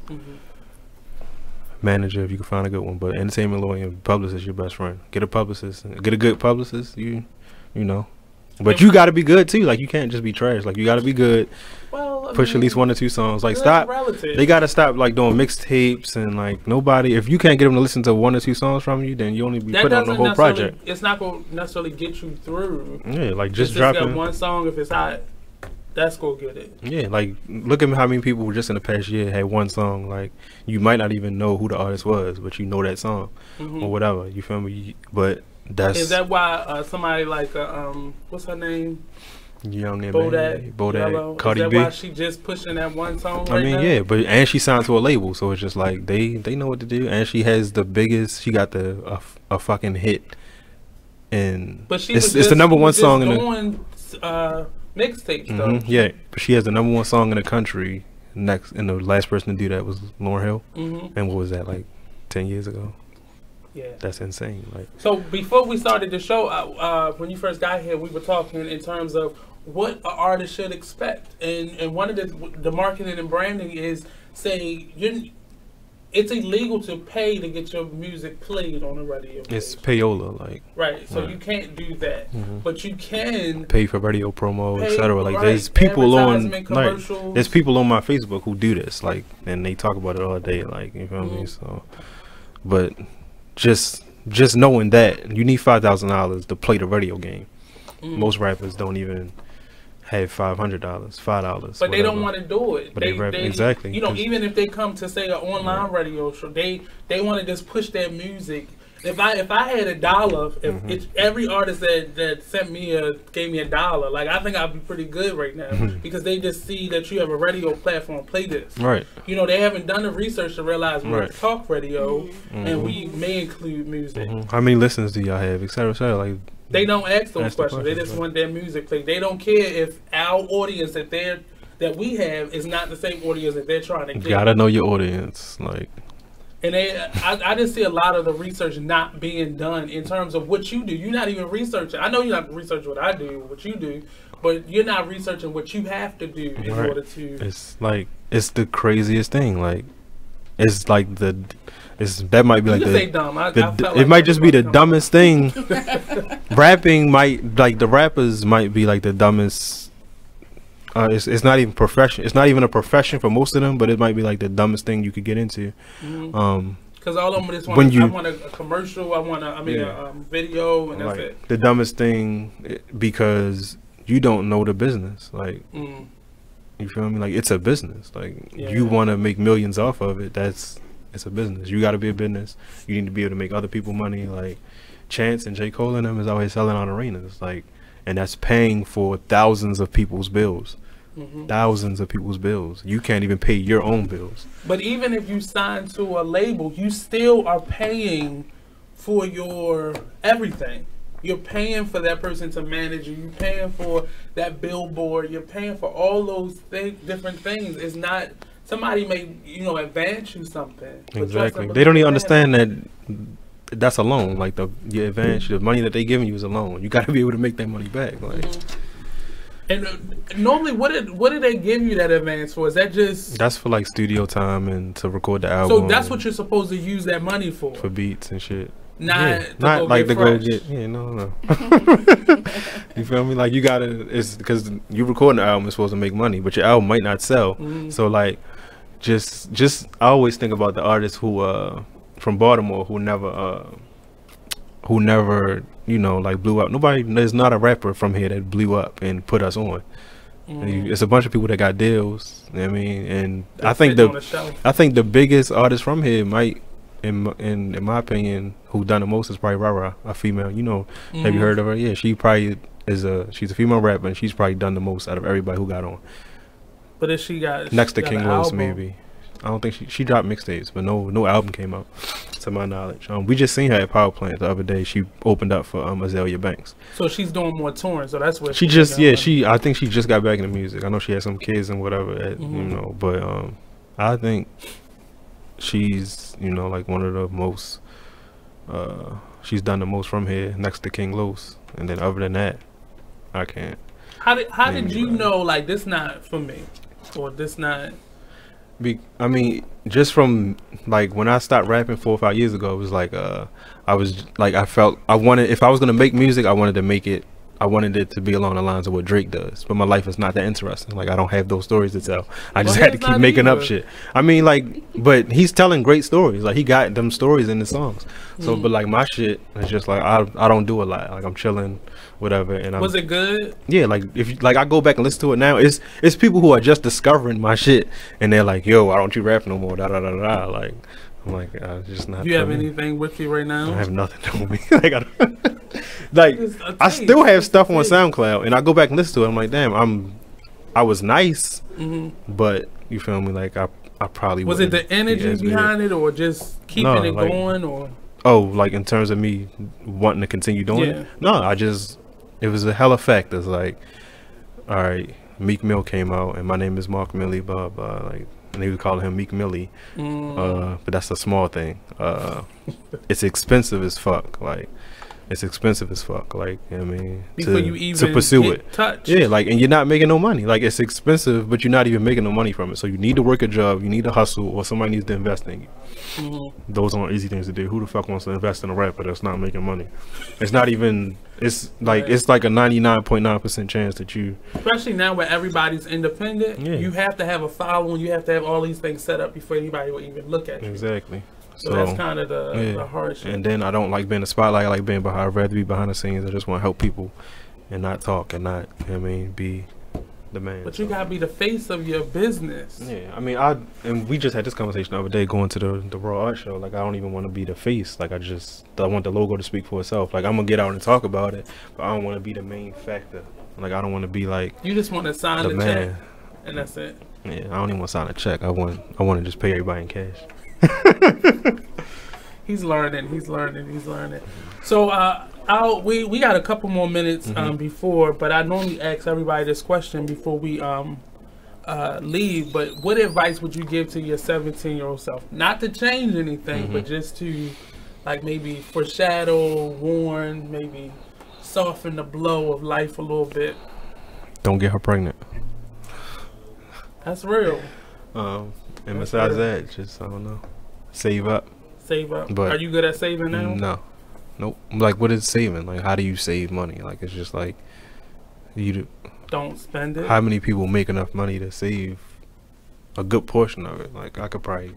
[SPEAKER 20] manager if you can find a good one. But entertainment lawyer and publicist, your best friend. Get a publicist, get a good publicist. You know, but you got to be good too. Like you can't just be trash. Like you got to be good.
[SPEAKER 1] Well,
[SPEAKER 20] push at least 1 or 2 songs. Like stop. They gotta stop like doing mixtapes and like nobody. If you can't get them to listen to 1 or 2 songs from you, then you only be putting on the whole project.
[SPEAKER 1] It's not gonna necessarily get you through.
[SPEAKER 20] Yeah, like just dropping
[SPEAKER 1] 1 song if it's hot. That's gonna get it.
[SPEAKER 20] Yeah, like look at how many people just in the past year had 1 song. Like you might not even know who the artist was, but you know that song or whatever. You feel me? But
[SPEAKER 1] is that why somebody like what's her name?
[SPEAKER 20] Young name
[SPEAKER 1] Bodak,
[SPEAKER 20] Cardi B.
[SPEAKER 1] Is that why she just pushing that 1 song? Right now?
[SPEAKER 20] Yeah, but and she signed to a label, so it's just like they know what to do. And she has the biggest. She got a fucking hit, and
[SPEAKER 1] but
[SPEAKER 20] it's the number 1 song in
[SPEAKER 1] the mixtapes though.
[SPEAKER 20] Yeah, but she has the number 1 song in the country. Next, and the last person to do that was Lauryn Hill. And what was that, like 10 years ago?
[SPEAKER 1] Yeah,
[SPEAKER 20] that's insane. Like,
[SPEAKER 1] so before we started the show, when you first got here, we were talking in terms of what an artist should expect, and one of the marketing and branding is say it's illegal to pay to get your music played on the radio.
[SPEAKER 20] It's payola, like
[SPEAKER 1] right. So you can't do that, but you can
[SPEAKER 20] pay for radio promo, etc. Like there's people on there's people on my Facebook who do this, like, and they talk about it all day, like, you feel me? So, but just knowing that you need $5,000 to play the radio game. Most rappers don't even have $500, $5.
[SPEAKER 1] But they don't want to do it.
[SPEAKER 20] But they exactly.
[SPEAKER 1] You know, even if they come to say an online radio show, they want to just push their music. If I had $1, if every artist that gave me $1, like, I think I'd be pretty good right now because they just see that you have a radio platform, play this.
[SPEAKER 20] Right.
[SPEAKER 1] You know, they haven't done the research to realize we're talk radio and we may include music.
[SPEAKER 20] How many listens do y'all have, etc. Like,
[SPEAKER 1] they don't ask those questions. They just want their music played. They don't care if our audience that we have is not the same audience that they're trying to get.
[SPEAKER 20] You gotta know your audience, like.
[SPEAKER 1] And I just see a lot of the research not being done in terms of what you do. You're not even researching. I know you're not researching what I do, what you do, but you're not researching what you have to do in order to.
[SPEAKER 20] It's like it's the craziest thing. Like it's like that might be like
[SPEAKER 1] say dumb.
[SPEAKER 20] It might just be the dumbest thing. Rapping might, like, the rappers might be like the dumbest. It's not even profession. It's not even a profession for most of them, but it might be like the dumbest thing you could get into.
[SPEAKER 1] Because all of them just want. I want a commercial. I want a video, and that's it.
[SPEAKER 20] The dumbest thing because you don't know the business. Like, you feel me? Like, it's a business. Like, you want to make millions off of it. It's a business. You got to be a business. You need to be able to make other people money. Like Chance and J. Cole and them is always selling on arenas. Like, and that's paying for thousands of people's bills. Thousands of people's bills. You can't even pay your own bills.
[SPEAKER 1] But even if you sign to a label, you still are paying for your everything. You're paying for that person to manage you. You're paying for that billboard. You're paying for all those different things. It's not somebody may advance you something.
[SPEAKER 20] Exactly. They don't even understand that that's a loan. Like the advance, the money that they giving you is a loan. You got to be able to make that money back. Like.
[SPEAKER 1] And normally, what did they give you that advance for? Is that just?
[SPEAKER 20] That's for like studio time and to record the album.
[SPEAKER 1] So that's what you're supposed to use that money for.
[SPEAKER 20] For beats and shit.
[SPEAKER 1] Not
[SPEAKER 20] like to go get. Yeah, no. You feel me? Like you gotta. It's because you recording the album is supposed to make money, but your album might not sell. So like, just I always think about the artists who from Baltimore who never like blew up. There's not a rapper from here that blew up and put us on. It's a bunch of people that got deals. You know what I mean, and I think the biggest artist from here might, in my opinion, who done the most is probably Rara, a female. Have you heard of her? Yeah, she probably she's a female rapper, and she's probably done the most out of everybody who got on.
[SPEAKER 1] But if she got
[SPEAKER 20] next to King Los, maybe. I don't think she dropped mixtapes, but no album came out, to my knowledge. We just seen her at Power Plant the other day. She opened up for Azalea Banks.
[SPEAKER 1] So she's doing more touring. So that's what
[SPEAKER 20] I think she just got back into music. I know she had some kids and whatever, but I think she's like one of the most. She's done the most from here, next to King Los, and then other than that, I can't.
[SPEAKER 1] How did you know like this not for me, or this not?
[SPEAKER 20] I mean, just from like when I stopped rapping 4 or 5 years ago, it was like I felt I wanted, if I was gonna make music, I wanted to make it I wanted it to be along the lines of what Drake does, but my life is not that interesting. Like, I don't have those stories to tell. I just had to keep making up shit. I mean, like, but he's telling great stories. Like, he got them stories in the songs. So, but like my shit is just like I don't do a lot. Like, I'm chilling, whatever. And
[SPEAKER 1] was it good?
[SPEAKER 20] Yeah, like if I go back and listen to it now, it's people who are just discovering my shit, and they're like, "Yo, why don't you rap no more?" Da da da da. Like, I'm like, just not.
[SPEAKER 1] Do you have anything with you right now?
[SPEAKER 20] I have nothing on me. I still have stuff on SoundCloud, and I go back and listen to it. I'm like, damn, I was nice, but you feel me? Like I probably
[SPEAKER 1] was it the energy behind it, or just keeping it going, or
[SPEAKER 20] like in terms of me wanting to continue doing it? No, it was a hell effect. It's like, all right, Meek Mill came out, and my name is Mark Millie, blah blah, like. And they would call him Meek Millie, but that's a small thing. It's expensive as fuck. Like, it's expensive as fuck. Like, I mean, to pursue it.
[SPEAKER 1] Touched.
[SPEAKER 20] Yeah, like, and you're not making no money. Like, it's expensive, but you're not even making no money from it. So you need to work a job, you need to hustle, or somebody needs to invest in you. Those aren't easy things to do. Who the fuck wants to invest in a rapper that's not making money? It's not even. It's like it's like a 99.9% chance that you.
[SPEAKER 1] Especially now where everybody's independent, you have to have a following. You have to have all these things set up before anybody will even look at you.
[SPEAKER 20] Exactly.
[SPEAKER 1] So that's kind of the hard shit.
[SPEAKER 20] And then I don't like being in the spotlight. I like being behind. I'd rather be behind the scenes. I just want to help people and not talk and not, you know what I mean, be the man.
[SPEAKER 1] But you gotta be the face of your business.
[SPEAKER 20] Yeah, I mean, and we just had this conversation the other day going to the Raw Art Show. Like, I don't even want to be the face. Like, I want the logo to speak for itself. Like, I'm gonna get out and talk about it, but I don't want to be the main factor. Like, I don't want to be like
[SPEAKER 1] you just want to sign the check, and that's it.
[SPEAKER 20] Yeah, I don't even want to sign a check. I want to just pay everybody in cash.
[SPEAKER 1] He's learning. So we got a couple more minutes before, but I normally ask everybody this question before we leave. But what advice would you give to your 17-year-old self? Not to change anything, but just to like maybe foreshadow, warn, maybe soften the blow of life a little bit.
[SPEAKER 20] Don't get her pregnant.
[SPEAKER 1] That's real.
[SPEAKER 20] And besides that, just, I don't know, save up.
[SPEAKER 1] But are you good at saving now?
[SPEAKER 20] No. Nope. Like, what is saving? Like, how do you save money? Like, it's just like,
[SPEAKER 1] don't spend it.
[SPEAKER 20] How many people make enough money to save a good portion of it? Like, I could probably,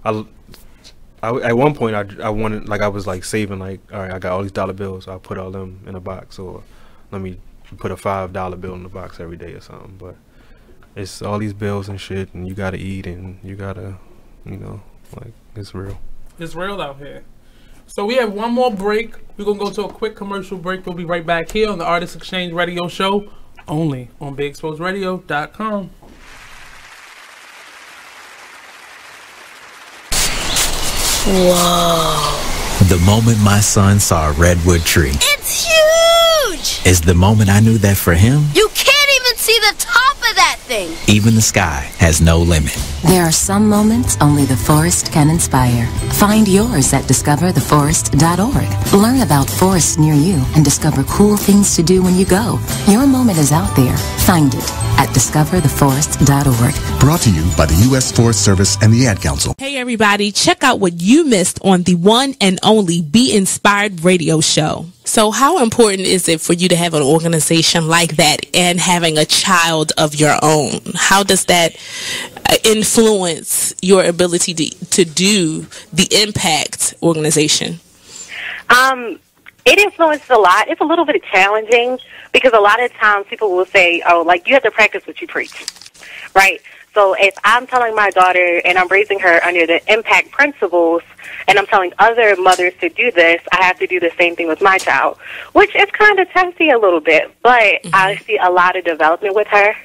[SPEAKER 20] at one point, I wanted, like, I was like saving, like, all right, I got all these dollar bills, so I'll put all them in a box, or let me put a $5 bill in the box every day or something. But it's all these bills and shit, and you gotta eat, and you gotta, you know, like, it's real.
[SPEAKER 1] It's real out here. So we have one more break. We're gonna go to a quick commercial break. We'll be right back here on the Artist Exchange Radio Show, only on BigExposedRadio.com.
[SPEAKER 17] Whoa. The moment my son saw a redwood tree.
[SPEAKER 18] It's huge!
[SPEAKER 17] Is the moment I knew that for him,
[SPEAKER 18] You can't even see the top of that thing!
[SPEAKER 17] even the sky has no limit.
[SPEAKER 13] There are some moments only the forest can inspire. Find yours at discovertheforest.org. Learn about forests near you and discover cool things to do when you go. Your moment is out there. Find it at discovertheforest.org.
[SPEAKER 21] Brought to you by the U.S. Forest Service and the Ad Council.
[SPEAKER 8] Hey everybody, check out what you missed on the one and only Be Inspired radio show. So how important is it for you to have an organization like that and having a child of your own? How does that influence your ability to do the Impact organization?
[SPEAKER 6] It influences a lot. It's a little bit challenging because a lot of times people will say, oh, like, you have to practice what you preach, right? So if I'm telling my daughter and I'm raising her under the impact principles and I'm telling other mothers to do this, I have to do the same thing with my child, which is kind of testy a little bit. But I see a lot of development with her.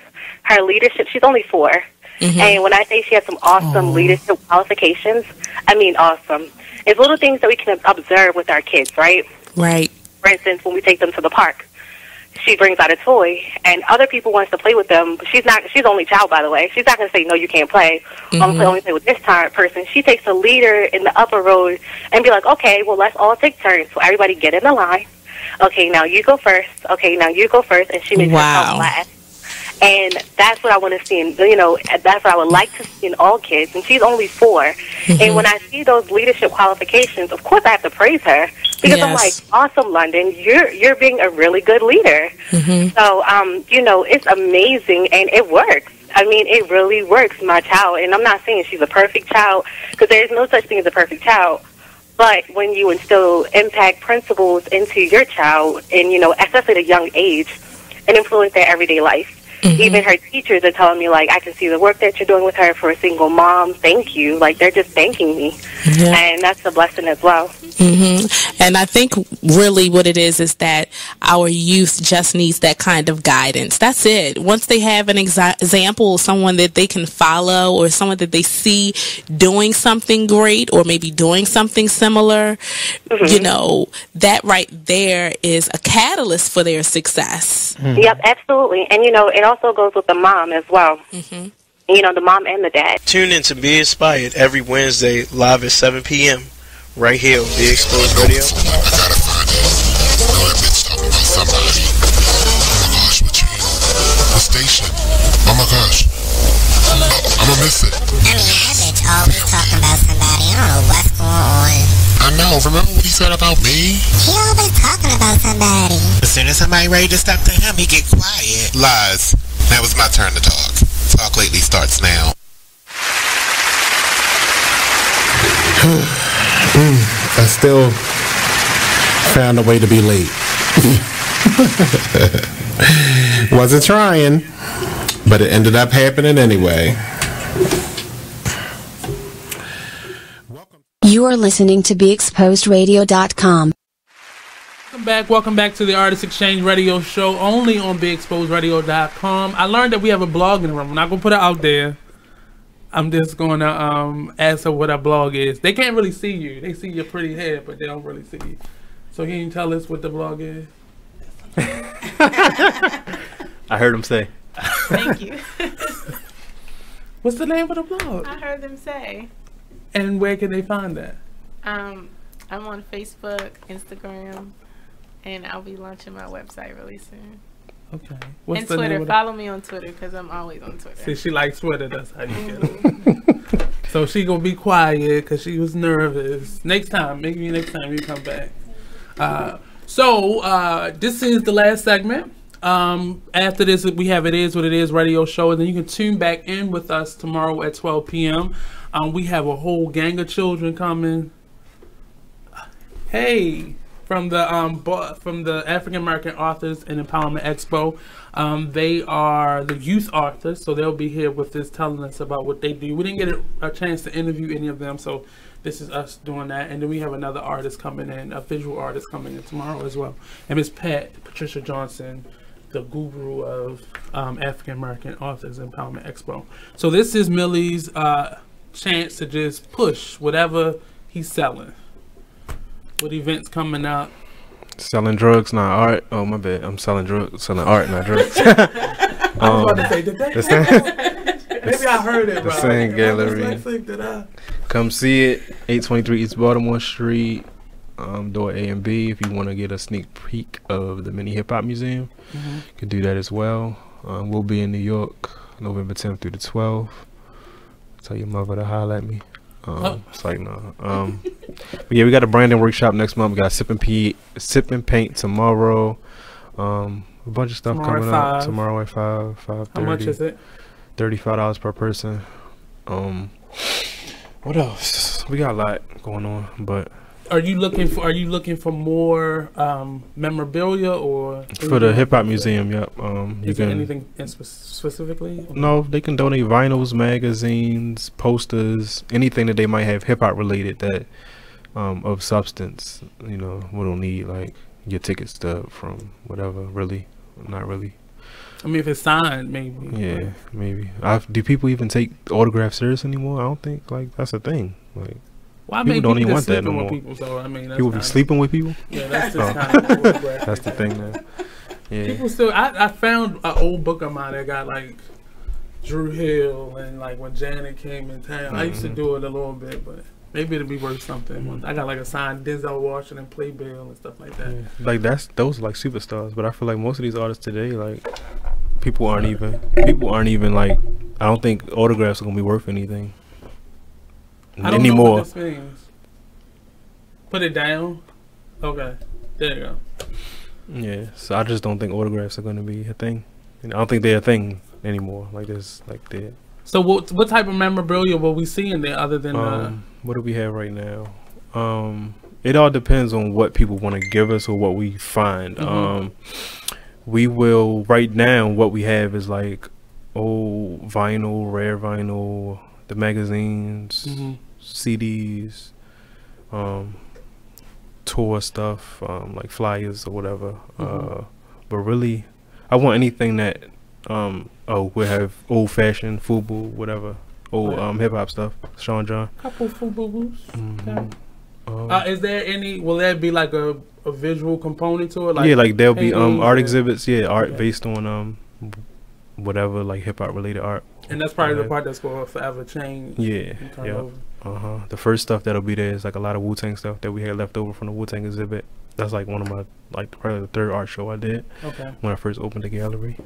[SPEAKER 6] Her leadership, she's only 4. And when I say she has some awesome leadership qualifications, I mean awesome. It's little things that we can observe with our kids, right?
[SPEAKER 8] Right.
[SPEAKER 6] For instance, when we take them to the park, she brings out a toy, and other people wants to play with them. But she's only child, by the way. She's not going to say, no, you can't play. Only play with this person. She takes the leader in the upper road and be like, okay, well, let's all take turns. So everybody get in the line. Okay, now you go first. Okay, now you go first. And she makes herself last.
[SPEAKER 3] And that's what I want to see in, you know, that's what I would like to see in all kids. And she's only 4. And when I see those leadership qualifications, of course I have to praise her. Because I'm like, awesome, London, you're being a really good leader. So, you know, it's amazing, and it works. I mean, it really works, my child. And I'm not saying she's a perfect child, because there's no such thing as a perfect child. But when you instill impact principles into your child, and, you know, especially at a young age, and influence their everyday life. Even her teachers are telling me, like, I can see the work that you're doing with her for a single mom. Thank you. Like, they're just thanking me. And that's a blessing as well.
[SPEAKER 8] And I think really what it is that our youth just needs that kind of guidance. That's it. Once they have an example, someone that they can follow, or someone that they see doing something great, or maybe doing something similar, you know, that right there is a catalyst for their success.
[SPEAKER 3] Yep, absolutely. And, you know, it also goes with the mom as well. You know, the mom and the dad.
[SPEAKER 9] Tune in to Be Inspired every Wednesday live at 7 p.m. right here on Be Exposed Radio.
[SPEAKER 4] I gotta find it. I know that bitch talking about somebody. Oh my gosh, what channel? What station? Oh my gosh. I'm gonna miss it.
[SPEAKER 22] I mean, that bitch always talking about somebody. I don't know what's going on.
[SPEAKER 4] I know. Remember what he said about me?
[SPEAKER 22] He always talking about somebody.
[SPEAKER 23] As soon as somebody ready to step to him, he get quiet.
[SPEAKER 4] Lies. Now it's my turn to talk. Talk Lately starts now.
[SPEAKER 5] I still found a way to be late. Wasn't trying, but it ended up happening anyway.
[SPEAKER 2] You are listening to BeExposedRadio.com.
[SPEAKER 1] Welcome back to the Artist Exchange Radio Show, only on BeExposedRadio.com. I learned that we have a blog in the room. I'm not going to put it out there. I'm just going to ask her what our blog is. They can't really see you. They see your pretty head, but they don't really see you. So can you tell us what the blog is?
[SPEAKER 20] I heard him say.
[SPEAKER 10] Thank you.
[SPEAKER 1] What's the name of the blog?
[SPEAKER 10] I heard them say.
[SPEAKER 1] And where can they find that?
[SPEAKER 10] I'm on Facebook, Instagram, and I'll be launching my website really soon.
[SPEAKER 1] Okay.
[SPEAKER 10] And Twitter. Follow me on Twitter, because I'm always on Twitter.
[SPEAKER 1] See, she likes Twitter. That's how you get it. So she going to be quiet because she was nervous. Next time. Maybe next time you come back. So this is the last segment. After this, we have It Is What It Is radio show. And then you can tune back in with us tomorrow at 12 p.m. We have a whole gang of children coming. Hey, from the African American Authors and Empowerment Expo. They are the youth authors, so they'll be here with us telling us about what they do. We didn't get a chance to interview any of them, so this is us doing that. And then we have another artist coming in, a visual artist coming in tomorrow as well. And Miss Patricia Johnson, the guru of African American Authors Empowerment Expo. So this is Millie's chance to just push whatever he's selling. What events coming up?
[SPEAKER 20] Selling drugs, not art. Oh, my bad. I'm selling drugs, selling art, not drugs.
[SPEAKER 1] I was about to say, did they? Maybe I heard it.
[SPEAKER 20] The same gallery. Come see it. 823 East Baltimore Street, door A and B. If you want to get a sneak peek of the Mini Hip Hop Museum, you can do that as well. We'll be in New York, November 10th through the 12th. Tell your mother to holler at me. It's like no. But yeah, we got a branding workshop next month. We got Sip and Paint tomorrow. A bunch of stuff coming up tomorrow at 5:30.
[SPEAKER 1] How much is it?
[SPEAKER 20] $35 per person. What else? We got a lot going on, but
[SPEAKER 1] Are you looking for more memorabilia or
[SPEAKER 20] for the hip hop museum? Yep.
[SPEAKER 1] Is there anything specifically?
[SPEAKER 20] No, they can donate vinyls, magazines, posters, anything that they might have hip hop related that of substance. You know, we don't need like your ticket stub from whatever. Really, not really.
[SPEAKER 1] I mean, if it's signed, maybe.
[SPEAKER 20] Yeah, maybe. Do people even take autographs serious anymore? I don't think like that's a thing. Like.
[SPEAKER 1] Well, I
[SPEAKER 20] people
[SPEAKER 1] mean,
[SPEAKER 20] don't even want that no more.
[SPEAKER 1] People, so, I mean,
[SPEAKER 20] people be sleeping with people?
[SPEAKER 1] Yeah, that's just kind of
[SPEAKER 20] that's the thing now. Yeah.
[SPEAKER 1] People still, I found an old book of mine that got like Drew Hill and like when Janet came in town. I used to do it a little bit, but maybe it'll be worth something. I got like a signed Denzel Washington playbill and stuff like that.
[SPEAKER 20] Yeah. Like those are like superstars, but I feel like most of these artists today, like People aren't even like. I don't think autographs are gonna be worth anything anymore.
[SPEAKER 1] Know what this means. Put it down. Okay, there you go.
[SPEAKER 20] Yeah, so I just don't think autographs are gonna be a thing. I don't think they're a thing anymore. Like this, like that.
[SPEAKER 1] So what type of memorabilia will we see in there other than?
[SPEAKER 20] What do we have right now? It all depends on what people want to give us or what we find. We will right now. What we have is like old vinyl, rare vinyl, the magazines, CDs, tour stuff, like flyers or whatever. But really, I want anything that we have old fashioned FUBU, whatever, old hip hop stuff. Sean John.
[SPEAKER 1] Couple FUBUs. Is there any? Will there be like a visual component to it? Like,
[SPEAKER 20] yeah, like there'll be art exhibits. Yeah, art based on whatever, like hip hop related art.
[SPEAKER 1] And that's probably the part that's going to forever change.
[SPEAKER 20] Yeah, yeah. The first stuff that'll be there is like a lot of Wu-Tang stuff that we had left over from the Wu-Tang exhibit. That's like one of my probably the third art show I did.
[SPEAKER 1] Okay.
[SPEAKER 20] When I first opened the gallery.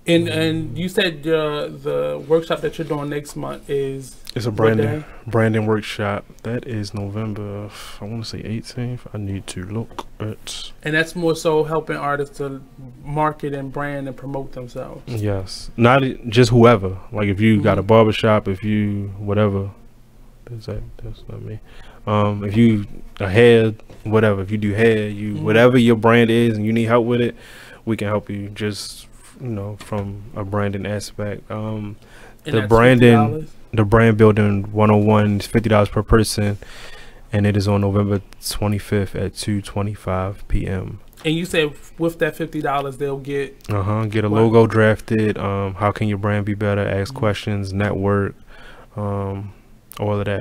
[SPEAKER 1] And you said the workshop that you're doing next month is
[SPEAKER 20] it's a branding workshop. That is November, I want to say 18th. I need to look at.
[SPEAKER 1] And that's more so helping artists to market and brand and promote themselves.
[SPEAKER 20] Yes, not just whoever. Like if you got a barbershop, if you whatever. That's not me. If you a hair, whatever. If you do hair, you whatever your brand is, and you need help with it, we can help you. Just from a branding aspect. The branding, the brand building 101 is $50 per person, and it is on November 25th at 2:25 p.m.
[SPEAKER 1] And you said with that $50, they'll get
[SPEAKER 20] get a logo drafted. How can your brand be better? Ask questions, network, all of that.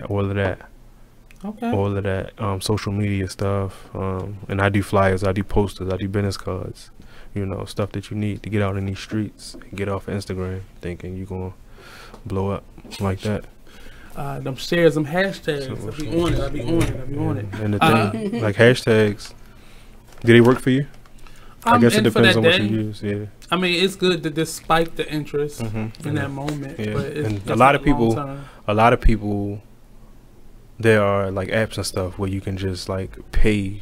[SPEAKER 1] Okay.
[SPEAKER 20] All of that, social media stuff, and I do flyers, I do posters, I do business cards. Stuff that you need to get out in these streets and get off Instagram thinking you're gonna blow up like that.
[SPEAKER 1] Them shares, them hashtags. I'll be on it.
[SPEAKER 20] And the thing, like hashtags, do they work for you? I guess it depends on what you use. Yeah.
[SPEAKER 1] I mean, it's good to just spike the interest in that moment.
[SPEAKER 20] Yeah.
[SPEAKER 1] But
[SPEAKER 20] and a lot of people, there are like apps and stuff where you can just like pay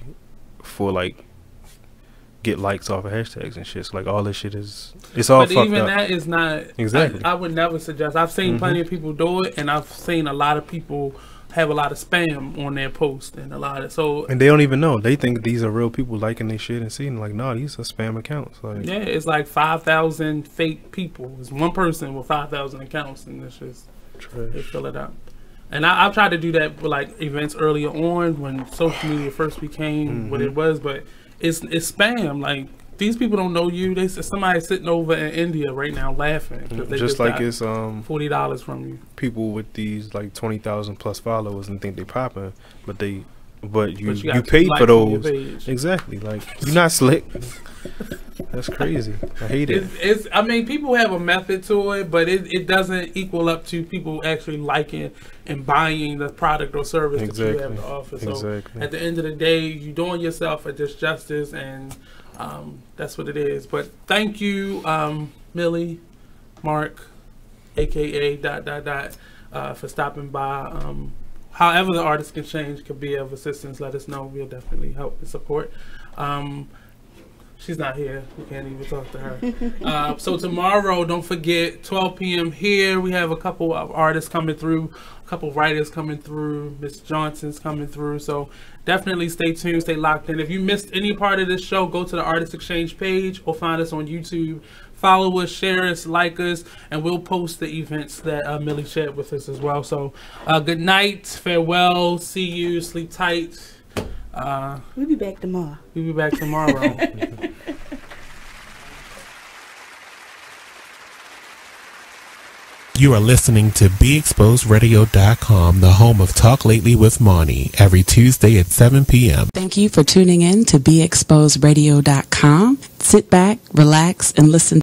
[SPEAKER 20] for like get likes off of hashtags and shit. So like all this shit it's all fucked up.
[SPEAKER 1] But even that is not
[SPEAKER 20] exactly.
[SPEAKER 1] I would never suggest. I've seen plenty of people do it, and I've seen a lot of people have a lot of spam on their post and a lot of and
[SPEAKER 20] they don't even know. They think these are real people liking their shit and seeing like, no, these are spam accounts. Like
[SPEAKER 1] yeah, it's like 5,000 fake people. It's one person with 5,000 accounts, and it's just
[SPEAKER 20] trash.
[SPEAKER 1] They fill it up. And I've tried to do that with like events earlier on when social media first became what it was, but it's spam. Like these people don't know you. They somebody sitting over in India right now laughing because they just like it's $40 from you.
[SPEAKER 20] People with these like 20,000 plus followers and think they popping, but you paid for those. Exactly. Like you're not slick. That's crazy. I hate it.
[SPEAKER 1] I mean, people have a method to it, but it doesn't equal up to people actually liking and buying the product or service that you have to offer. So at the end of the day, you're doing yourself a disjustice, and that's what it is. But thank you, Millie, Mark, aka ... for stopping by. However the artist can change, could be of assistance, let us know. We'll definitely help and support. She's not here. We can't even talk to her. So tomorrow, don't forget, 12 p.m. here. We have a couple of artists coming through, a couple of writers coming through. Miss Johnson's coming through. So definitely stay tuned, stay locked in. If you missed any part of this show, go to the Artist Exchange page or find us on YouTube. Follow us, share us, like us, and we'll post the events that Millie shared with us as well. So good night, farewell, see you, sleep tight.
[SPEAKER 7] We'll be back tomorrow.
[SPEAKER 1] We'll be back tomorrow.
[SPEAKER 5] You are listening to BeExposedRadio.com, the home of Talk Lately with Monty, every Tuesday at 7 p.m.
[SPEAKER 11] Thank you for tuning in to BeExposedRadio.com. Sit back, relax, and listen